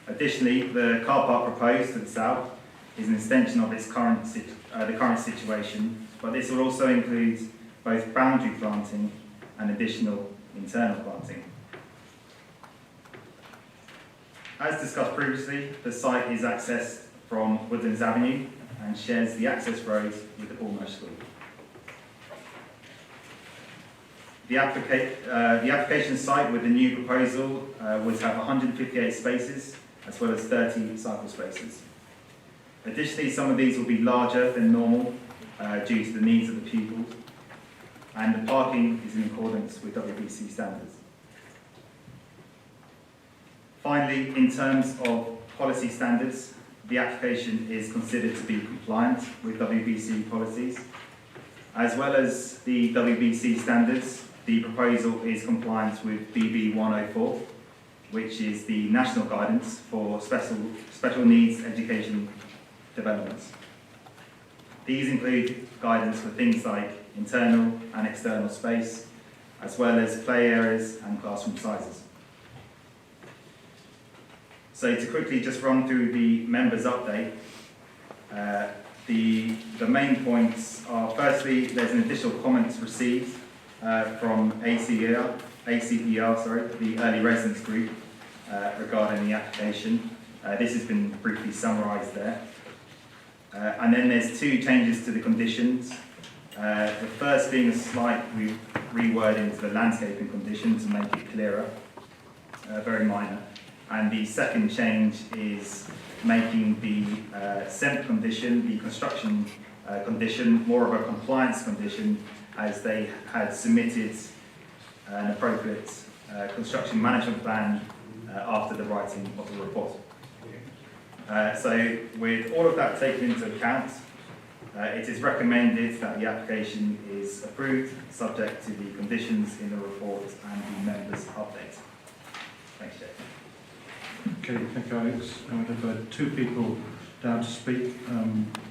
Additionally, the car park proposed to the south is an extension of its current situation, but this will also include both boundary planting and additional internal planting. As discussed previously, the site is accessed from Woodlands Avenue and shares the access road with the Paul Mercer School. The application site with the new proposal would have 158 spaces as well as 30 cycle spaces. Additionally, some of these will be larger than normal due to the needs of the pupils, and the parking is in accordance with WBC standards. Finally, in terms of policy standards, the application is considered to be compliant with WBC policies. As well as the WBC standards, the proposal is compliant with BB 104, which is the national guidance for special needs education developments. These include guidance for things like internal and external space, as well as play areas and classroom sizes. So to quickly just run through the members' update, the main points are, firstly, there's an additional comments received from ACER ACPR, the early residence group, regarding the application. This has been briefly summarised there. And then there's two changes to the conditions. The first being a slight rewording to the landscaping condition to make it clearer, very minor. And the second change is making the SEMP condition, the construction condition, more of a compliance condition, as they had submitted an appropriate construction management plan after the writing of the report. So with all of that taken into account, it is recommended that the application is approved, subject to the conditions in the report and the members' update. Thanks, Jay. Okay, thank you, Alex. I have two people down to speak.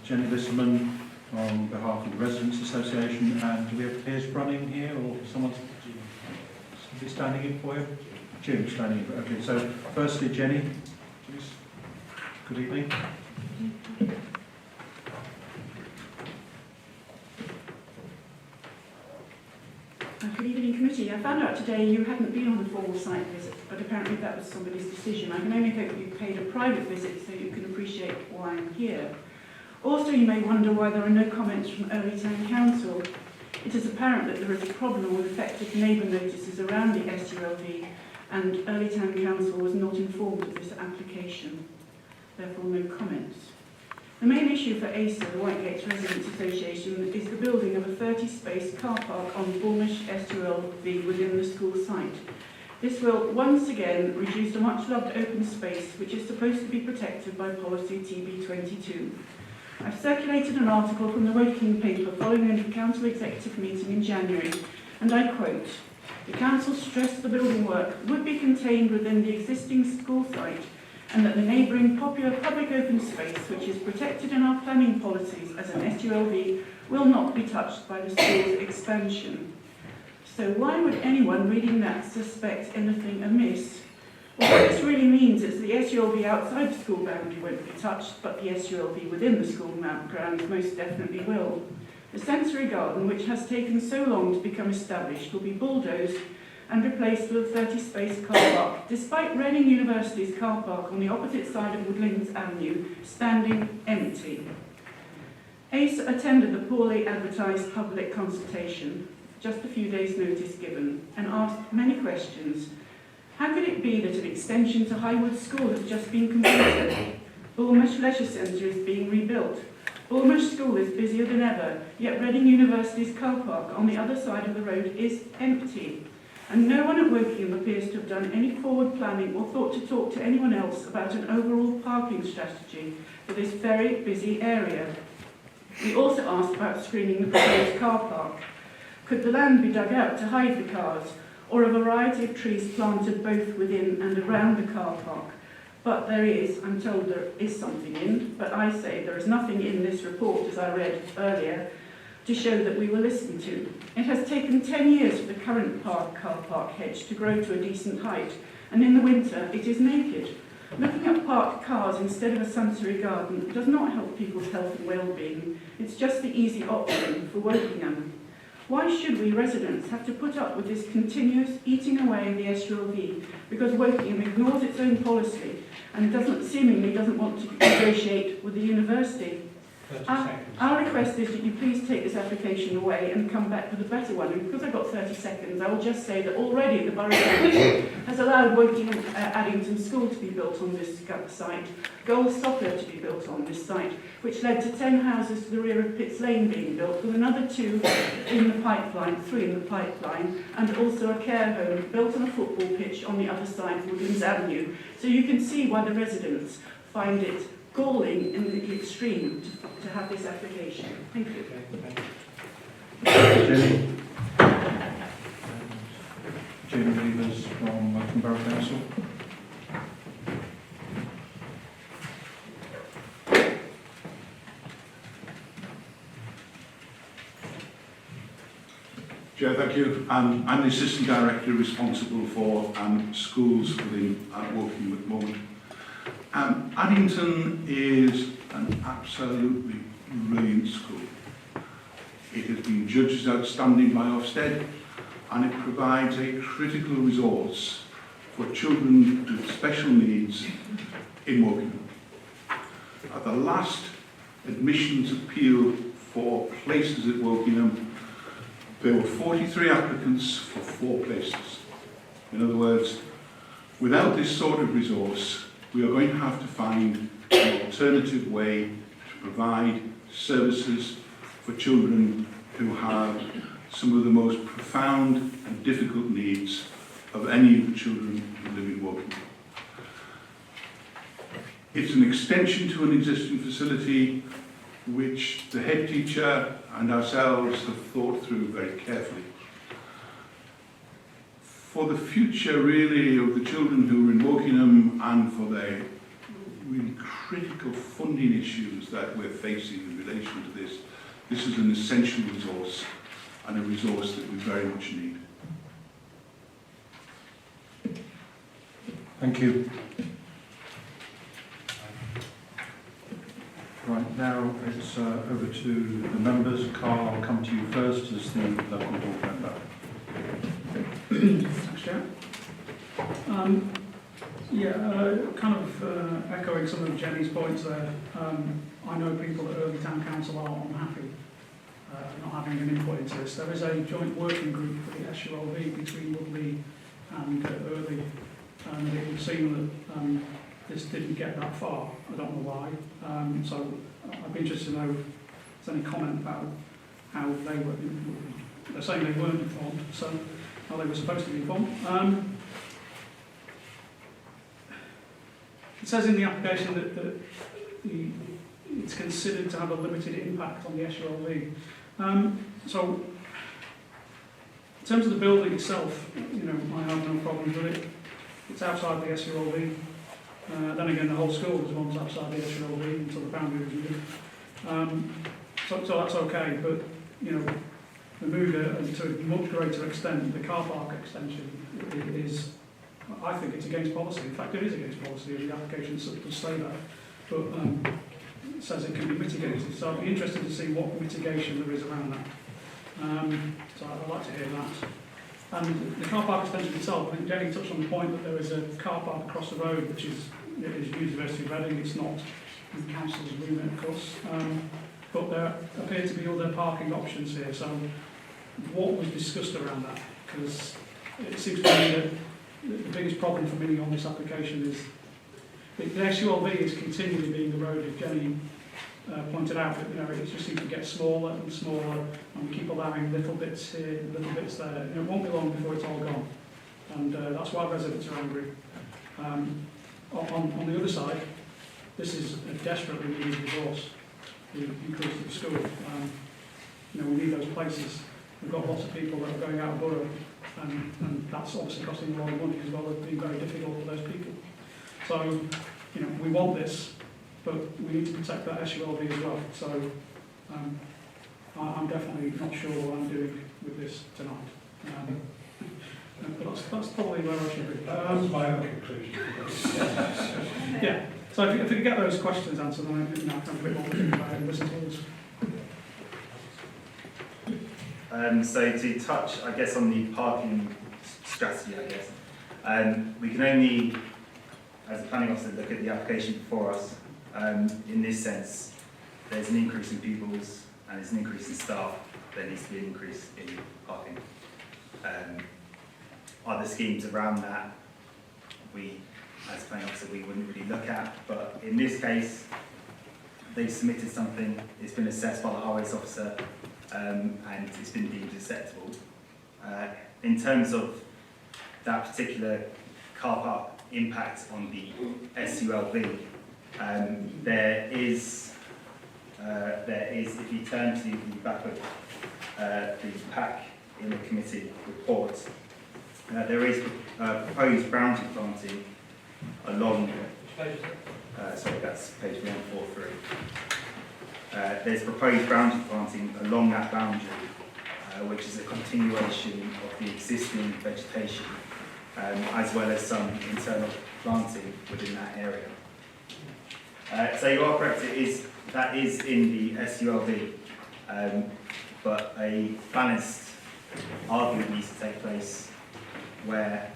Jenny Lisserman on behalf of the Residents Association, and do we have Piers Brunning here, or somebody standing in for you? Jim standing in. Okay, so firstly, Jenny, please. Good evening. Good evening, committee. I found out today you hadn't been on the formal site visit, but apparently that was somebody's decision. I can only hope you paid a private visit so you can appreciate why I'm here. Also, you may wonder why there are no comments from Early Town Council. It is apparent that there is a problem with effective neighbour notices around the SULV, and Early Town Council was not informed of this application. Therefore, no comments. The main issue for ACER, the Whitegates Residents Association, is the building of a 30-space car park on Bournemouth SULV within the school site. This will once again reduce a much-loved open space which is supposed to be protected by policy TB22. I've circulated an article from the Woking paper following a council executive meeting in January, and I quote, "The council stressed the building work would be contained within the existing school site and that the neighbouring popular public open space, which is protected in our planning policies as an SULV, will not be touched by the school's expansion." So why would anyone reading that suspect anything amiss? Well, what this really means is the SULV outside the school boundary won't be touched, but the SULV within the school grounds most definitely will. The sensory garden, which has taken so long to become established, will be bulldozed and replaced with a 30-space car park, despite Reading University's car park on the opposite side of Woodlands Avenue standing empty. ACE attended the poorly advertised public consultation, just a few days' notice given, and asked many questions. How could it be that an extension to Highwood School has just been completed? Bournemouth Leisure Centre is being rebuilt. Bournemouth School is busier than ever, yet Reading University's car park on the other side of the road is empty. And no one at Woking appears to have done any forward planning or thought to talk to anyone else about an overall parking strategy for this very busy area. We also asked about screening the proposed car park. Could the land be dug out to hide the cars, or a variety of trees planted both within and around the car park? But there is, I'm told there is something in, but I say there is nothing in this report, as I read earlier, to show that we were listened to. It has taken 10 years for the current car park hedge to grow to a decent height, and in the winter it is naked. Looking at parked cars instead of a sensory garden does not help people's health and well-being. It's just the easy option for Wokingham. Why should we residents have to put up with this continuous eating away of the SULV because Wokingham ignores its own policy and seemingly doesn't want to negotiate with the university? Our request is that you please take this application away and come back with a better one. And because I've got 30 seconds, I will just say that already the Borough Council has allowed Woking Addington School to be built on this site, Gold Soccer to be built on this site, which led to 10 houses to the rear of Pitts Lane being built, with another 2 in the pipeline, 3 in the pipeline, and also a care home built on a football pitch on the other side of Woodlands Avenue. So you can see why the residents find it galling in the extreme to have this application. Thank you. Jenny. Jim Beavers from Woking Borough Council. Chair, thank you. I'm the Assistant Director responsible for schools within Woking at the moment. Addington is an absolutely brilliant school. It has been judged as outstanding by Ofsted, and it provides a critical resource for children with special needs in Wokingham. At the last admissions appeal for places at Wokingham, there were 43 applicants for 4 places. In other words, without this sort of resource, we are going to have to find an alternative way to provide services for children who have some of the most profound and difficult needs of any of the children who live in Wokingham. It's an extension to an existing facility which the head teacher and ourselves have thought through very carefully. For the future, really, of the children who are in Wokingham and for their really critical funding issues that we're facing in relation to this, this is an essential resource and a resource that we very much need. Thank you. Right, now it's over to the members. Carl, I'll come to you first as the local board member. Thanks, Chair. Kind of echoing some of Jenny's points there. I know people at Early Town Council are unhappy not having an input into this. There is a joint working group for the SULV between Woodley and Early, and it would seem that this didn't get that far. I don't know why. So I'd be interested to know if there's any comment about how they were. They're saying they weren't informed, so how they were supposed to be informed. It says in the application that it's considered to have a limited impact on the SULV. So, in terms of the building itself, I have no problems with it. It's outside the SULV. Then again, the whole school is one's outside the SULV until the boundary is moved. So that's okay, but the move and to a much greater extent, the car park extension is, I think it's against policy. In fact, it is against policy, and the application does say that. But it says it can be mitigated. So I'd be interested to see what mitigation there is around that. So I'd like to hear that. And the car park extension itself, I think Jenny touched on the point that there is a car park across the road, which is University of Reading. It's not the council's remit, of course. But there appear to be other parking options here. So what was discussed around that? Because it seems to me that the biggest problem for me on this application is the SULV is continually being eroded. Jenny pointed out that it just seems to get smaller and smaller, and we keep allowing little bits here, little bits there. It won't be long before it's all gone, and that's why residents are angry. On the other side, this is a desperately needed resource. The increase of the school. We need those places. We've got lots of people that are going out of borough, and that's obviously costing a lot of money as well as being very difficult for those people. So, we want this, but we need to protect that SULV as well. So, I'm definitely not sure what I'm doing with this tonight. But that's probably where I should be. That's my own conclusion. Yeah. So if you get those questions answered, then I can have a bit more to think about it and listen to others. So to touch, I guess, on the parking strategy, I guess, we can only, as a planning officer, look at the application before us. In this sense, there's an increase in pupils and there's an increase in staff. There needs to be an increase in parking. Other schemes around that, as a planning officer, we wouldn't really look at, but in this case, they've submitted something, it's been assessed by the highways officer, and it's been deemed acceptable. In terms of that particular car park impact on the SULV, there is, if you turn to the back of the pack in the committee report, there is proposed boundary planting along, sorry, that's page 143. There's proposed boundary planting along that boundary, which is a continuation of the existing vegetation, as well as some internal planting within that area. So you are correct, that is in the SULV, but a balanced argument needs to take place. Where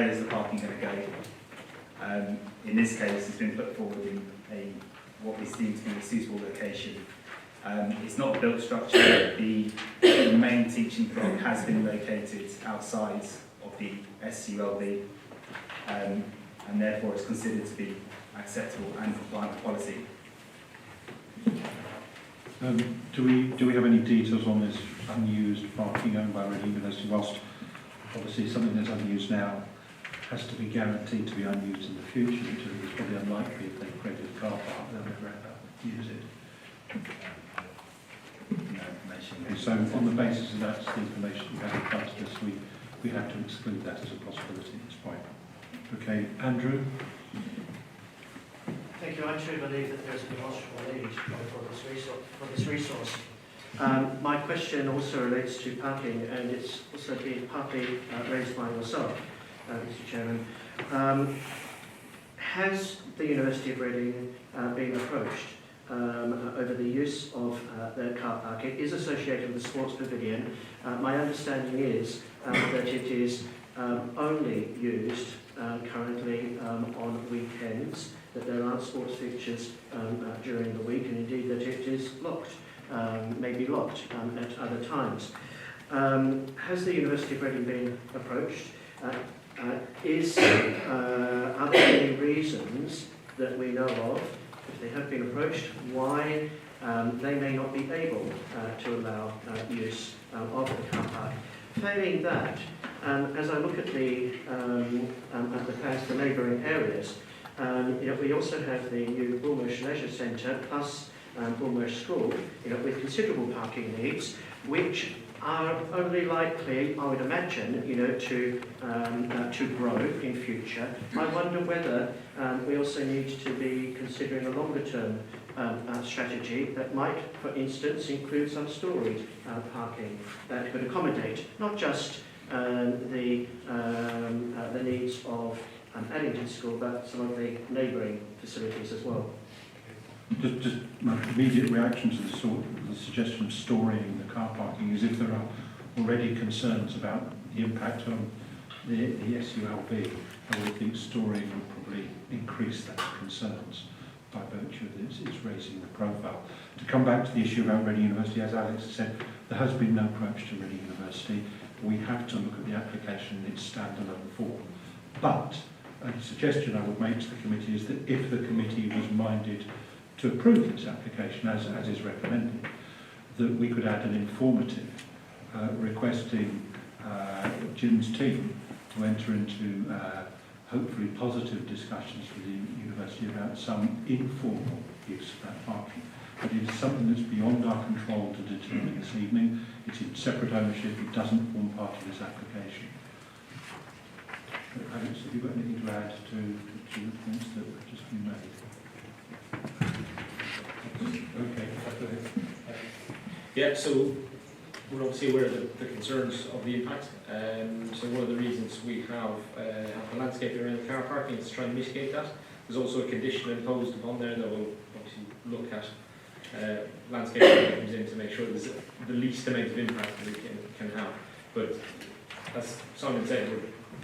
is the parking going to go? In this case, it's been put forward in what we deem to be a suitable location. It's not a built structure. The main teaching block has been located outside of the SULV, and therefore it's considered to be acceptable and compliant with policy. Do we have any details on this unused parking owned by Reading University? Whilst obviously something that's unused now has to be guaranteed to be unused in the future, which I think is probably unlikely if they created a car park, they'll never ever use it. And so on the basis of that's the information we have in front of us, we have to exclude that as a possibility at this point. Okay, Andrew? Thank you. I too believe that there is a demonstrable need for this resource. My question also relates to parking, and it's also been partly raised by yourself, Mr. Chairman. Has the University of Reading been approached over the use of their car park? It is associated with the sports pavilion. My understanding is that it is only used currently on weekends, that there aren't sports fixtures during the week, and indeed that it is locked, may be locked at other times. Has the University of Reading been approached? Are there any reasons that we know of, if they have been approached, why they may not be able to allow use of the car park? Failing that, as I look at the plans for neighbouring areas, we also have the new Bullmarsh Leisure Centre plus Bullmarsh School, with considerable parking needs, which are only likely, I would imagine, to grow in future. I wonder whether we also need to be considering a longer-term strategy that might, for instance, include some storage parking that could accommodate not just the needs of Addington School, but some of the neighbouring facilities as well. Just my immediate reaction to the suggestion of storing the car parking is if there are already concerns about the impact on the SULV, I would think storing would probably increase those concerns by virtue of this, it's raising the profile. To come back to the issue about Reading University, as Alex has said, there has been no approach to Reading University. We have to look at the application in its standalone form. But a suggestion I would make to the committee is that if the committee was minded to approve this application as is recommended, that we could add an informative requesting Jim's team to enter into hopefully positive discussions with the university about some informal use of that parking. But it is something that's beyond our control to determine this evening. It's in separate ownership, it doesn't form part of this application. Alex, have you got anything to add to the points that have just been made? Okay, go ahead. Yeah, so we're obviously aware of the concerns of the impact. So one of the reasons we have the landscaping around the car parking is to try and mitigate that. There's also a condition imposed upon there that will obviously look at landscaping that comes in to make sure there's the least amount of impact that we can have. But as Simon said,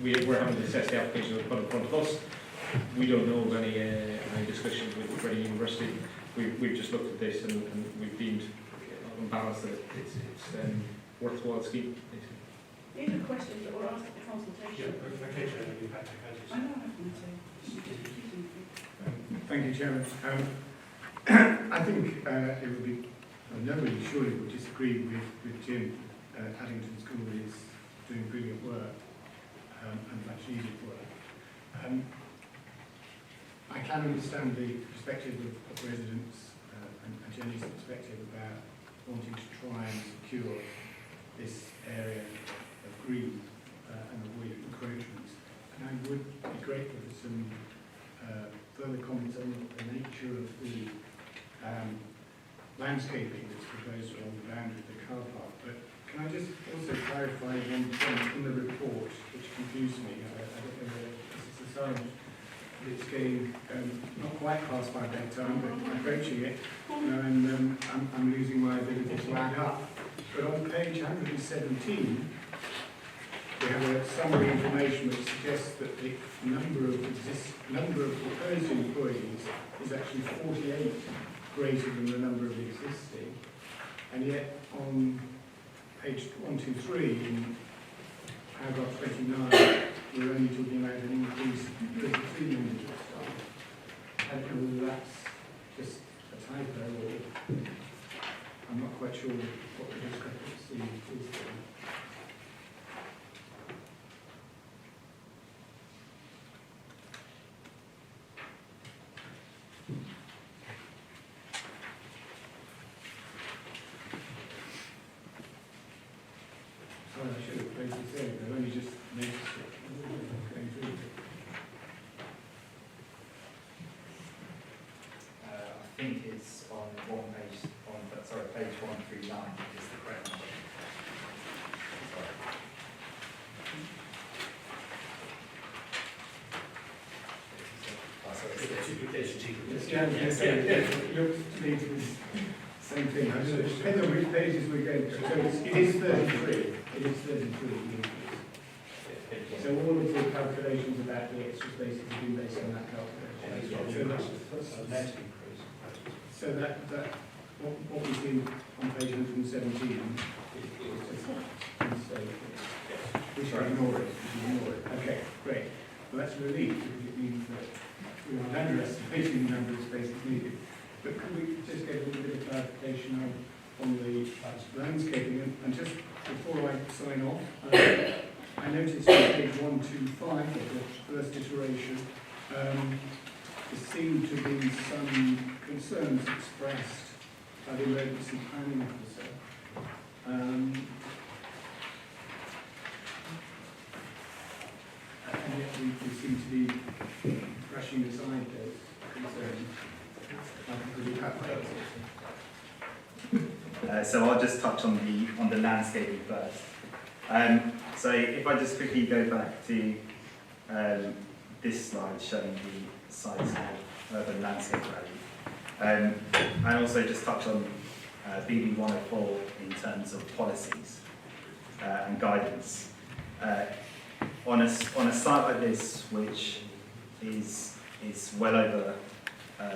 we're having to assess the application that we put in front of us. We don't know of any discussions with Reading University. We've just looked at this and we've deemed on balance that it's worthwhile scheme. These are questions that were asked at the consultation. I know, Thank you, Chairman. I think it would be, nobody surely would disagree with Jim. Addington School is doing brilliant work and much needed work. I can understand the perspective of residents and Jenny's perspective about wanting to try and secure this area of green and avoid encroachments. And I would be grateful for some further comments on the nature of the landscaping that's proposed along the boundary of the car park. But can I just also clarify one point in the report which confused me? I don't know whether this is a sign that it's getting not quite past my bedtime, but approaching it, and I'm losing my ability to add up. But on page 117, we have a summary information which suggests that the number of proposed employees is actually 48 greater than the number of existing. And yet on page 123, in paragraph 29, we're only talking about an increase of 33 members of staff. I don't know whether that's just a typo or I'm not quite sure what the discrepancy is there. Sorry, I should have placed it there, I've only just noticed it. Going through it. I think it's on page 139 is the correct number. Same thing. I just depends on which pages we're going to. So it is 33. It is 33. So all of the calculations about the extra space is been based on that calculation. So that what we see on page 117 is just a mistake. We should ignore it. Okay, great. Well, that's a relief because it means that we are underestimating the number of spaces needed. But could we just get a little bit of clarification on the landscaping? And just before I sign off, I noticed on page 125 of the first iteration, there seemed to be some concerns expressed by the emergency planning officer. And yet we seem to be brushing aside those concerns. So I'll just touch on the landscaping first. So if I just quickly go back to this slide showing the size of urban landscape value, and also just touch on BB 104 in terms of policies and guidance. On a site like this, which is well over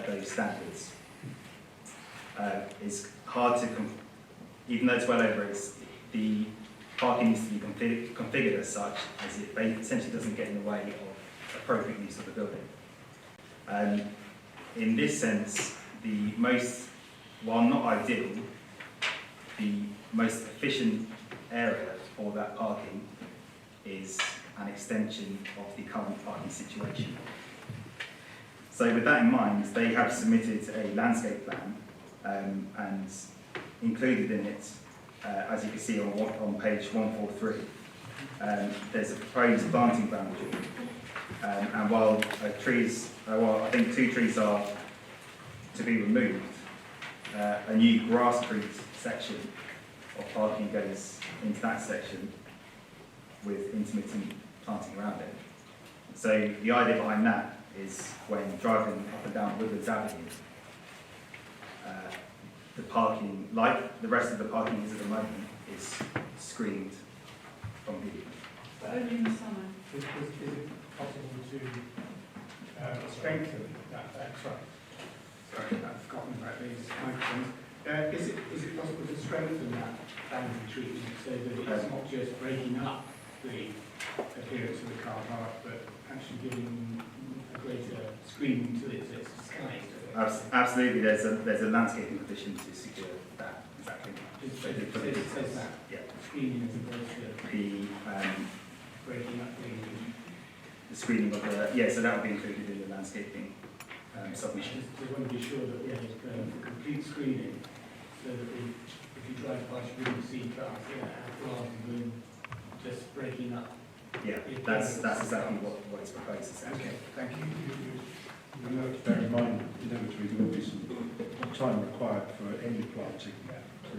those standards, it's hard to, even though it's well over, the parking needs to be configured as such as it essentially doesn't get in the way of appropriate use of the building. In this sense, while not ideal, the most efficient area for that parking is an extension of the current parking situation. So with that in mind, they have submitted a landscape plan and included in it, as you can see on page 143, there's a proposed planting boundary. And while I think 2 trees are to be removed, a new grass-creek section of parking goes into that section with intermittent planting around it. So the idea behind that is when driving up and down Woodlands Avenue, the parking, like the rest of the parking is at the moment, is screened from view. But only in the summer. Is it possible to strengthen that? Sorry, I've forgotten about these microphones. Is it possible to strengthen that boundary treatment so that it's not just breaking up the appearance of the car park, but actually giving a greater screening to it so it's disguised? Absolutely, there's a landscaping provision to secure that. Exactly. It says that. Yeah. Screening as opposed to breaking up the screening of so that will be included in the landscaping submission. We want to be sure that we have complete screening so that if you drive past, you wouldn't see cars rather than just breaking up. Yeah, that's exactly what is proposed. Okay, thank you. You know, bear in mind, inevitably there will be some time required for any planting to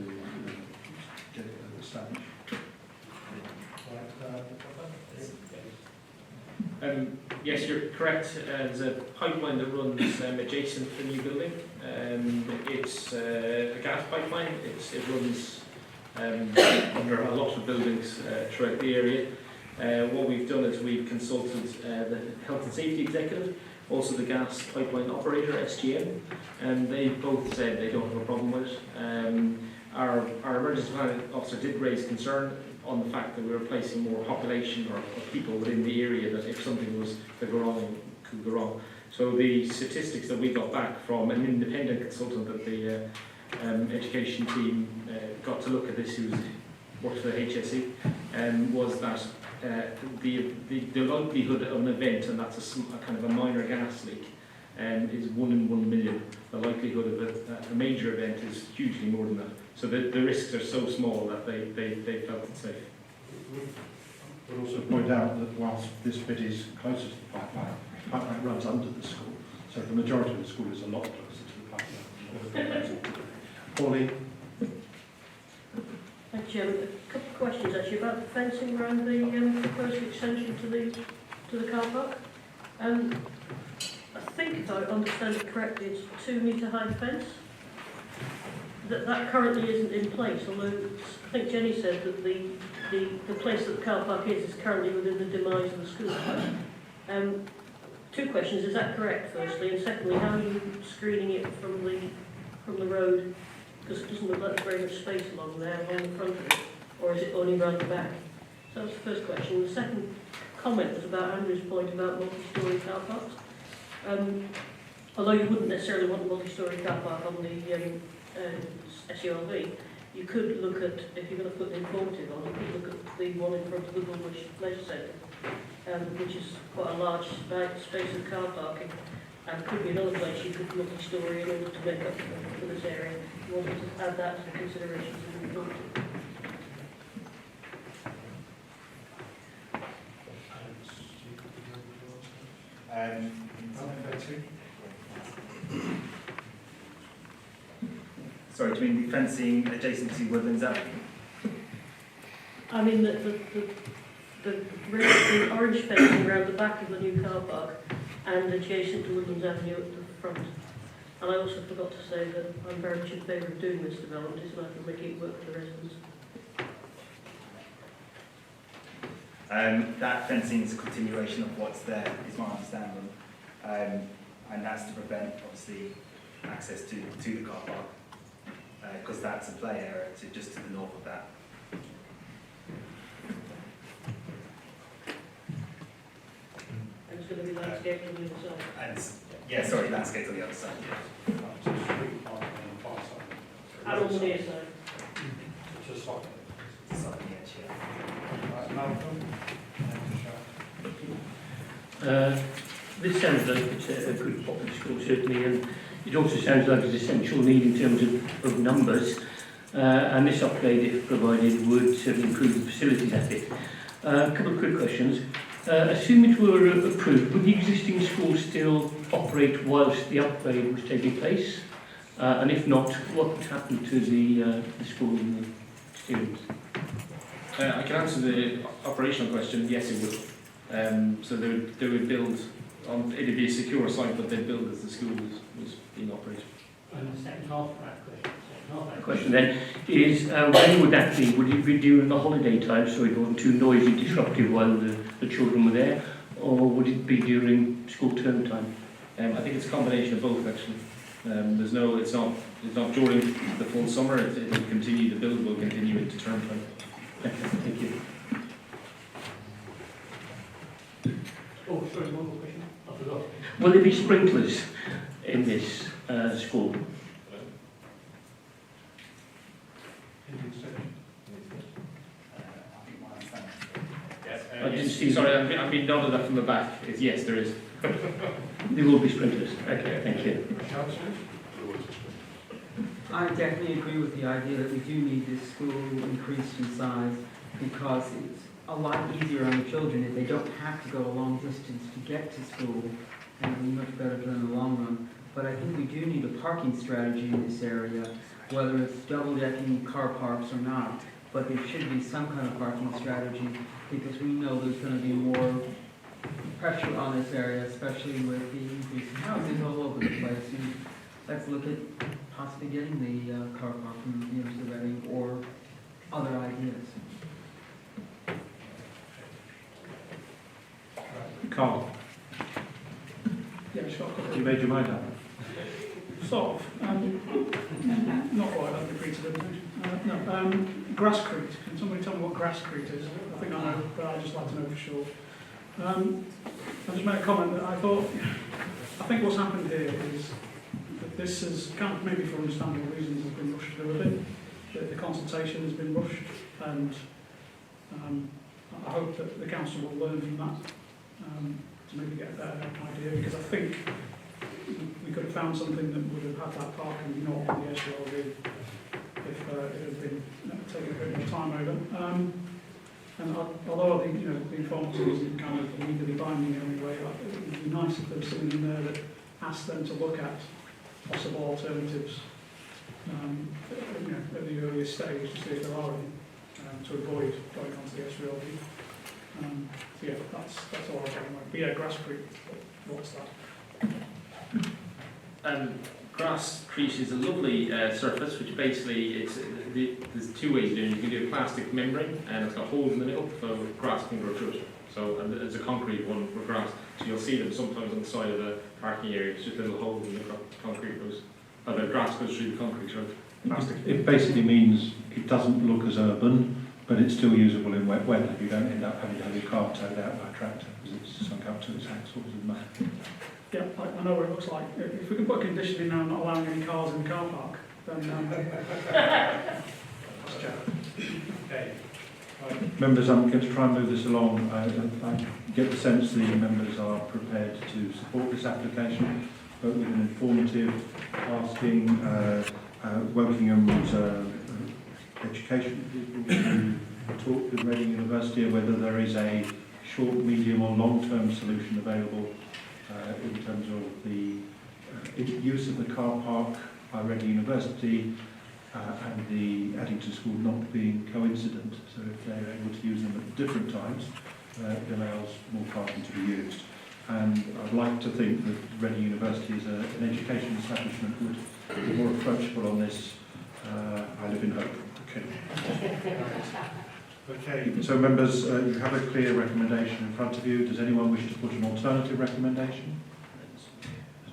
get it established. Yes, you're correct. There's a pipeline that runs adjacent to the new building. It's a gas pipeline. It runs under a lot of buildings throughout the area. What we've done is we've consulted the Health and Safety Executive, also the Gas Pipeline Operator, SGM, and they both said they don't have a problem with it. Our Emergency Planning Officer did raise concern on the fact that we were placing more population or people within the area, that if something was to go wrong, it could go wrong. So the statistics that we got back from an independent consultant that the education team got to look at this, who works for the HSE, was that the likelihood of an event, and that's a kind of a minor gas leak, is 1 in 1 million. The likelihood of a major event is hugely more than that. So the risks are so small that they felt it safe. We'll also point out that whilst this bit is closer to the pipeline runs under the school, so the majority of the school is a lot closer to the pipeline. Pauline? Thank you. A couple of questions actually about the fencing around the proposed extension to the car park. I think, if I understand it correctly, it's a 2-metre high fence. That currently isn't in place, although I think Jenny said that the place that the car park is currently within the demise of the school. 2 questions: is that correct, firstly? And secondly, how are you screening it from the road? Because it doesn't look like there's very much space along there, along the front of it, or is it only round the back? So that was the first question. The second comment was about Andrew's point about multi-storey car parks. Although you wouldn't necessarily want a multi-storey car park on the SULV, you could look at, if you're going to put the informative on, you could look at the one in front of the Woolwich Leisure Centre, which is quite a large space of car parking, and could be another place you could multi-storey in order to make up for this area. You wanted to add that to the considerations of the informative. Sorry, do you mean the fencing adjacent to Woodlands Avenue? I mean the orange fencing around the back of the new car park and adjacent to Woodlands Avenue at the front. And I also forgot to say that I'm very much in favour of doing this development, so I can make it work for the residents. That fencing is a continuation of what's there, is my understanding. And that's to prevent, obviously, access to the car park, because that's a play area just to the north of that. And it's going to be landscaped on the other side. And yeah, sorry, landscaped on the other side. And on the near side. Just on the edge, yeah. This sounds like it's a good public school, certainly, and it also sounds like it's essential need in terms of numbers, and this upgrade, if provided, would certainly improve the facilities at it. A couple of quick questions. Assuming it were approved, would the existing school still operate whilst the upgrade was taking place? And if not, what would happen to the school and the students? I can answer the operational question. Yes, it would. So they would build it'd be a secure site, but they'd build as the school was being operated. And the second half of that question then is, when would that be? Would it be during the holiday time, so it wasn't too noisy, disruptive while the children were there, or would it be during school term time? I think it's a combination of both, actually. It's not during the full summer. It will continue. The build will continue into term time. Thank you. Oh, sorry, one more question. I forgot. Will there be sprinklers in this school? I didn't see. Sorry, I'm being nodded at from the back. Yes, there is. There will be sprinklers. Okay, thank you. I definitely agree with the idea that we do need this school increased in size, because it's a lot easier on the children if they don't have to go a long distance to get to school, and it'll be much better for them in the long run. But I think we do need a parking strategy in this area, whether it's double-decking car parks or not, but there should be some kind of parking strategy, because we know there's going to be more pressure on this area, especially with the increase in housing all over the place. And let's look at possibly getting the car park from the Reading or other ideas. Carl, Yeah, sure. have you made your mind up? Sort of. Not quite, I'd agree to the grasscrete. Can somebody tell me what grasscrete is? I think I know, but I'd just like to know for sure. I just made a comment that I think what's happened here is that this has, kind of maybe for understandable reasons, has been rushed through a bit. The consultation has been rushed, and I hope that the council will learn from that to maybe get a better idea, because I think we could have found something that would have had that parking not on the SRLV if it had been taken a bit more time over. And although I think the informant isn't kind of legally binding in any way, it would be nice if there was something in there that asked them to look at possible alternatives at the earliest stage to see if there are any, to avoid going onto the SRLV. So yeah, that's all I've got. But yeah, grasscrete, what's that? Grasscrete is a lovely surface, which basically there's two ways of doing it. You can do a plastic membrane, and it's got holes in the middle, so grass can grow through it. So and it's a concrete one for grass. So you'll see them sometimes on the side of the parking area. It's just little holes in the concrete goes. The grass goes through the concrete through plastic. It basically means it doesn't look as urban, but it's still usable in wet weather. You don't end up having to have your car towed out by a tractor because it's sunk up to its axles and mud. Yeah, I know what it looks like. If we can put a condition in now not allowing any cars in the car park, then Members, I'm going to try and move this along. I get the sense the members are prepared to support this application, but with an informative asking Wokingham's education people to talk with Reading University of whether there is a short, medium or long-term solution available in terms of the use of the car park by Reading University and the Addington School not being coincident. So if they're able to use them at different times, it allows more parking to be used. And I'd like to think that Reading University as an education establishment would be more approachable on this. I live in hope. Okay, so members, you have a clear recommendation in front of you. Does anyone wish to put an alternative recommendation?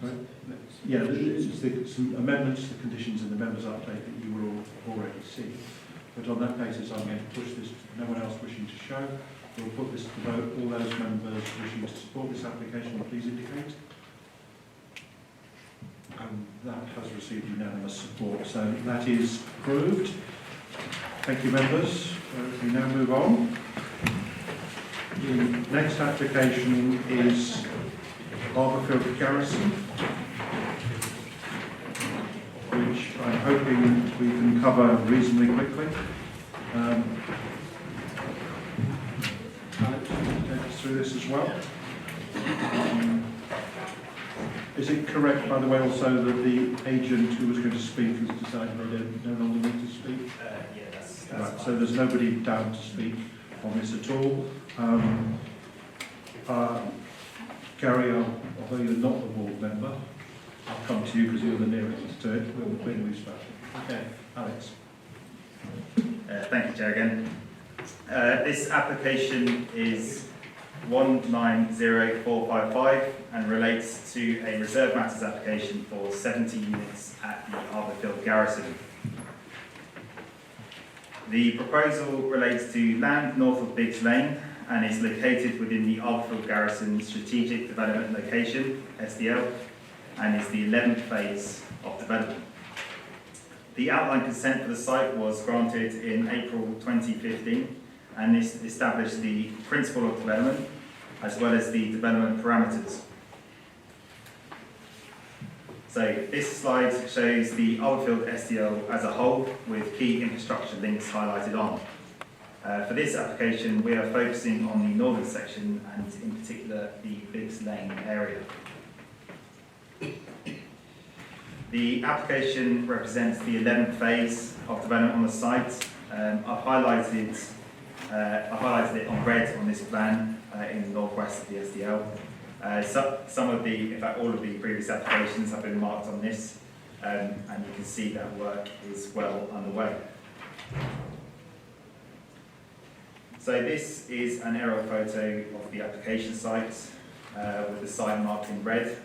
Sorry? Yeah, it's some amendments to the conditions in the members' update that you will all already see. But on that basis, I'm going to push this to no one else wishing to show. We'll put this to vote. All those members wishing to support this application, please indicate. And that has received unanimous support, so that is approved. Thank you, members. We now move on. The next application is Arborfield Garrison, which I'm hoping we can cover reasonably quickly. Alex, take us through this as well. Is it correct, by the way, also that the agent who was going to speak has decided they don't no longer need to speak? Yeah, that's right. So there's nobody down to speak on this at all. Gary, although you're not the ward member, I'll come to you because you're the nearest to it when we start. Okay, Alex. Thank you, Chair, again. This application is 190455 and relates to a reserve matters application for 70 units at the Arborfield Garrison. The proposal relates to land north of Biggs Lane and is located within the Arborfield Garrison Strategic Development Location, SDL, and is the 11th phase of development. The outline consent for the site was granted in April 2015, and this established the principle of development as well as the development parameters. So this slide shows the Arborfield SDL as a whole with key infrastructure links highlighted on. For this application, we are focusing on the northern section and in particular the Biggs Lane area. The application represents the 11th phase of development on the site. I've highlighted it on red on this plan in the northwest of the SDL. Some of the, in fact all of the previous applications have been marked on this, and you can see that work is well underway. So this is an aerial photo of the application site with the site marked in red.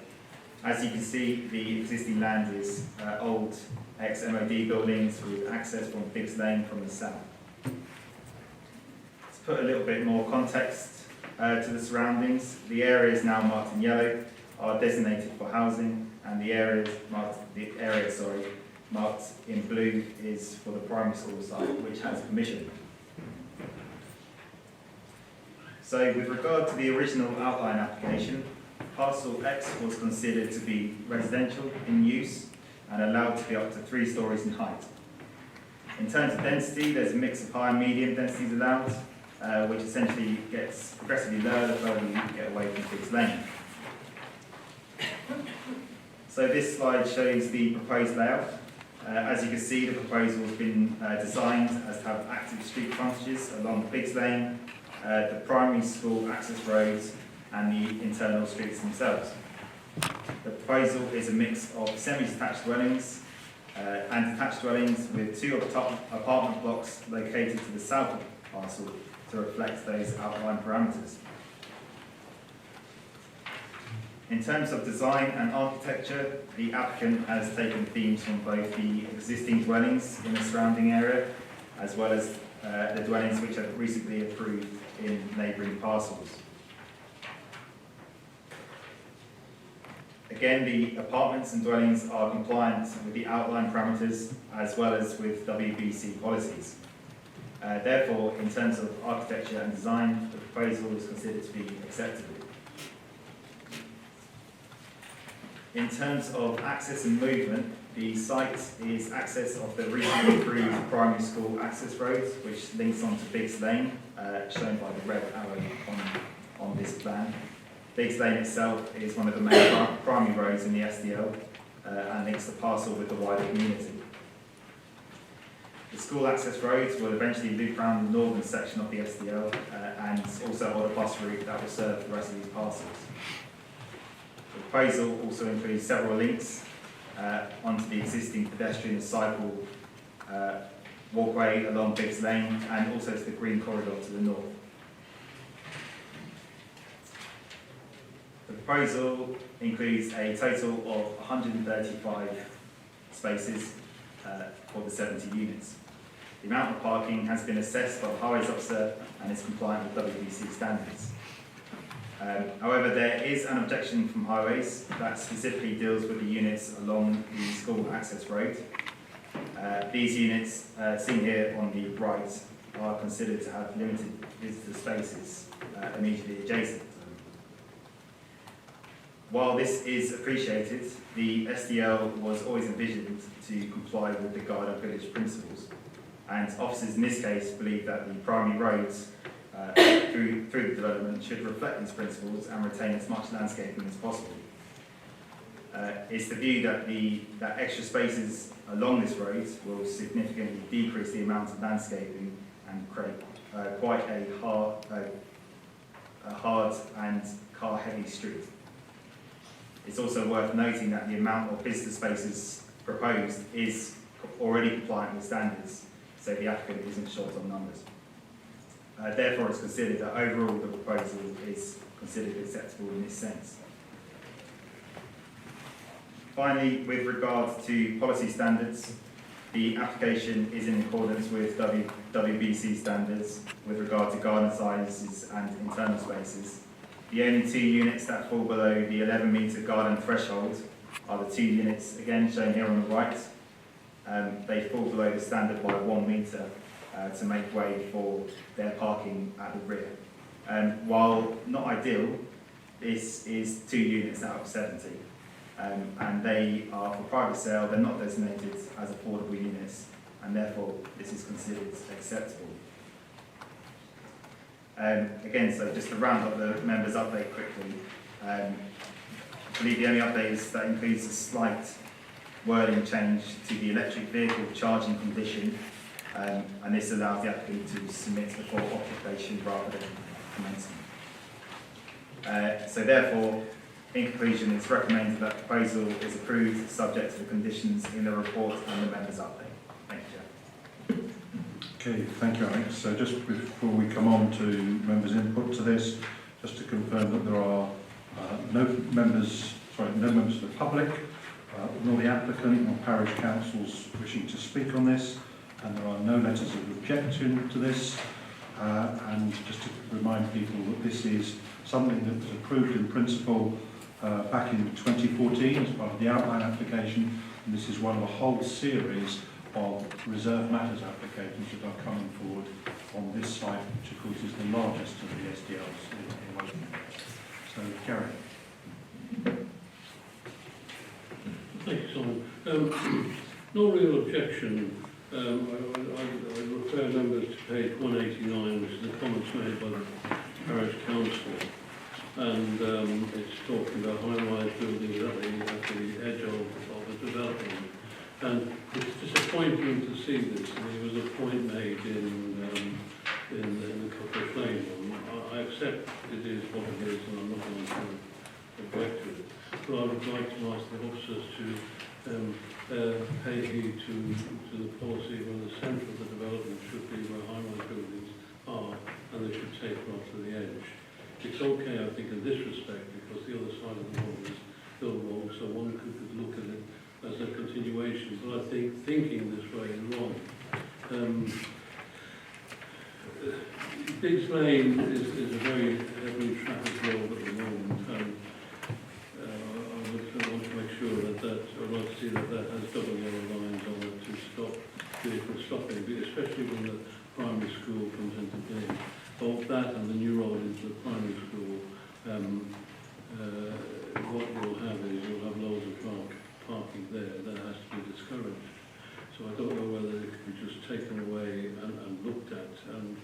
As you can see, the existing land is old ex-MOD buildings with access from Biggs Lane from the south. To put a little bit more context to the surroundings, the areas now marked in yellow are designated for housing, and the area marked in blue is for the primary school site, which has permission. So with regard to the original outline application, parcel X was considered to be residential in use and allowed to be up to 3 stories in height. In terms of density, there's a mix of high and medium densities allowed, which essentially gets progressively lower the further you get away from Biggs Lane. So this slide shows the proposed layout. As you can see, the proposal has been designed as to have active street frontages along Biggs Lane, the primary school access roads, and the internal streets themselves. The proposal is a mix of semi-detached dwellings and detached dwellings with 2 apartment blocks located to the south of the parcel to reflect those outline parameters. In terms of design and architecture, the applicant has taken themes from both the existing dwellings in the surrounding area, as well as the dwellings which are recently approved in neighbouring parcels. Again, the apartments and dwellings are compliant with the outline parameters as well as with WBC policies. Therefore, in terms of architecture and design, the proposal is considered to be acceptable. In terms of access and movement, the site is access of the recently approved primary school access roads, which links onto Biggs Lane, shown by the red arrow on this plan. Biggs Lane itself is one of the main primary roads in the SDL and links the parcel with the wider community. The school access roads will eventually loop around the northern section of the SDL and also hold a bus route that will serve the rest of these parcels. The proposal also includes several links onto the existing pedestrian and cycle walkway along Biggs Lane and also to the green corridor to the north. The proposal includes a total of 135 spaces for the 70 units. The amount of parking has been assessed by the Highways Officer and is compliant with WBC standards. However, there is an objection from Highways that specifically deals with the units along the school access road. These units, seen here on the right, are considered to have limited visitor spaces immediately adjacent. While this is appreciated, the SDL was always envisioned to comply with the Guide on Village principles, and officers in this case believe that the primary roads through the development should reflect these principles and retain as much landscaping as possible. It's the view that extra spaces along this road will significantly decrease the amount of landscaping and create quite a hard and car-heavy street. It's also worth noting that the amount of visitor spaces proposed is already compliant with standards, so the applicant isn't short on numbers. Therefore, it's considered that overall the proposal is considered acceptable in this sense. Finally, with regard to policy standards, the application is in accordance with WBC standards with regard to garden sizes and internal spaces. The only 2 units that fall below the 11-metre garden threshold are the 2 units, again shown here on the right. They fall below the standard by 1 metre to make way for their parking at the rear. While not ideal, this is 2 units out of 70. And they are for private sale, they're not designated as affordable units, and therefore this is considered acceptable. Again, so just to round up the members' update quickly, I believe the only update is that includes a slight wording change to the electric vehicle charging condition, and this allows the applicant to submit before occupation rather than commencement. So therefore, in conclusion, it's recommended that the proposal is approved subject to the conditions in the report and the members' update. Thank you, Chair. Okay, thank you, Alex. So just before we come on to members' input to this, just to confirm that there are no members of the public, nor the applicant, nor parish councils wishing to speak on this, and there are no letters of objection to this. And just to remind people that this is something that was approved in principle back in 2014 as part of the outline application, and this is one of a whole series of reserve matters applications that are coming forward on this site, which of course is the largest of the SDLs in Woking. So, Gary. Thanks, Simon. No real objection. I refer members to page 189, which is the comments made by the Parish Council, and it's talking about high-rise buildings at the edge of the development. And it's disappointing to see this. There was a point made in the Copper Flame one. I accept it is what it is, and I'm not going to object to it. But I would like to ask the officers to pay heed to the policy where the centre of the development should be where high-rise buildings are, and they should taper off to the edge. It's okay, I think, in this respect, because the other side of the road is still wrong, so one could look at it as a continuation, but I think thinking this way is wrong. Biggs Lane is a very heavily trafficked road at the moment, and I would want to make sure that I'd like to see that has double yellow lines on it to stop vehicles stopping, especially when the primary school comes into being. Both that and the new road into the primary school, what you'll have is you'll have loads of parking there. That has to be discouraged. So I don't know whether it could be just taken away and looked at. And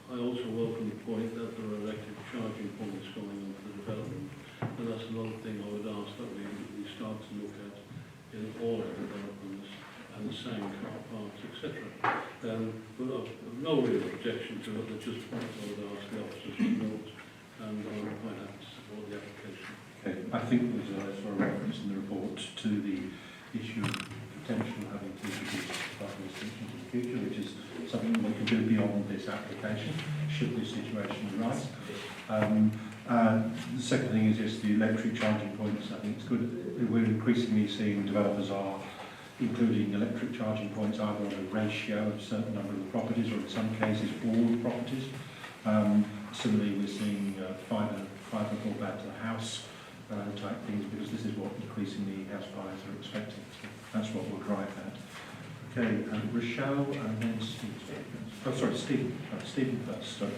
I also welcome the point that there are electric charging points going on for the development. And that's another thing I would ask that we start to look at in all our developments, and the same car parks, etc. But I've no real objection to it. There's just points I would ask the officers to note, and I'm quite happy to support the application. Okay, I think there's a reference in the report to the issue of potential having to introduce parking restrictions in the future, which is something we can do beyond this application, should this situation arise. The second thing is just the electric charging points. I think it's good. We're increasingly seeing developers are including electric charging points either on a ratio of a certain number of the properties, or in some cases all the properties. Similarly, we're seeing fibre broadband to the house type things, because this is what increasingly house buyers are expecting. So that's what will drive that. Okay, Rochelle and then Steve. Oh, sorry, Stephen. Stephen first. Sorry.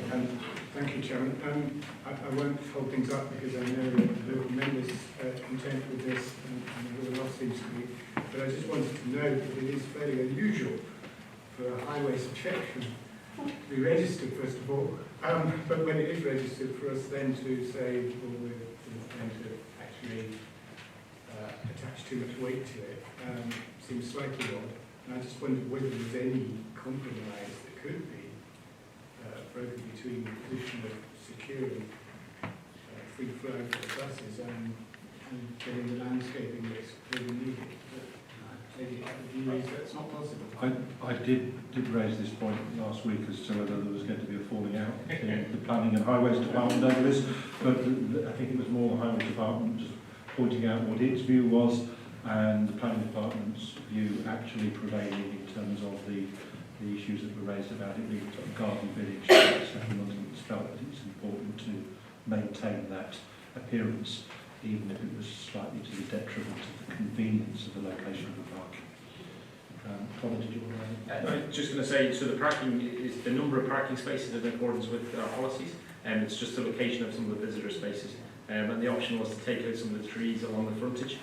Thank you, Chairman. I won't hold things up because I know that the members are content with this and everyone else seems to be. But I just wanted to note that it is fairly unusual for a highway section to be registered, first of all. But when it is registered, for us then to say, well, we're going to actually attach too much weight to it, seems slightly odd. And I just wondered whether there's any compromise that could be broken between the position of securing free flow for the buses and getting the landscaping that's really needed. That's not possible. I did raise this point last week as to whether there was going to be a falling out between the Planning and Highways Department over this, but I think it was more the Highways Department just pointing out what its view was, and the Planning Department's view actually prevailing in terms of the issues that were raised about it being sort of garden village settlement, and it's felt that it's important to maintain that appearance, even if it was slightly to the detriment of the convenience of the location of the park. Colin, did you want to add? I was just going to say, so the parking is the number of parking spaces in accordance with our policies, and it's just the location of some of the visitor spaces. And the option was to take out some of the trees along the frontage,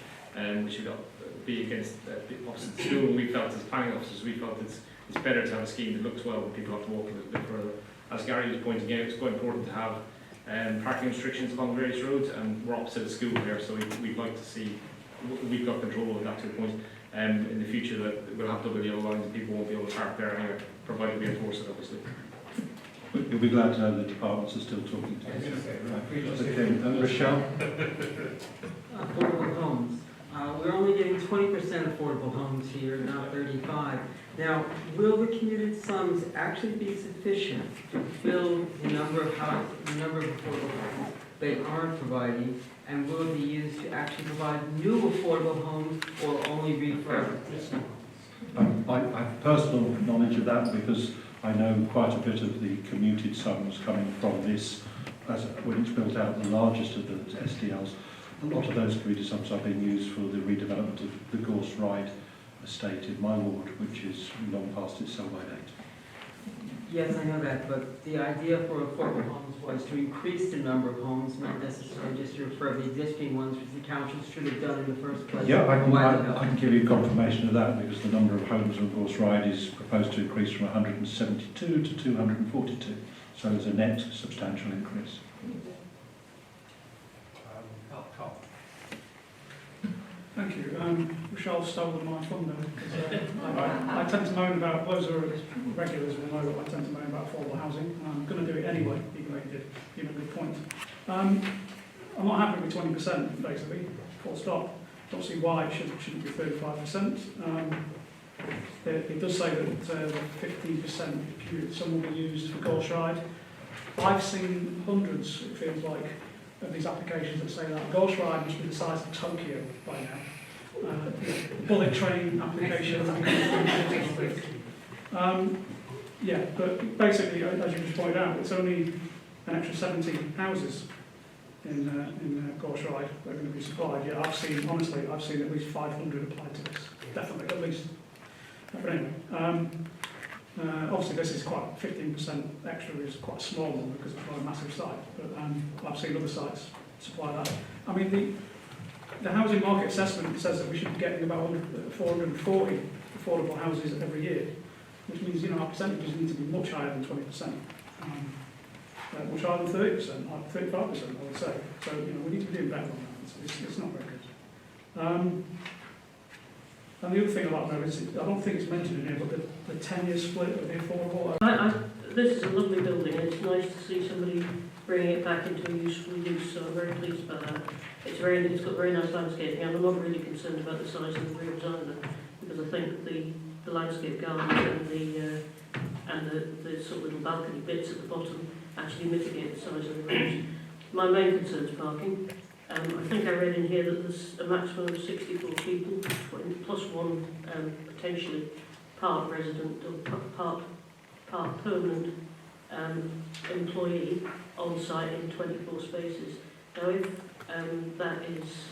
which we got be against the opposite school. And we felt, as planning officers, we felt it's better to have a scheme that looks well when people have to walk a little bit further. As Gary was pointing out, it's quite important to have parking restrictions along various roads, and we're opposite the school here, so we'd like to see, we've got control of that to a point. In the future, that we'll have double yellow lines and people won't be able to park there anyway, provided we enforce it, obviously. You'll be glad to know the departments are still talking to us. Right. Okay, Rochelle? We're only getting 20% affordable homes here, not 35. Now, will the committed sums actually be sufficient to fill the number of affordable homes they aren't providing, and will it be used to actually provide new affordable homes or only refurb existing homes? I have personal knowledge of that because I know quite a bit of the commuted sums coming from this, as when it's built out, the largest of the SDLs. A lot of those commuted sums are being used for the redevelopment of the Gorse Ride estate in my ward, which is long past its sell-by date. Yes, I know that, but the idea for affordable homes was to increase the number of homes, not necessarily just to refurb the existing ones, which the council should have done in the first place. Yeah, I can give you confirmation of that because the number of homes on Gorse Ride is proposed to increase from 172 to 242. So there's a net substantial increase. Thank you. Rochelle stole my thunder. I tend to moan about, those who are regulars will know I tend to moan about affordable housing. And I'm going to do it anyway, even though you did give a good point. I'm not happy with 20%, basically, full stop. Don't see why it shouldn't be 35%. It does say that 15% some will be used for Gorse Ride. I've seen hundreds, it feels like, of these applications that say that Gorse Ride must be the size of Tokyo by now. Bullet train application. Yeah, but basically, as you just pointed out, it's only an extra 70 houses in Gorse Ride that are going to be supplied. Yeah, I've seen at least 500 applied to this. Definitely, at least. But anyway, obviously this is quite 15% extra is quite a small one because it's not a massive site. But I've seen other sites supply that. I mean, the housing market assessment says that we should be getting about 440 affordable houses every year, which means our percentages need to be much higher than 20%, much higher than 30%, like 35%, I would say. So we need to be doing better on that. It's not very good. And the other thing I'd like to know is, I don't think it's mentioned in here, but the 10-year split of the affordable. This is a lovely building, and it's nice to see somebody bringing it back into useful use, so I'm very pleased about that. It's got very nice landscaping, and I'm not really concerned about the size of the rooms either, because I think the landscape gardens and the sort of little balcony bits at the bottom actually mitigate the size of the rooms. My main concern is parking. I think I read in here that there's a maximum of 64 people, plus one potentially part resident or part permanent employee on site in 24 spaces. Now, if that is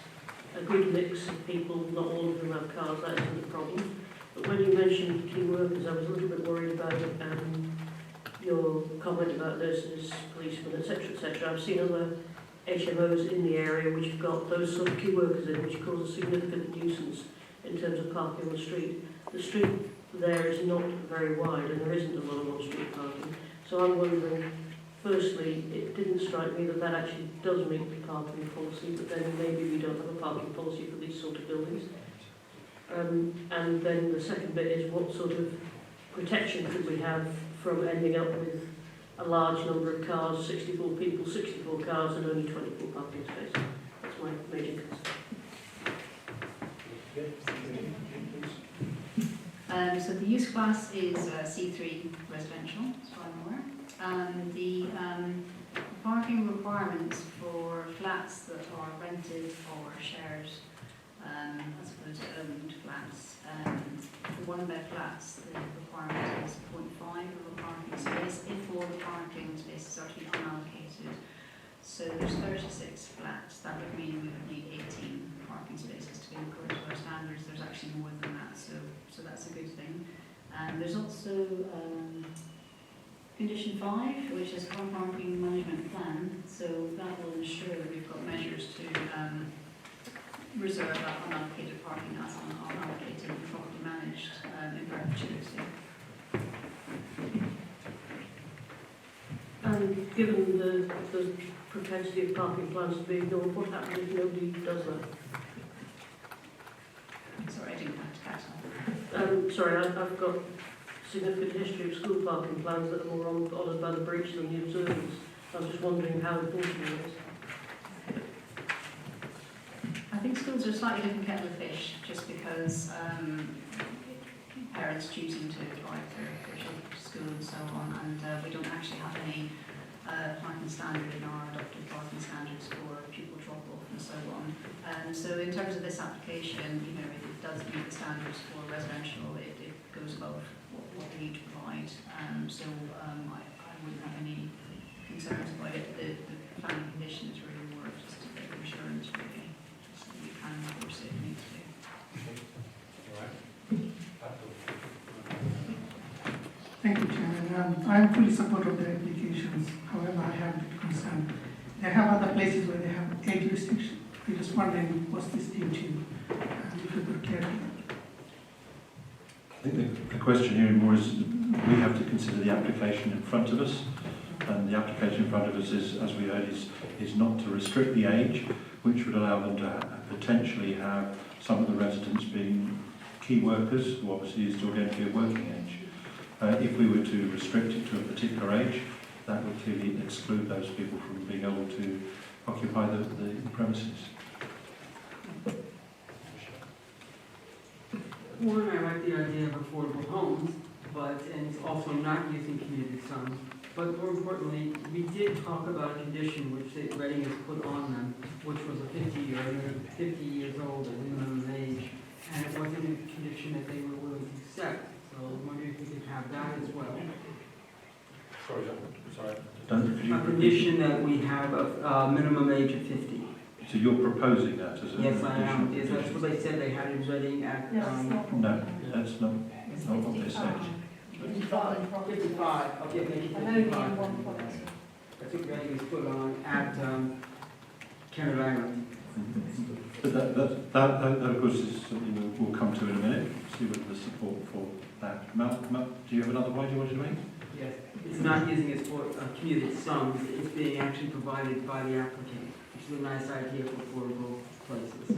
a good mix of people, not all of them have cars, that isn't a problem. But when you mentioned key workers, I was a little bit worried about your comment about nurses, policemen, etc., etc. I've seen other HMOs in the area which have got those sort of key workers in, which cause a significant nuisance in terms of parking on the street. The street there is not very wide and there isn't a lot of on-street parking. So I'm wondering, firstly, it didn't strike me that actually does meet the parking policy, but then maybe we don't have a parking policy for these sort of buildings. And then the second bit is, what sort of protection could we have from ending up with a large number of cars, 64 people, 64 cars and only 24 parking spaces? That's my major concern. So the use class is C3 residential, as far as I'm aware. The parking requirements for flats that are rented or shared, as opposed to owned flats, for one-bed flats, the requirement is 0.5 of a parking space if all the parking spaces are to be unallocated. So there's 36 flats. That would mean we would need 18 parking spaces to be according to our standards. There's actually more than that, so that's a good thing. And there's also Condition 5, which is car parking management plan. So that will ensure that we've got measures to reserve that unallocated parking as unallocated and properly managed in perpetuity. And given the propensity of parking plans to be ignored, what happens if nobody does that? Sorry, I didn't have to catch that. Sorry, I've got significant history of school parking plans that are more honoured by the breach than the observance. I was just wondering how important it is. I think schools a slightly different kettle of fish, just because parents choosing to drive their children to school and so on, and we don't actually have any parking standard in our adopted parking standards for pupil drop-off and so on. So in terms of this application, you know, it does meet the standards for residential. It goes above what we need to provide. I wouldn't have any concerns about it. The planning condition is really more just a bit of insurance, really, so you can enforce it if you need to. Thank you, Chairman. I am fully supportive of the applications. However, I have a concern. They have other places where they have age restriction. We're just wondering what's this due to, if you could clarify. I think the question here more is we have to consider the application in front of us, and the application in front of us is, as we heard, is not to restrict the age, which would allow them to potentially have some of the residents being key workers, who obviously is still going to be a working age. If we were to restrict it to a particular age, that would clearly exclude those people from being able to occupy the premises. One, I like the idea of affordable homes, and it's also not using community funds. But more importantly, we did talk about a condition which Reading has put on them, which was a 50 years old as minimum age, and it wasn't a condition that they were willing to accept. So I wonder if we could have that as well. Sorry. A condition that we have a minimum age of 50. So you're proposing that as a Yes, I am. Is that what they said they had in Reading at? No, that's not what they said. 55. Okay, make it 55. That's what Reading is put on at Canada Island. But that of course is something we'll come to in a minute, see what the support for that. Matt, do you have another point you wanted to make? Yes, it's not using it for commuted sums, it's being actually provided by the applicant, which is a nice idea for affordable places.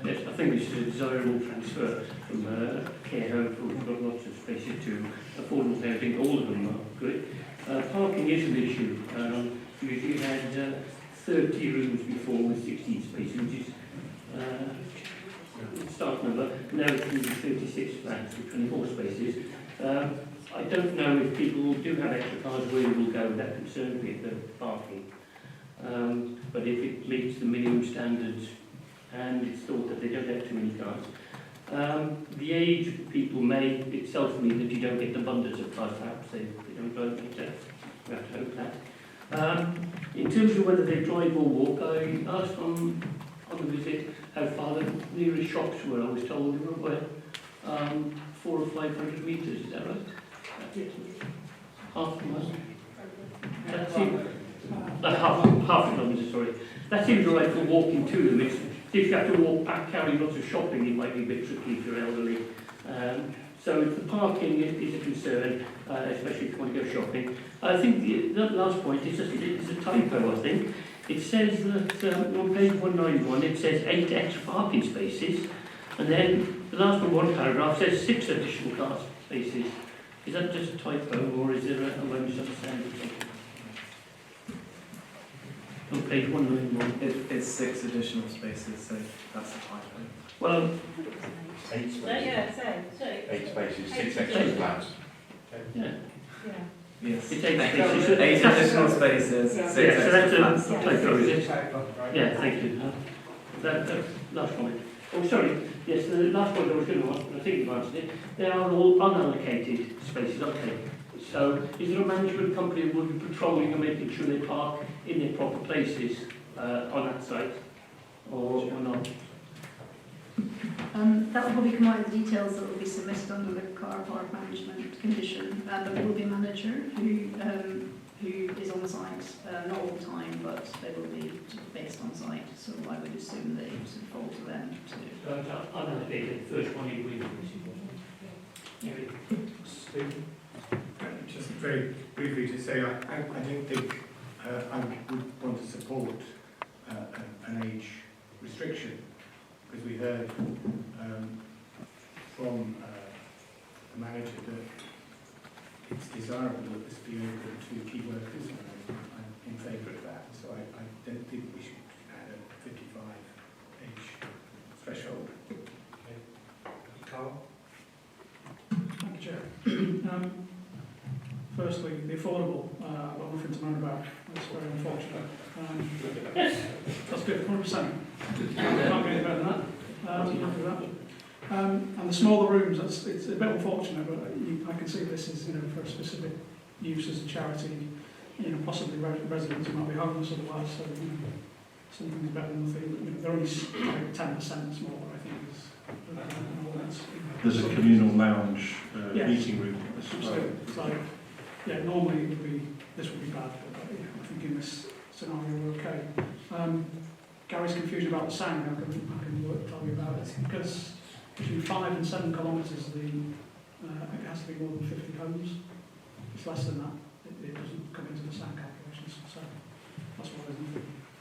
Yes, I think it's a desirable transfer from care home for we've got lots of spaces to affordable housing. All of them are good. Parking is an issue. We usually had 30 rooms before with 16 spaces, which is start number. Now it's going to be 36 flats with 24 spaces. I don't know if people do have extra cars, where they will go. That concerns me, the parking. But if it meets the minimum standards and it's thought that they don't have too many cars, the age of people may itself mean that you don't get the abundance of cars. Perhaps they don't drive it. We have to hope that. In terms of whether they drive or walk, I asked on the visit how far the nearest shops were. I was told they were 400 or 500 metres, is that right? Half a mile? That seems, half a kilometre, sorry. That seems right for walking to them. If you have to walk back carrying lots of shopping, it might be a bit tricky if you're elderly. So the parking is a concern, especially if you want to go shopping. I think that last point is a typo, I think. It says that on page 191 it says 8 extra parking spaces, and then the last one paragraph says 6 additional car spaces. Is that just a typo, or is there a way misunderstanding something? On page 191. It's 6 additional spaces, so that's a typo. Well, 8 spaces. Yeah, say. 8 spaces, 6 extra flats. Yeah. Yes. It's 8 spaces. 8 additional spaces, 6 so extra that's flats. a typo, is it? Yeah, thank you. That last comment. Oh, sorry. Yes, the last point I was going to ask, and I think you've answered it. They are all unallocated spaces, aren't they? So, is there a management company that will be patrolling and making sure they park in their proper places on that site, or not? That will probably come out of the details that will be submitted under the car park management condition. There will be a manager who is on site, not all the time, but they will be sort of based on site. So I would assume they sort of fall to them to. Unallocated, first one you read. Just very briefly to say, I don't think I would want to support an age restriction, because we heard from the manager that it's desirable that this be open to key workers, and I'm in favour of that. So I don't think we should add a 55 Firstly, the affordable, I've got nothing to moan about. That's very unfortunate. That's good, 100%. Can't get any better than that. Happy with that. And the smaller rooms, it's a bit unfortunate, but I can see this is, for a specific use as a charity, possibly residents who might be homeless otherwise, so, something's better than nothing. They're only like 10% smaller, I think, is There's a communal lounge yes. meeting room. So it's like, normally this would be bad, but I think in this scenario we're okay. Gary's confusion about the sound, I can tell you about it, because between 5 and 7 kilometres it has to be more than 50 homes. It's less than that. It doesn't come into the sound calculations, so that's what there's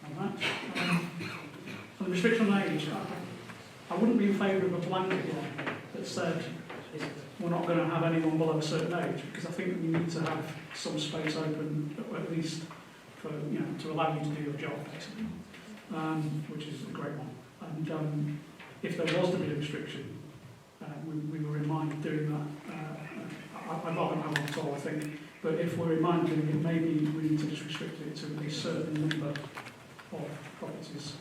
on that. On the restriction on age, I wouldn't be in favour of a blanket one that said we're not going to have anyone below a certain age, because I think we need to have some space open, at least for to allow you to do your job, basically, which is a great one. And if there was to be a restriction, we were in mind of doing that. I'd rather not have one at all, I think. But if we're in mind of doing it, maybe we need to just restrict it to a certain number of properties.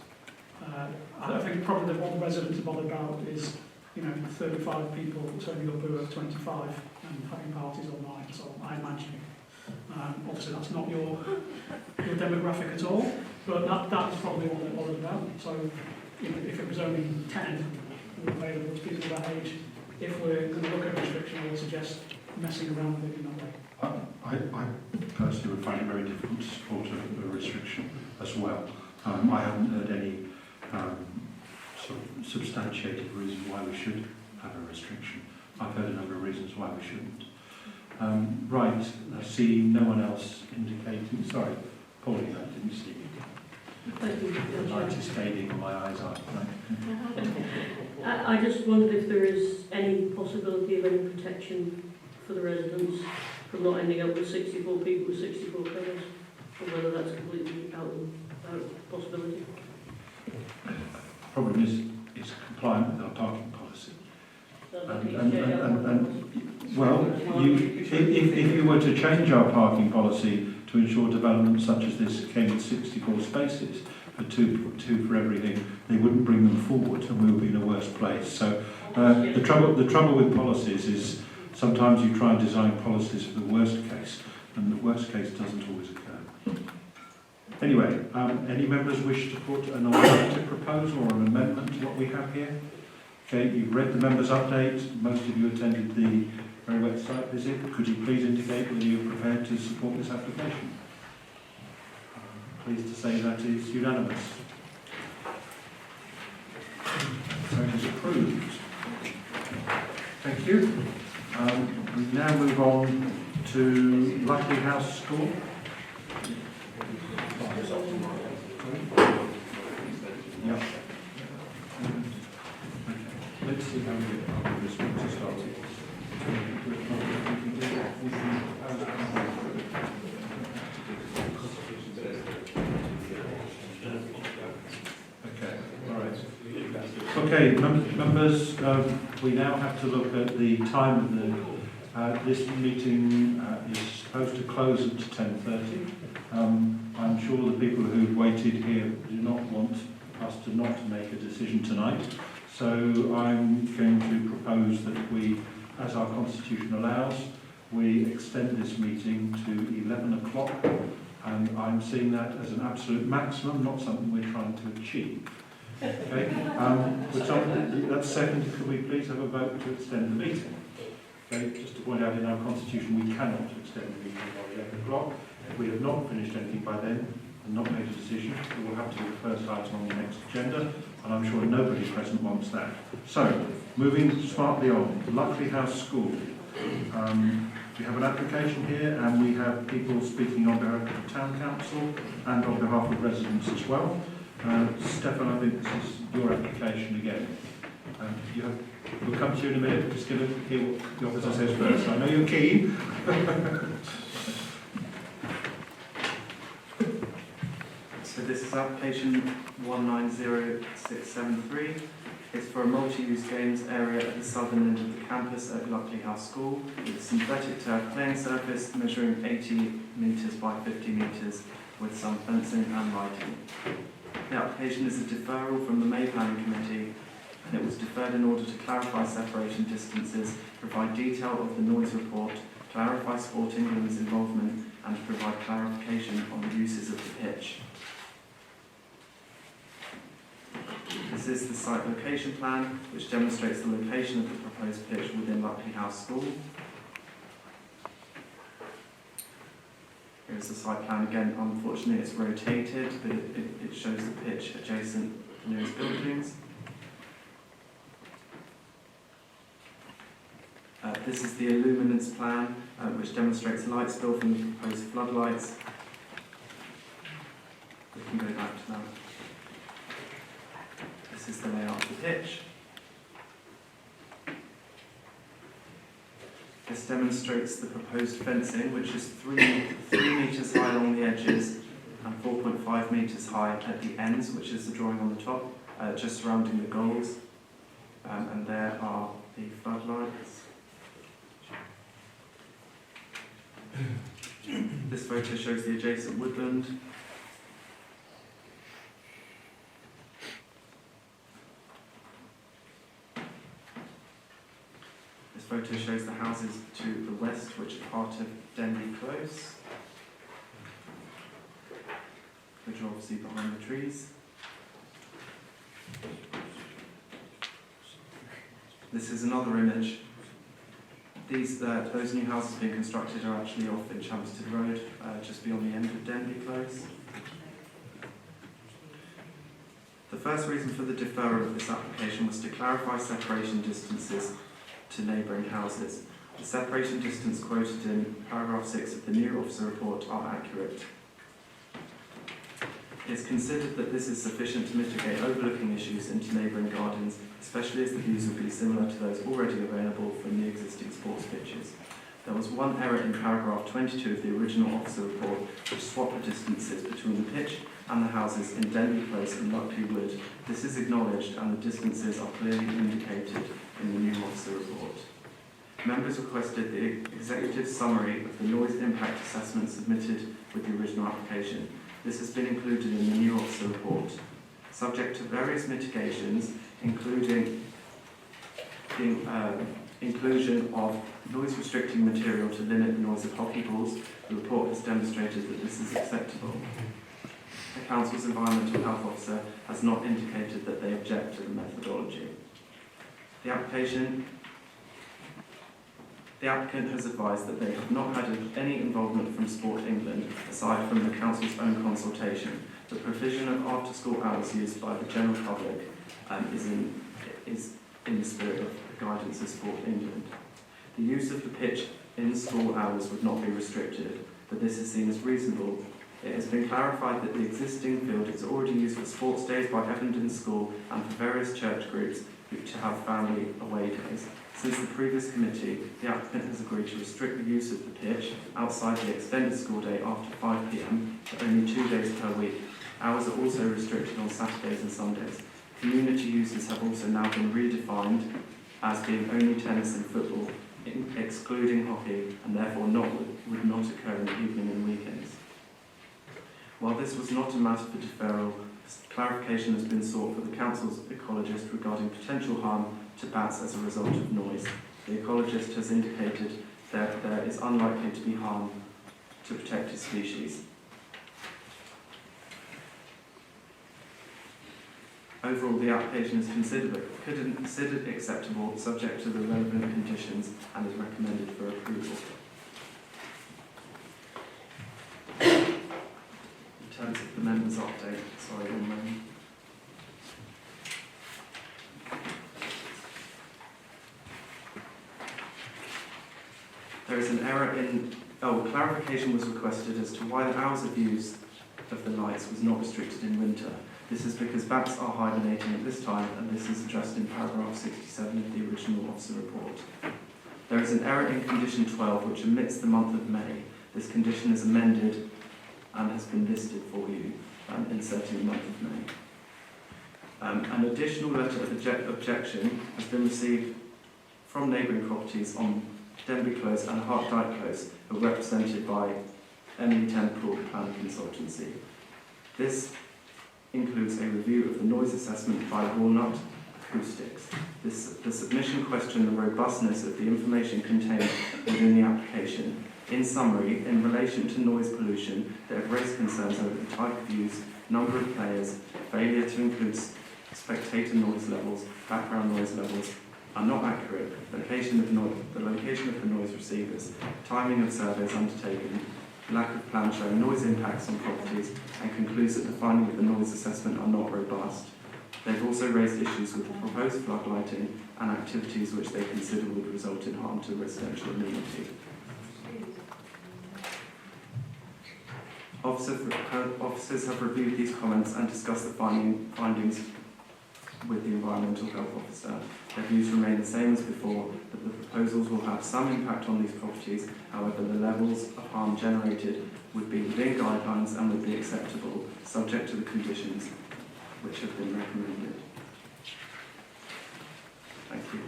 I think probably what the residents are bothered about is 35 people turning up who are 25 and having parties all night, so I imagine. Obviously that's not your demographic at all, but that's probably what they're bothered about. So if it was only 10 available to people of that age, if we're going to look at restriction, I would suggest messing around with it in that way. I personally would find it very difficult to support a restriction as well. I haven't heard any sort of substantiated reason why we should have a restriction. I've heard a number of reasons why we shouldn't. Right, I see no one else indicating. Sorry, Pauline, I didn't see you. Thank you. The light is fading and my eyes aren't. I just wondered if there is any possibility of any protection for the residents from not ending up with 64 people with 64 colours, or whether that's completely out of possibility. The problem is compliant with our parking policy. Well, if you were to change our parking policy to ensure developments such as this came with 64 spaces, for two for everything, they wouldn't bring them forward, and we would be in a worse place. So the trouble with policies is sometimes you try and design policies for the worst case, and the worst case doesn't always occur. Anyway, any members wish to put an alternative proposal or an amendment to what we have here? Okay, you've read the members' update. Most of you attended the very wet site visit. Could you please indicate whether you're prepared to support this application? Pleased to say that is unanimous. So it is approved. Thank you. We now move on to Luckley House School. Yep. Let's see how we get on with this one to start with. Okay, all right. Okay, members, we now have to look at the time of the, this meeting is supposed to close at 10:30. I'm sure the people who've waited here do not want us to not make a decision tonight. So I'm going to propose that we, as our constitution allows, we extend this meeting to 11 o'clock, and I'm seeing that as an absolute maximum, not something we're trying to achieve. Okay? That's second. Could we please have a vote to extend the meeting? Okay, just to point out, in our constitution we cannot extend the meeting by 11 o'clock. If we have not finished anything by then and not made a decision, we will have to do the first item on the next agenda, and I'm sure nobody present wants that. So, moving smartly on, Luckley House School. We have an application here, and we have people speaking on behalf of the Town Council and on behalf of residents as well. Stefan, I think this is your application again. We'll come to you in a minute. Just going to hear what the officer says first. I know you're keen. So this is application 190673. It's for a multi-use games area at the southern end of the campus at Luckley House School, with a synthetic turf playing surface measuring 80 metres by 50 metres, with some fencing and lighting. The application is a deferral from the May Planning Committee, and it was deferred in order to clarify separation distances, provide detail of the noise report, clarify Sport England's involvement, and to provide clarification on the uses of the pitch. This is the site location plan, which demonstrates the location of the proposed pitch within Luckley House School. Here's the site plan again. Unfortunately, it's rotated, but it shows the pitch adjacent to the nearest buildings. This is the illuminance plan, which demonstrates light spill from the proposed floodlights. We can go back to that. This is the layout of the pitch. This demonstrates the proposed fencing, which is 3 metres high along the edges and 4.5 metres high at the ends, which is the drawing on the top, just surrounding the goals. And there are the floodlights. This photo shows the adjacent woodland. This photo shows the houses to the west, which are part of Denby Close, which are obviously behind the trees. This is another image. Those new houses being constructed are actually off in Champstead Road, just beyond the end of Denby Close. The first reason for the deferral of this application was to clarify separation distances to neighbouring houses. The separation distance quoted in paragraph 6 of the new officer report are accurate. It is considered that this is sufficient to mitigate overlooking issues into neighbouring gardens, especially as the views would be similar to those already available from the existing sports pitches. There was one error in paragraph 22 of the original officer report, which swapped the distances between the pitch and the houses in Denby Close and Luckley Wood. This is acknowledged and the distances are clearly indicated in the new officer report. Members requested the executive summary of the noise impact assessment submitted with the original application. This has been included in the new officer report. Subject to various mitigations, including the inclusion of noise restricting material to limit the noise of hockey balls, the report has demonstrated that this is acceptable. The Council's Environmental Health Officer has not indicated that they object to the methodology. The applicant has advised that they have not had any involvement from Sport England aside from the Council's own consultation. The provision of after-school hours used by the general public is in the spirit of the guidance of Sport England. The use of the pitch in school hours would not be restricted, but this is seen as reasonable. It has been clarified that the existing field is already used for sports days by Evendon School and for various church groups to have family away days. Since the previous committee, the applicant has agreed to restrict the use of the pitch outside the extended school day after 5 p.m. to only 2 days per week. Hours are also restricted on Saturdays and Sundays. Community uses have also now been redefined as being only tennis and football, excluding hockey, and therefore would not occur in the evening and weekends. While this was not a matter for deferral, clarification has been sought for the Council's ecologist regarding potential harm to bats as a result of noise. The ecologist has indicated that there is unlikely to be harm to protected species. Overall, the application is considered acceptable, subject to the relevant conditions, and is recommended for approval. In terms of the members' update, sorry, one moment. There is an error in... clarification was requested as to why the hours of use of the lights was not restricted in winter. This is because bats are hibernating at this time, and this is addressed in paragraph 67 of the original officer report. There is an error in condition 12, which omits the month of May. This condition is amended and has been listed for you, inserting the month of May. An additional letter of objection has been received from neighbouring properties on Denby Close and Hart Dyke Close, who are represented by Emily Temple Planning Consultancy. This includes a review of the noise assessment by Walnut Acoustics. The submission questioned the robustness of the information contained within the application. In summary, in relation to noise pollution, they have raised concerns over the type of use, number of players, failure to include spectator noise levels, background noise levels are not accurate, the location of the noise receivers, timing of surveys undertaken, lack of plan showing noise impacts on properties, and concludes that the finding of the noise assessment are not robust. They've also raised issues with the proposed floodlighting and activities which they consider would result in harm to residential amenity. Officers have reviewed these comments and discussed the findings with the Environmental Health Officer. Their views remain the same as before, that the proposals will have some impact on these properties, however the levels of harm generated would be within guidelines and would be acceptable, subject to the conditions which have been recommended. Thank you.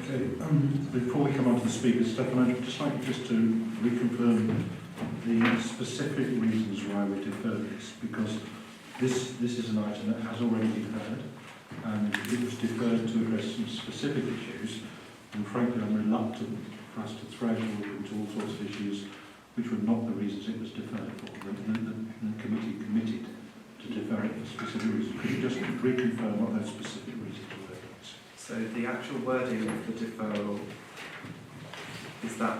Okay, before we come on to the speakers, Stefan, I'd just like you just to reconfirm the specific reasons why we deferred this, because this is an item that has already been heard, and it was deferred to address some specific issues, and frankly I'm reluctant for us to throw into all sorts of issues which were not the reasons it was deferred for. The committee committed to defer it for specific reasons. Could you just reconfirm what those specific reasons were? So the actual wording of the deferral is that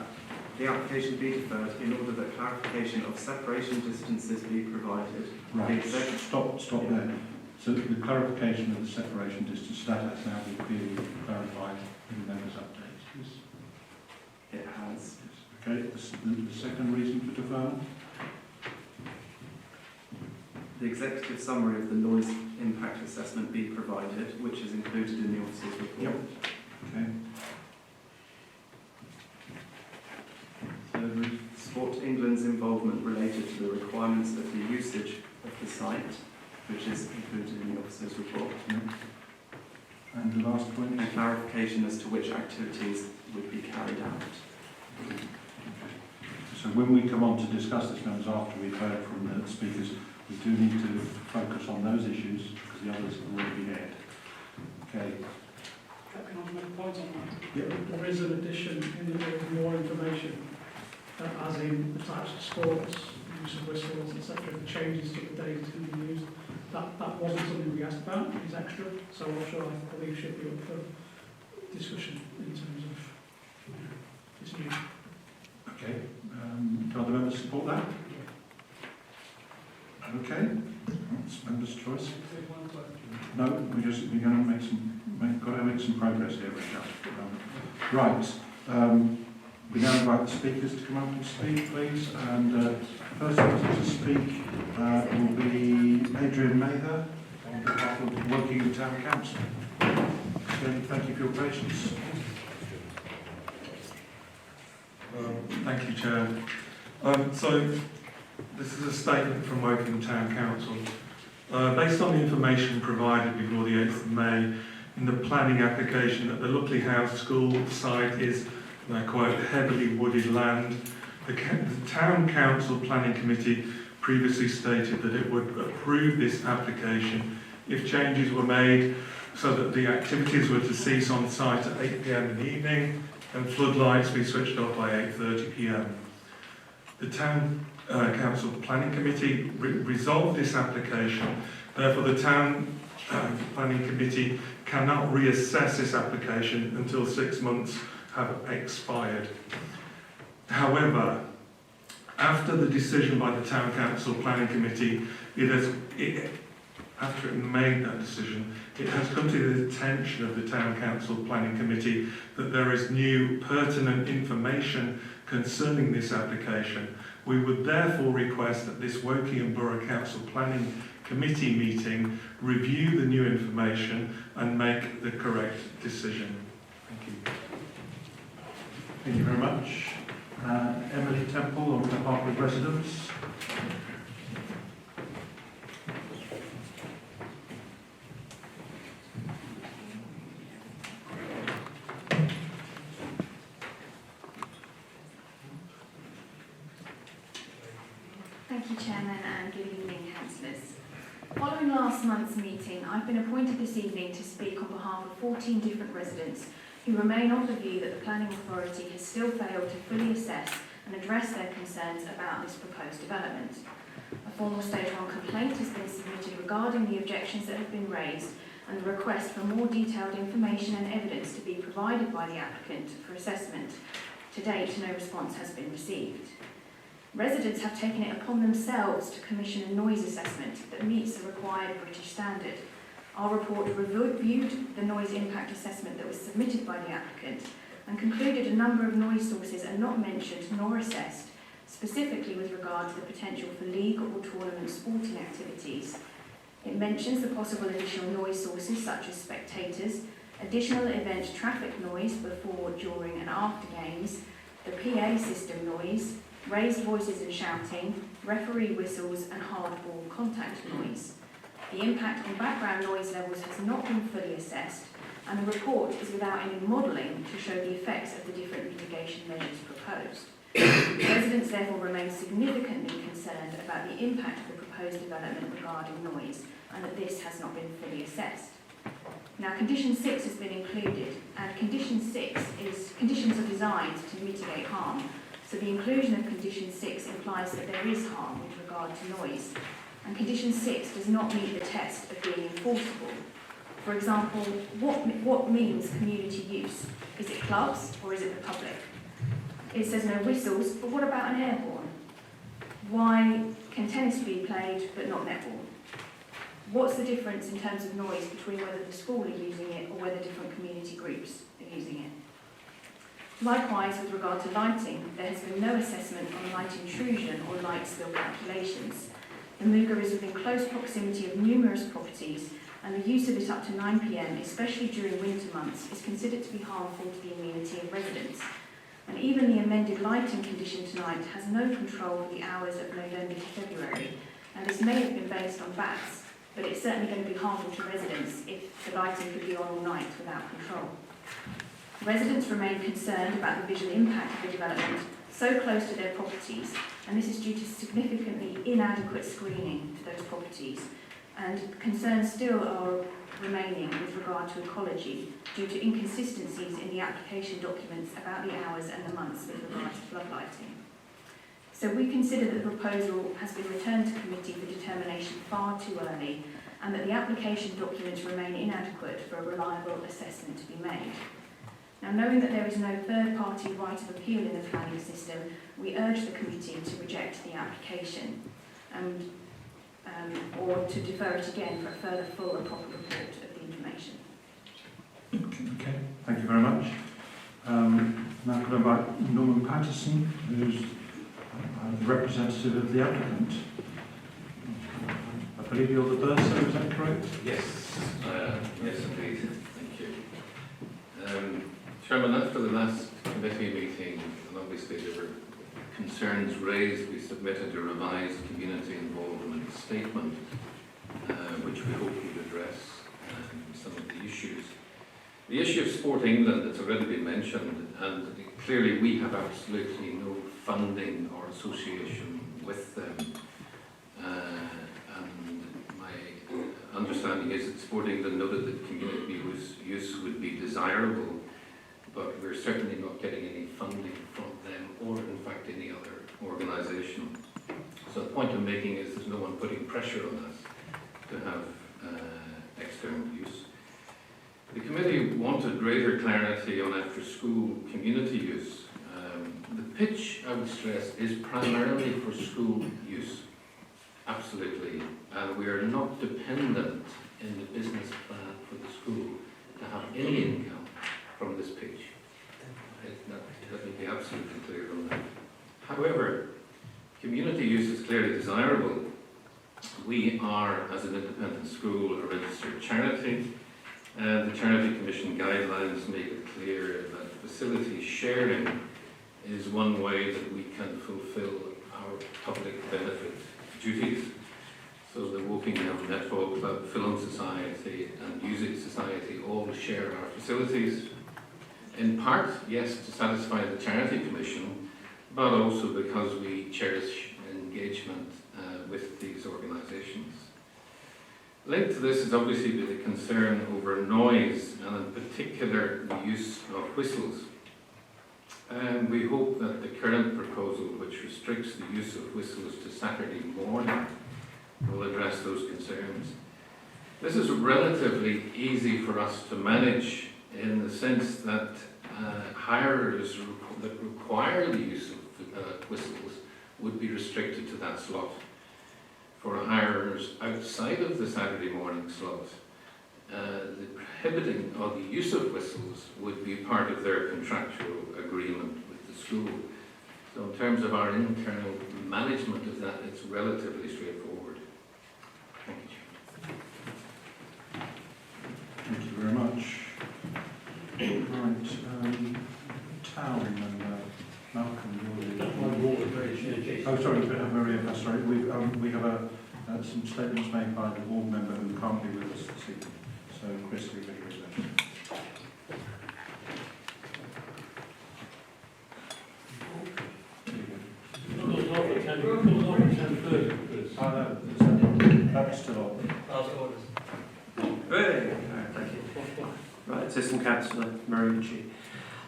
the application be deferred in order that clarification of separation distances be provided. Right, stop there. So the clarification of the separation distance, that has now been clarified in the members' updates, yes? It has. Okay, the second reason for deferral? The executive summary of the noise impact assessment be provided, which is included in the officer's report. Yep. Okay. Third reason? Sport England's involvement related to the requirements of the usage of the site, which is included in the officer's report. Yep. And the last point? And clarification as to which activities would be carried out. So when we come on to discuss this, members, after we've heard from the speakers, we do need to focus on those issues because the others have already been aired. Okay. Can I make a point on that? Yep. There is an addition in the bit of more information, as in the types of sports, use of whistles, etc., the changes to the days that can be used. That wasn't something we asked about, it's extra, so I'm sure I believe should be up for discussion in terms of this new. Okay. Can other members support that? Okay. It's members' choice. No, we're going to make some progress here, Richard. Right. We now invite the speakers to come up and speak, please. And first one to speak will be Adrian Mather on behalf of Woking Town Council. Again, thank you for your patience. Thank you, Chair. So this is a statement from Woking Town Council. Based on the information provided before the 8th of May in the planning application that the Luckley House School site is, and I quote, heavily wooded land, the Town Council Planning Committee previously stated that it would approve this application if changes were made so that the activities were to cease on site at 8 p.m. in the evening and floodlights be switched off by 8:30 p.m. The Town Council Planning Committee resolved this application. Therefore, the Town Planning Committee cannot reassess this application until 6 months have expired. However, after the decision by the Town Council Planning Committee, after it made that decision, it has come to the attention of the Town Council Planning Committee that there is new pertinent information concerning this application. We would therefore request that this Woking Borough Council Planning Committee meeting review the new information and make the correct decision. Thank you. Thank you very much. Emily Temple on behalf of residents. you, Chairman, and good evening, councillors. Following last month's meeting, I've been appointed this evening to speak on behalf of 14 different residents who remain of the view that the Planning Authority has still failed to fully assess and address their concerns about this proposed development. A formal Stage 1 complaint has been submitted regarding the objections that have been raised and the request for more detailed information and evidence to be provided by the applicant for assessment. To date, no response has been received. Residents have taken it upon themselves to commission a noise assessment that meets the required British standard. Our report reviewed the noise impact assessment that was submitted by the applicant and concluded a number of noise sources are not mentioned nor assessed, specifically with regard to the potential for league or tournament sporting activities. It mentions the possible additional noise sources such as spectators, additional event traffic noise before, during and after games, the PA system noise, raised voices and shouting, referee whistles and hardball contact noise. The impact on background noise levels has not been fully assessed, and the report is without any modelling to show the effects of the different mitigation measures proposed. Residents therefore remain significantly concerned about the impact of the proposed development regarding noise, and that this has not been fully assessed. Now, Condition 6 has been included, and Condition 6 is conditions are designed to mitigate harm. So the inclusion of Condition 6 implies that there is harm with regard to noise, and Condition 6 does not meet the test of being enforceable. For example, what means community use? Is it clubs or is it the public? It says no whistles, but what about an airborne? Why can tennis be played but not netball? What's the difference in terms of noise between whether the school are using it or whether different community groups are using it? Likewise, with regard to lighting, there has been no assessment on light intrusion or light spill calculations. The Muga is within close proximity of numerous properties, and the use of it up to 9 p.m, especially during winter months, is considered to be harmful to the amenity of residents. And even the amended lighting condition tonight has no control for the hours of November to February, and this may have been based on bats, but it's certainly going to be harmful to residents if the lighting could be on all night without control. Residents remain concerned about the visual impact of the development so close to their properties, and this is due to significantly inadequate screening to those properties, and concerns still are remaining with regard to ecology due to inconsistencies in the application documents about the hours and the months with regard to floodlighting. So we consider that the proposal has been returned to committee for determination far too early, and that the application documents remain inadequate for a reliable assessment to be made. Now, knowing that there is no third-party right of appeal in the planning system, we urge the committee to reject the application or to defer it again for a further full and proper report of the information. Okay, thank you very much. Now could I invite Norman Patterson, who's the representative of the applicant. I believe you're the bursar, is that correct? Yes, yes indeed, thank you. Chairman, after the last committee meeting, and obviously there were concerns raised, we submitted a revised community involvement statement, which we hope would address some of the issues. The issue of Sport England has already been mentioned, and clearly we have absolutely no funding or association with them. And my understanding is that Sport England noted that community use would be desirable, but we're certainly not getting any funding from them or in fact any other organisation. So the point I'm making is there's no one putting pressure on us to have external use. The committee wanted greater clarity on after-school community use. The pitch, I would stress, is primarily for school use. Absolutely. And we are not dependent in the business plan for the school to have any income from this pitch. Let me be absolutely clear on that. However, community use is clearly desirable. We are, as an independent school, a registered charity. The Charity Commission guidelines make it clear that facility sharing is one way that we can fulfil our public benefit duties. So the Wokingham Netball Club, Film Society and Music Society all share our facilities. In part, yes, to satisfy the Charity Commission, but also because we cherish engagement with these organisations. Linked to this is obviously the concern over noise, and in particular the use of whistles. And we hope that the current proposal, which restricts the use of whistles to Saturday morning, will address those concerns. This is relatively easy for us to manage in the sense that hirers that require the use of whistles would be restricted to that slot. For hirers outside of the Saturday morning slot, the prohibiting of the use of whistles would be part of their contractual agreement with the school. So in terms of our internal management of that, it's relatively straightforward. Thank you. Thank you very much. Right, Town and Malcolm. Oh, sorry, Maria, that's right. We have some statements made by the board member who can't be with us this evening. So, Chris, we make your session. That's still on. Hey, thank you. Right, Assistant Councillor Mariucci.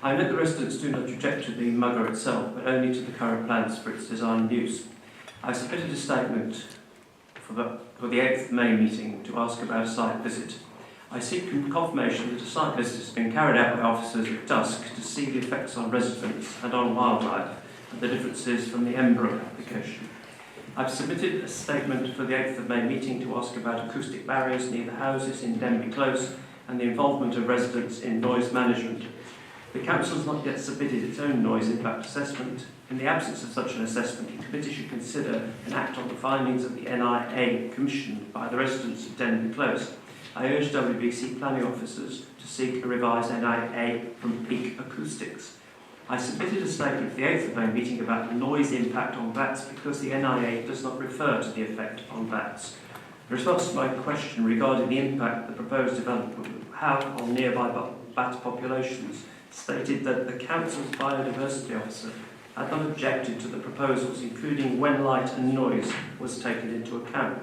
I know the residents do not object to the mugger itself, but only to the current plans for its design and use. I submitted a statement for the 8th May meeting to ask about a site visit. I seek confirmation that a site visit has been carried out by officers at dusk to see the effects on residents and on wildlife and the differences from the Embrook application. I've submitted a statement for the 8th of May meeting to ask about acoustic barriers near the houses in Denby Close and the involvement of residents in noise management. The Council has not yet submitted its own noise impact assessment. In the absence of such an assessment, the committee should consider and act on the findings of the NIA commissioned by the residents of Denby Close. I urge WBC planning officers to seek a revised NIA from peak acoustics. I submitted a statement for the 8th of May meeting about the noise impact on bats because the NIA does not refer to the effect on bats. In response to my question regarding the impact the proposed development would have on nearby bat populations, stated that the Council's biodiversity officer had not objected to the proposals, including when light and noise was taken into account.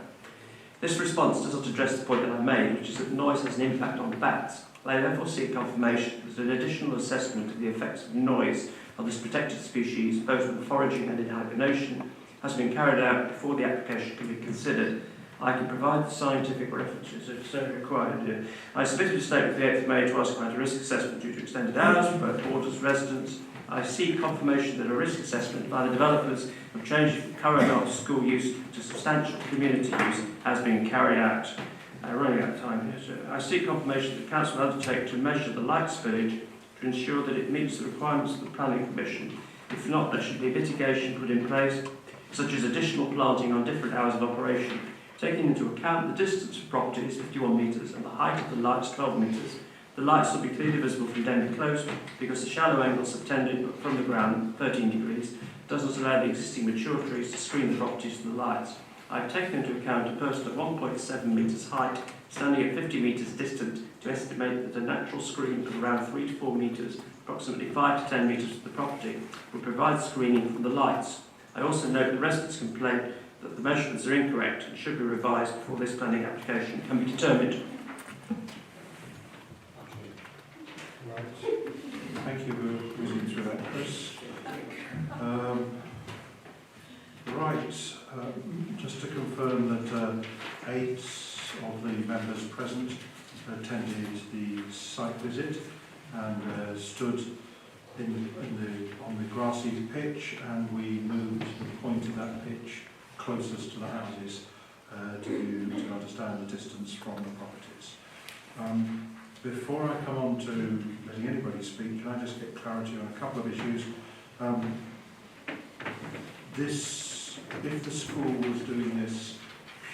This response does not address the point that I made, which is that noise has an impact on bats. I therefore seek confirmation that an additional assessment of the effects of noise on this protected species, both in foraging and in hibernation, has been carried out before the application can be considered. I can provide the scientific references if so required. I submitted a statement for the 8th of May to ask about a risk assessment due to extended hours for both boarders and residents. I seek confirmation that a risk assessment by the developers of changing from current after-school use to substantial community use has been carried out. Running out of time here, so I seek confirmation that the Council will undertake to measure the light spillage to ensure that it meets the requirements of the Planning Commission. If not, there should be mitigation put in place, such as additional planting on different hours of operation. Taking into account the distance of property is 51 metres and the height of the lights 12 metres. The lights will be clearly visible from Denby Close because the shallow angle subtended from the ground, 13 degrees, does not allow the existing mature trees to screen the properties from the lights. I've taken into account a person of 1.7 metres height, standing at 50 metres distant, to estimate that a natural screen of around 3 to 4 metres, approximately 5 to 10 metres from the property, will provide screening from the lights. I also note the residents' complaint that the measurements are incorrect and should be revised before this planning application can be determined. Right. Thank you for reading through that, Chris. Just to confirm that 8 of the members present attended the site visit and stood on the grassy pitch, and we moved the point of that pitch closest to the houses to understand the distance from the properties. Before I come on to letting anybody speak, can I just get clarity on a couple of issues? If the school was doing this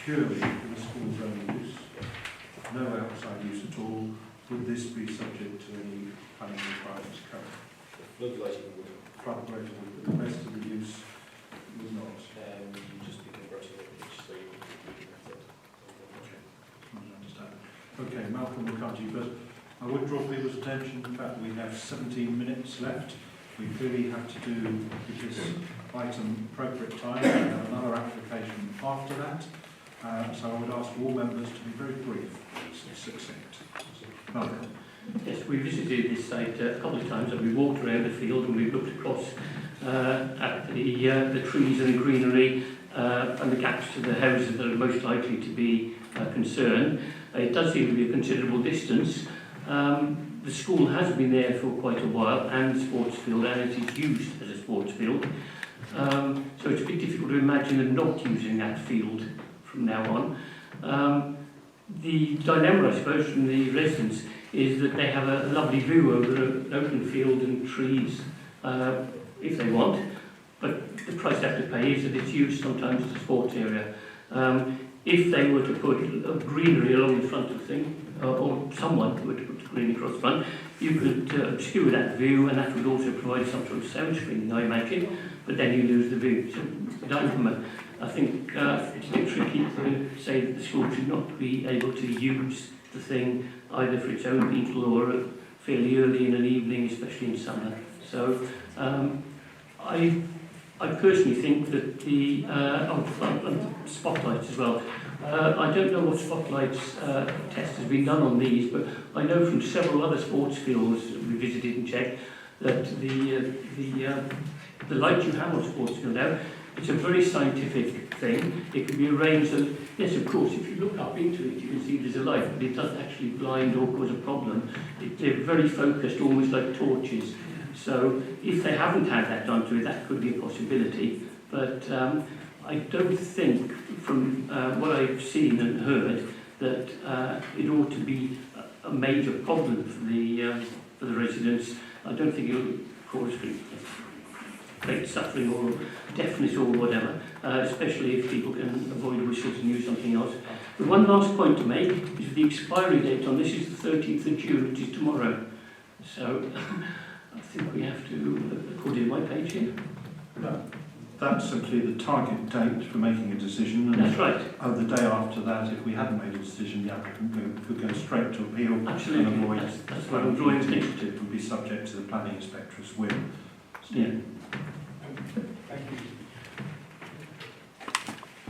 purely for the school's own use, no outside use at all, would this be subject to any planning requirements currently? Floodlighting would. Floodlighting would, but the rest of the use would not. Just be converting it, so you can understand. Okay, Malcolm McCarthy, but I would draw people's attention to the fact that we have 17 minutes left. We clearly have to do, because item appropriate time. We have another application after that. So I would ask all members to be very brief, succinct. Malcolm. Yes, we visited this site a couple of times and we walked around the field and we looked across at the trees and the greenery and the gaps to the houses that are most likely to be concerned. It does seem to be a considerable distance. The school has been there for quite a while and the sports field, and it is used as a sports field. So it's a bit difficult to imagine them not using that field from now on. The dilemma, I suppose, from the residents is that they have a lovely view over an open field and trees if they want, but the price they have to pay is that it's used sometimes as a sports area. If they were to put a greenery along the front of the thing, or someone were to put greenery across the front, you could obscure that view, and that would also provide some sort of sound screening, I imagine, but then you lose the view. So, I think it's a bit tricky to say that the school should not be able to use the thing either for its own people or fairly early in an evening, especially in summer. So I personally think that the spotlights as well. I don't know what spotlights test has been done on these, but I know from several other sports fields we visited and checked that the light you have on sports field now, it's a very scientific thing. It can be arranged that, yes, of course, if you look up into it, you can see there's a light, but it doesn't actually blind or cause a problem. They're very focused, almost like torches. So if they haven't had that done to it, that could be a possibility. But I don't think, from what I've seen and heard, that it ought to be a major problem for the residents. I don't think it will cause great suffering or deafness or whatever, especially if people can avoid whistles and use something else. But one last point to make is the expiry date on this is the 13th of June, which is tomorrow. So I think we have to, according to my page here. That's simply the target date for making a decision. And that's right. The day after that, if we hadn't made a decision, the applicant could go straight to appeal. Absolutely. And avoid that's what I'm drawing attention to. It would be subject to the planning inspector's will. Yeah. Thank you.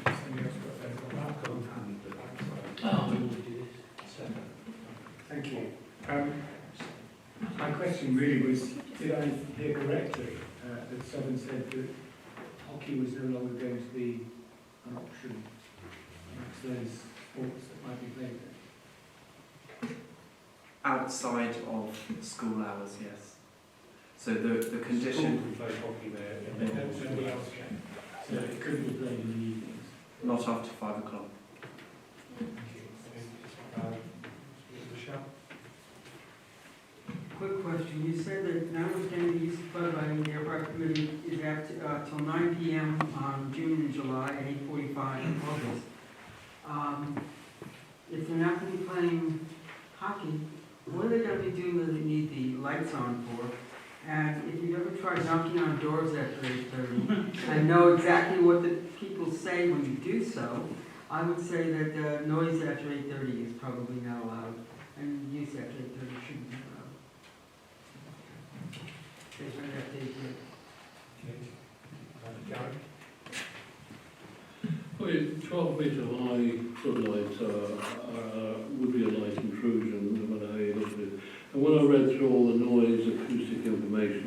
Somebody else got Malcolm and the backside. Thank you. My question really was, did I hear correctly that someone said that hockey was no longer going to be an option amongst those sports that might be played there? Outside of school hours, yes. So the condition... School can play hockey there. Nobody else can. So it couldn't be played in the evenings. Not after 5 o'clock. Thank you. Michelle? Quick question. You said that now it's going to be used by the aircraft committee is till 9 p.m. on June and July and 8:45 in August. If they're not going to be playing hockey, what are they going to be doing that they need the lights on for? And if you've ever tried knocking on doors after 8:30, I know exactly what the people say when you do so. I would say that noise after 8:30 is probably not allowed, and use after 8:30 shouldn't be allowed. Well, 12 metre high floodlights would be a light intrusion when I looked at it. And when I read through all the noise, acoustic information,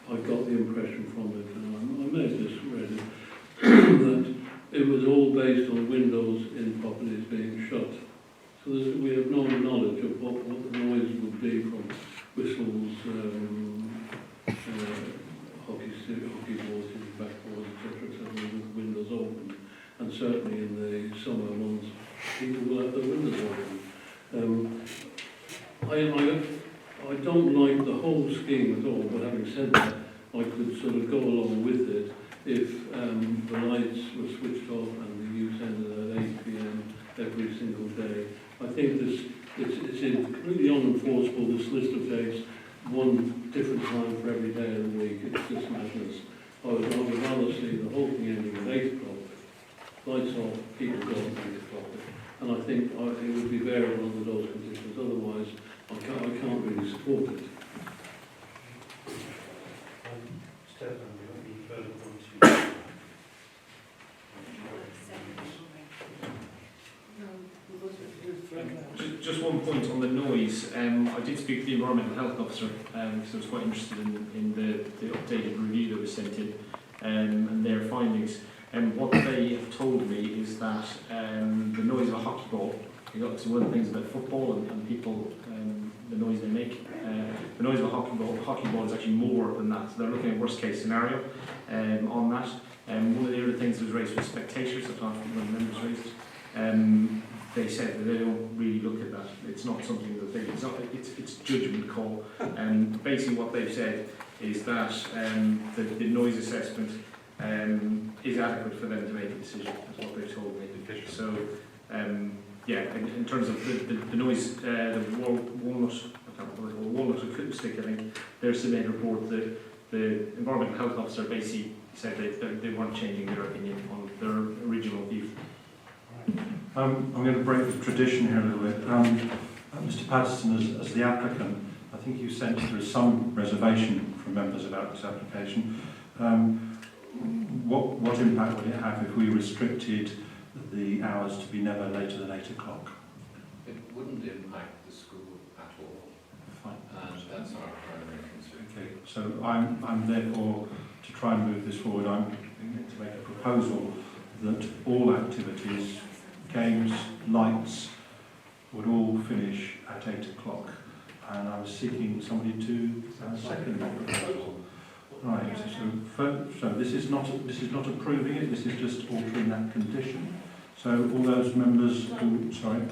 I got the impression from it, and I may have misread it, that it was all based on windows in properties being shut. So we have no knowledge of what the noise would be from whistles, hockey balls, backboards, etc., with windows open. And certainly in the summer months, people will have their windows open. I don't like the whole scheme at all, but having said that, I could sort of go along with it if the lights were switched off and the use ended at 8 p.m. every single day. I think it's completely unenforceable, this list of dates, one different time for every day of the week. It's just madness. I would rather see the whole thing ending at 8 o'clock, lights off, people go at 8 o'clock. And I think it would be variable under those conditions, otherwise I can't really support it. Stefan, you Just one point on the noise. I did speak to the environmental health officer because I was quite interested in the updated review that was sent in and their findings. And what they have told me is that the noise of a hockey ball, it's one of the things about football and people, the noise they make. The noise of a hockey ball is actually more than that. So they're looking at worst case scenario on that. One of the other things that was raised was spectators, apart from one of the members raised. They said that they don't really look at that. It's not something that they, it's judgment call. And basically what they've said is that the noise assessment is adequate for them to make a decision, is what they've told me. So, yeah, in terms of the noise, the walnut acoustic, I think, their survey report, the environmental health officer basically said they weren't changing their opinion on their original view. I'm going to break the tradition here a little bit. Mr Patterson, as the applicant, I think you sent through some reservation from members about this application. What impact would it have if we restricted the hours to be never later than 8 o'clock? It wouldn't impact the school at all. Fine. And that's our primary concern. Okay, so I'm therefore, to try and move this forward, I'm going to make a proposal that all activities, games, lights, would all finish at 8 o'clock. And I was seeking somebody to second that proposal. Right, so this is not approving it, this is just altering that condition. So all those members who, sorry?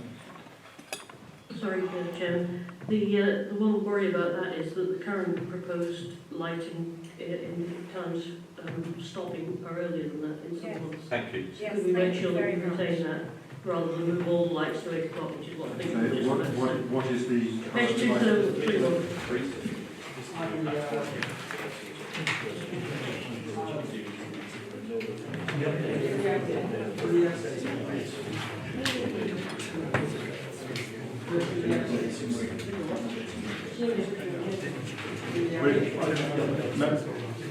Sorry, Chairman. The one worry about that is that the current proposed lighting in times stopping are earlier than that in some ones. Thank you. So could we make sure that we retain that rather than move all the lights to 8 o'clock, which is what I think Okay, we just about. what is the... Page 231.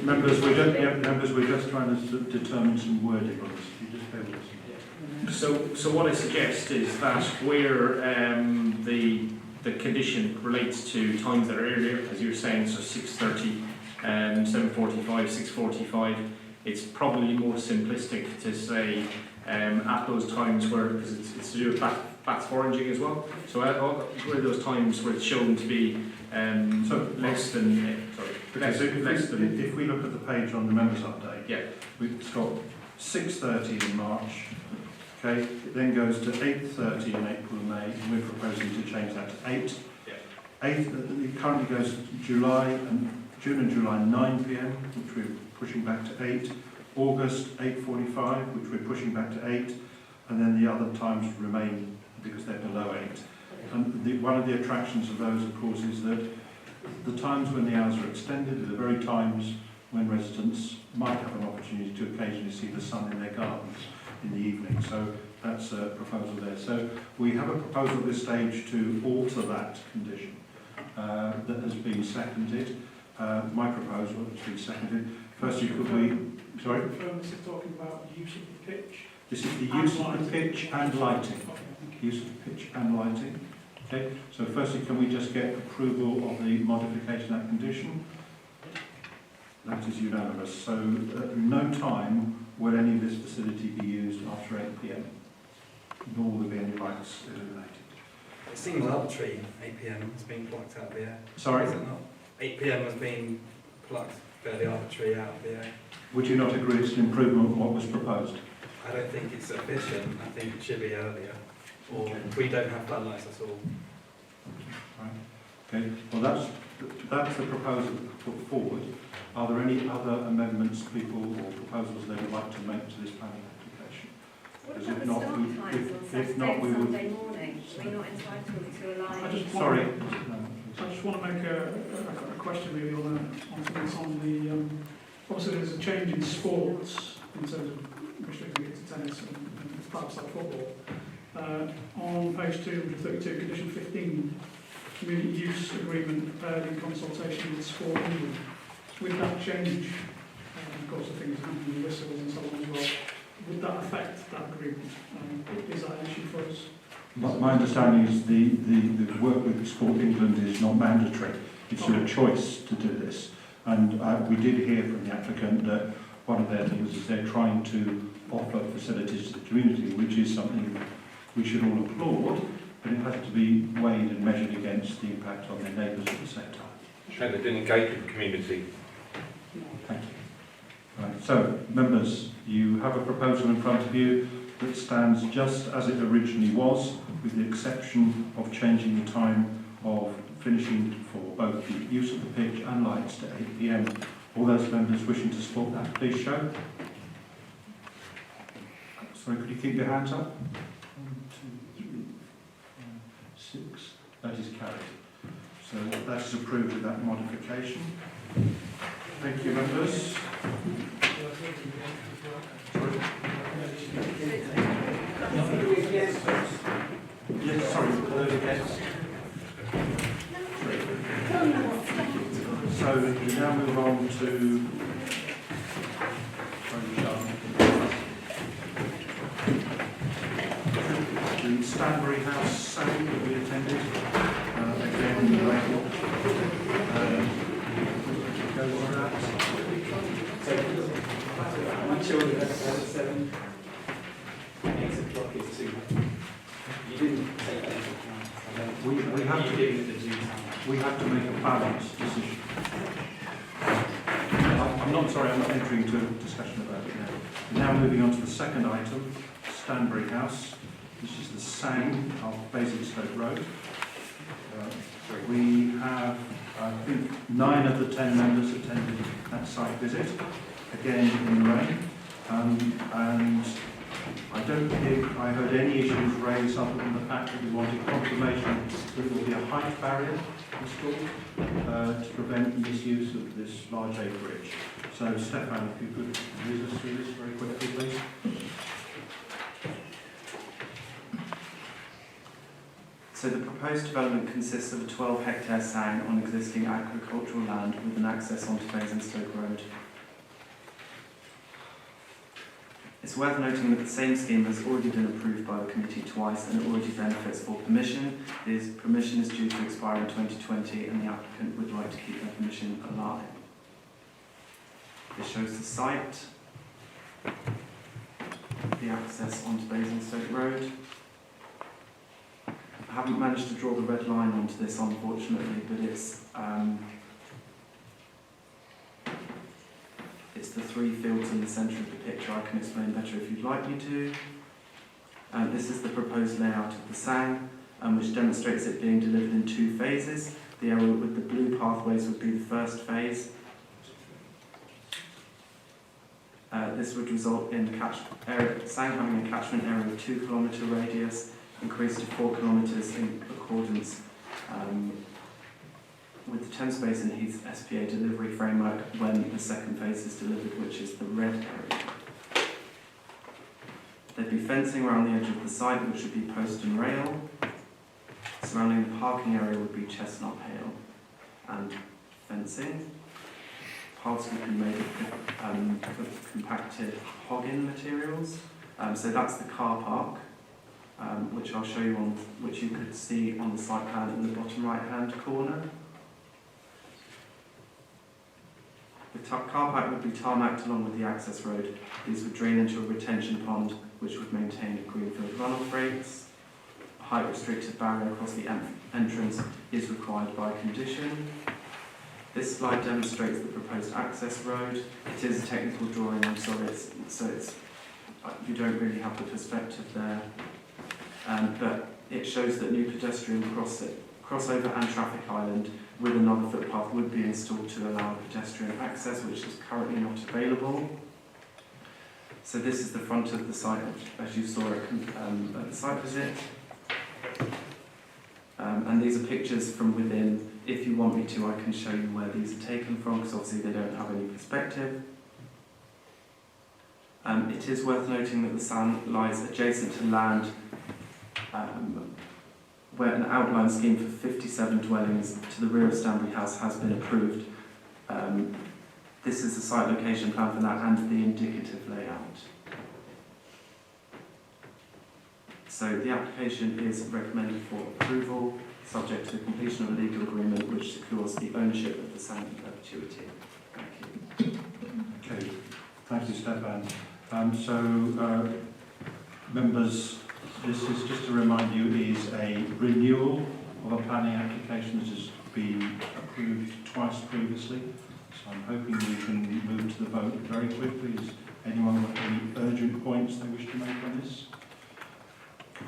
Members, we're just trying to determine some wording on this. You just bear with us. So what I suggest is that where the condition relates to times that are earlier, as you were saying, so 6:30, 7:45, 6:45, it's probably more simplistic to say at those times where, because it's to do with bats foraging as well, so where those times where it's shown to be less than, if we look at the page on the members update, yeah, we've got 6:30 in March, okay, it then goes to 8:30 in April and May, and we're proposing to change that to 8. Yeah. 8, it currently goes to June and July 9 p.m, which we're pushing back to 8. August 8:45, which we're pushing back to 8, and then the other times remain because they're below 8. And one of the attractions of those, of course, is that the times when the hours are extended are the very times when residents might have an opportunity to occasionally see the sun in their gardens in the evening. So that's a proposal there. So we have a proposal at this stage to alter that condition that has been seconded. My proposal has been seconded. Firstly, could we... Sorry? This is talking about use of the pitch. This is the use of the pitch and lighting. Use of the pitch and lighting. Okay, so firstly, can we just get approval of the modification of that condition? That is unanimous. So at no time will any of this facility be used after 8 p.m, nor will there be any lights illuminated. It seems arbitrary, 8 p.m. has been plucked out of the air. Sorry? Is it not? 8 p.m. has been plucked fairly arbitrary out of the air. Would you not agree it's an improvement on what was proposed? I don't think it's sufficient. I think it should be earlier. Or we don't have floodlights at all. Right. Okay, well that's the proposal put forward. Are there any other amendments people or proposals they would like to make to this planning application? What Because about if the not, start we, times on if Saturday not, and we would... Sunday morning? Are we not entitled to align? Sorry. I just want to make a question really on things on the, obviously there's a change in sports in terms of restricting it to tennis and perhaps like football. On page 232, condition 15, community use agreement prepared in consultation with Sport England. With that change, of course the things happening with whistles and so on as well, would that affect that agreement? Is that an issue for us? My understanding is the work with Sport England is not mandatory. It's your choice to do this. And we did hear from the applicant that one of their things is they're trying to offer facilities to the community, which is something we should all applaud, but it has to be weighed and measured against the impact on their neighbours at the same time. And they didn't engage with the community. Thank you. Right, so, members, you have a proposal in front of you that stands just as it originally was, with the exception of changing the time of finishing for both the use of the pitch and lights to 8 p.m. All those members wishing to support that, please show. Sorry, could you keep your hands up? 1, 2, 3, 4, 6. That is carried. So that is approved with that modification. Thank you, members. Sorry. Yes, sorry, those against. So we now move on to the Stanbury House sale that we attended. Again, the rail. Go for that. My children at 7, 8 o'clock is 2. You didn't take that into account. We have to make a balanced decision. I'm not entering into a discussion about it now. We're now moving on to the second item, Stanbury House. This is the Sang of Basingstoke Road. We have, I think, 9 of the 10 members attended that site visit, again in the rain. And I don't think I heard any issues raised other than the fact that we wanted confirmation that there will be a height barrier installed to prevent misuse of this large acreage. So, Stefan, if you could lead us through this very quickly, please. So the proposed development consists of a 12-hectare sang on existing agricultural land with an access onto Basingstoke Road. It's worth noting that the same scheme has already been approved by the committee twice and already benefits for permission. This permission is due to expire in 2020 and the applicant would like to keep their permission alive. This shows the site, the access onto Basingstoke Road. I haven't managed to draw the red line onto this, unfortunately, but it's the 3 fields in the centre of the picture. I can explain better if you'd like me to. This is the proposed layout of the sang, which demonstrates it being delivered in 2 phases. The area with the blue pathways would be the first phase. This would result in sang having a catchment area of 2 kilometre radius, increased to 4 kilometres in accordance with the Thames Basin Heath SPA delivery framework when the second phase is delivered, which is the red area. There'd be fencing around the edge of the site, which would be post and rail. Surrounding the parking area would be chestnut hail and fencing. Paths would be made of compacted hogging materials. So that's the car park, which I'll show you on, which you could see on the site plan in the bottom right-hand corner. The car park would be tarmacked along with the access road. These would drain into a retention pond, which would maintain greenfield runoff rates. A height restricted barrier across the entrance is required by condition. This slide demonstrates the proposed access road. It is a technical drawing, I'm sorry, so you don't really have the perspective there. But it shows that new pedestrian crossover and traffic island with another footpath would be installed to allow pedestrian access, which is currently not available. So this is the front of the site, as you saw at the site visit. And these are pictures from within. If you want me to, I can show you where these are taken from, because obviously they don't have any perspective. It is worth noting that the sand lies adjacent to land where an outline scheme for 57 dwellings to the rear of Stanbury House has been approved. This is the site location plan for that and the indicative layout. So the application is recommended for approval, subject to completion of a legal agreement which secures the ownership of the sand in perpetuity. Thank you. Okay, thank you, Stefan. Members, this is just to remind you, is a renewal of a planning application that has been approved twice previously. So I'm hoping we can move to the vote very quickly. Is anyone got any urgent points they wish to make on this?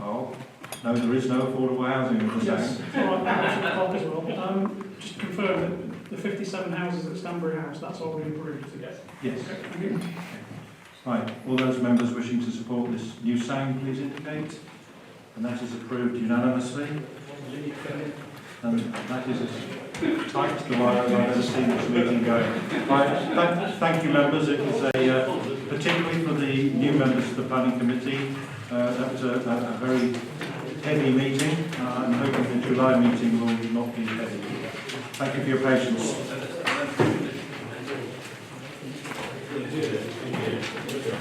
Oh, no, there is no affordable housing in the Yes, sound. all right, I should pop as well. Just to confirm that the 57 houses at Stanbury House, that's all been approved? Yes. Yes. Okay, thank you. Right, all those members wishing to support this new sound, please indicate. And that is approved unanimously. And that is as tight to the wire as I've ever seen this meeting going. Right, thank you, members. It was particularly for the new members of the planning committee, that was a very heavy meeting. I'm hoping the July meeting will not be heavy. Thank you for your patience.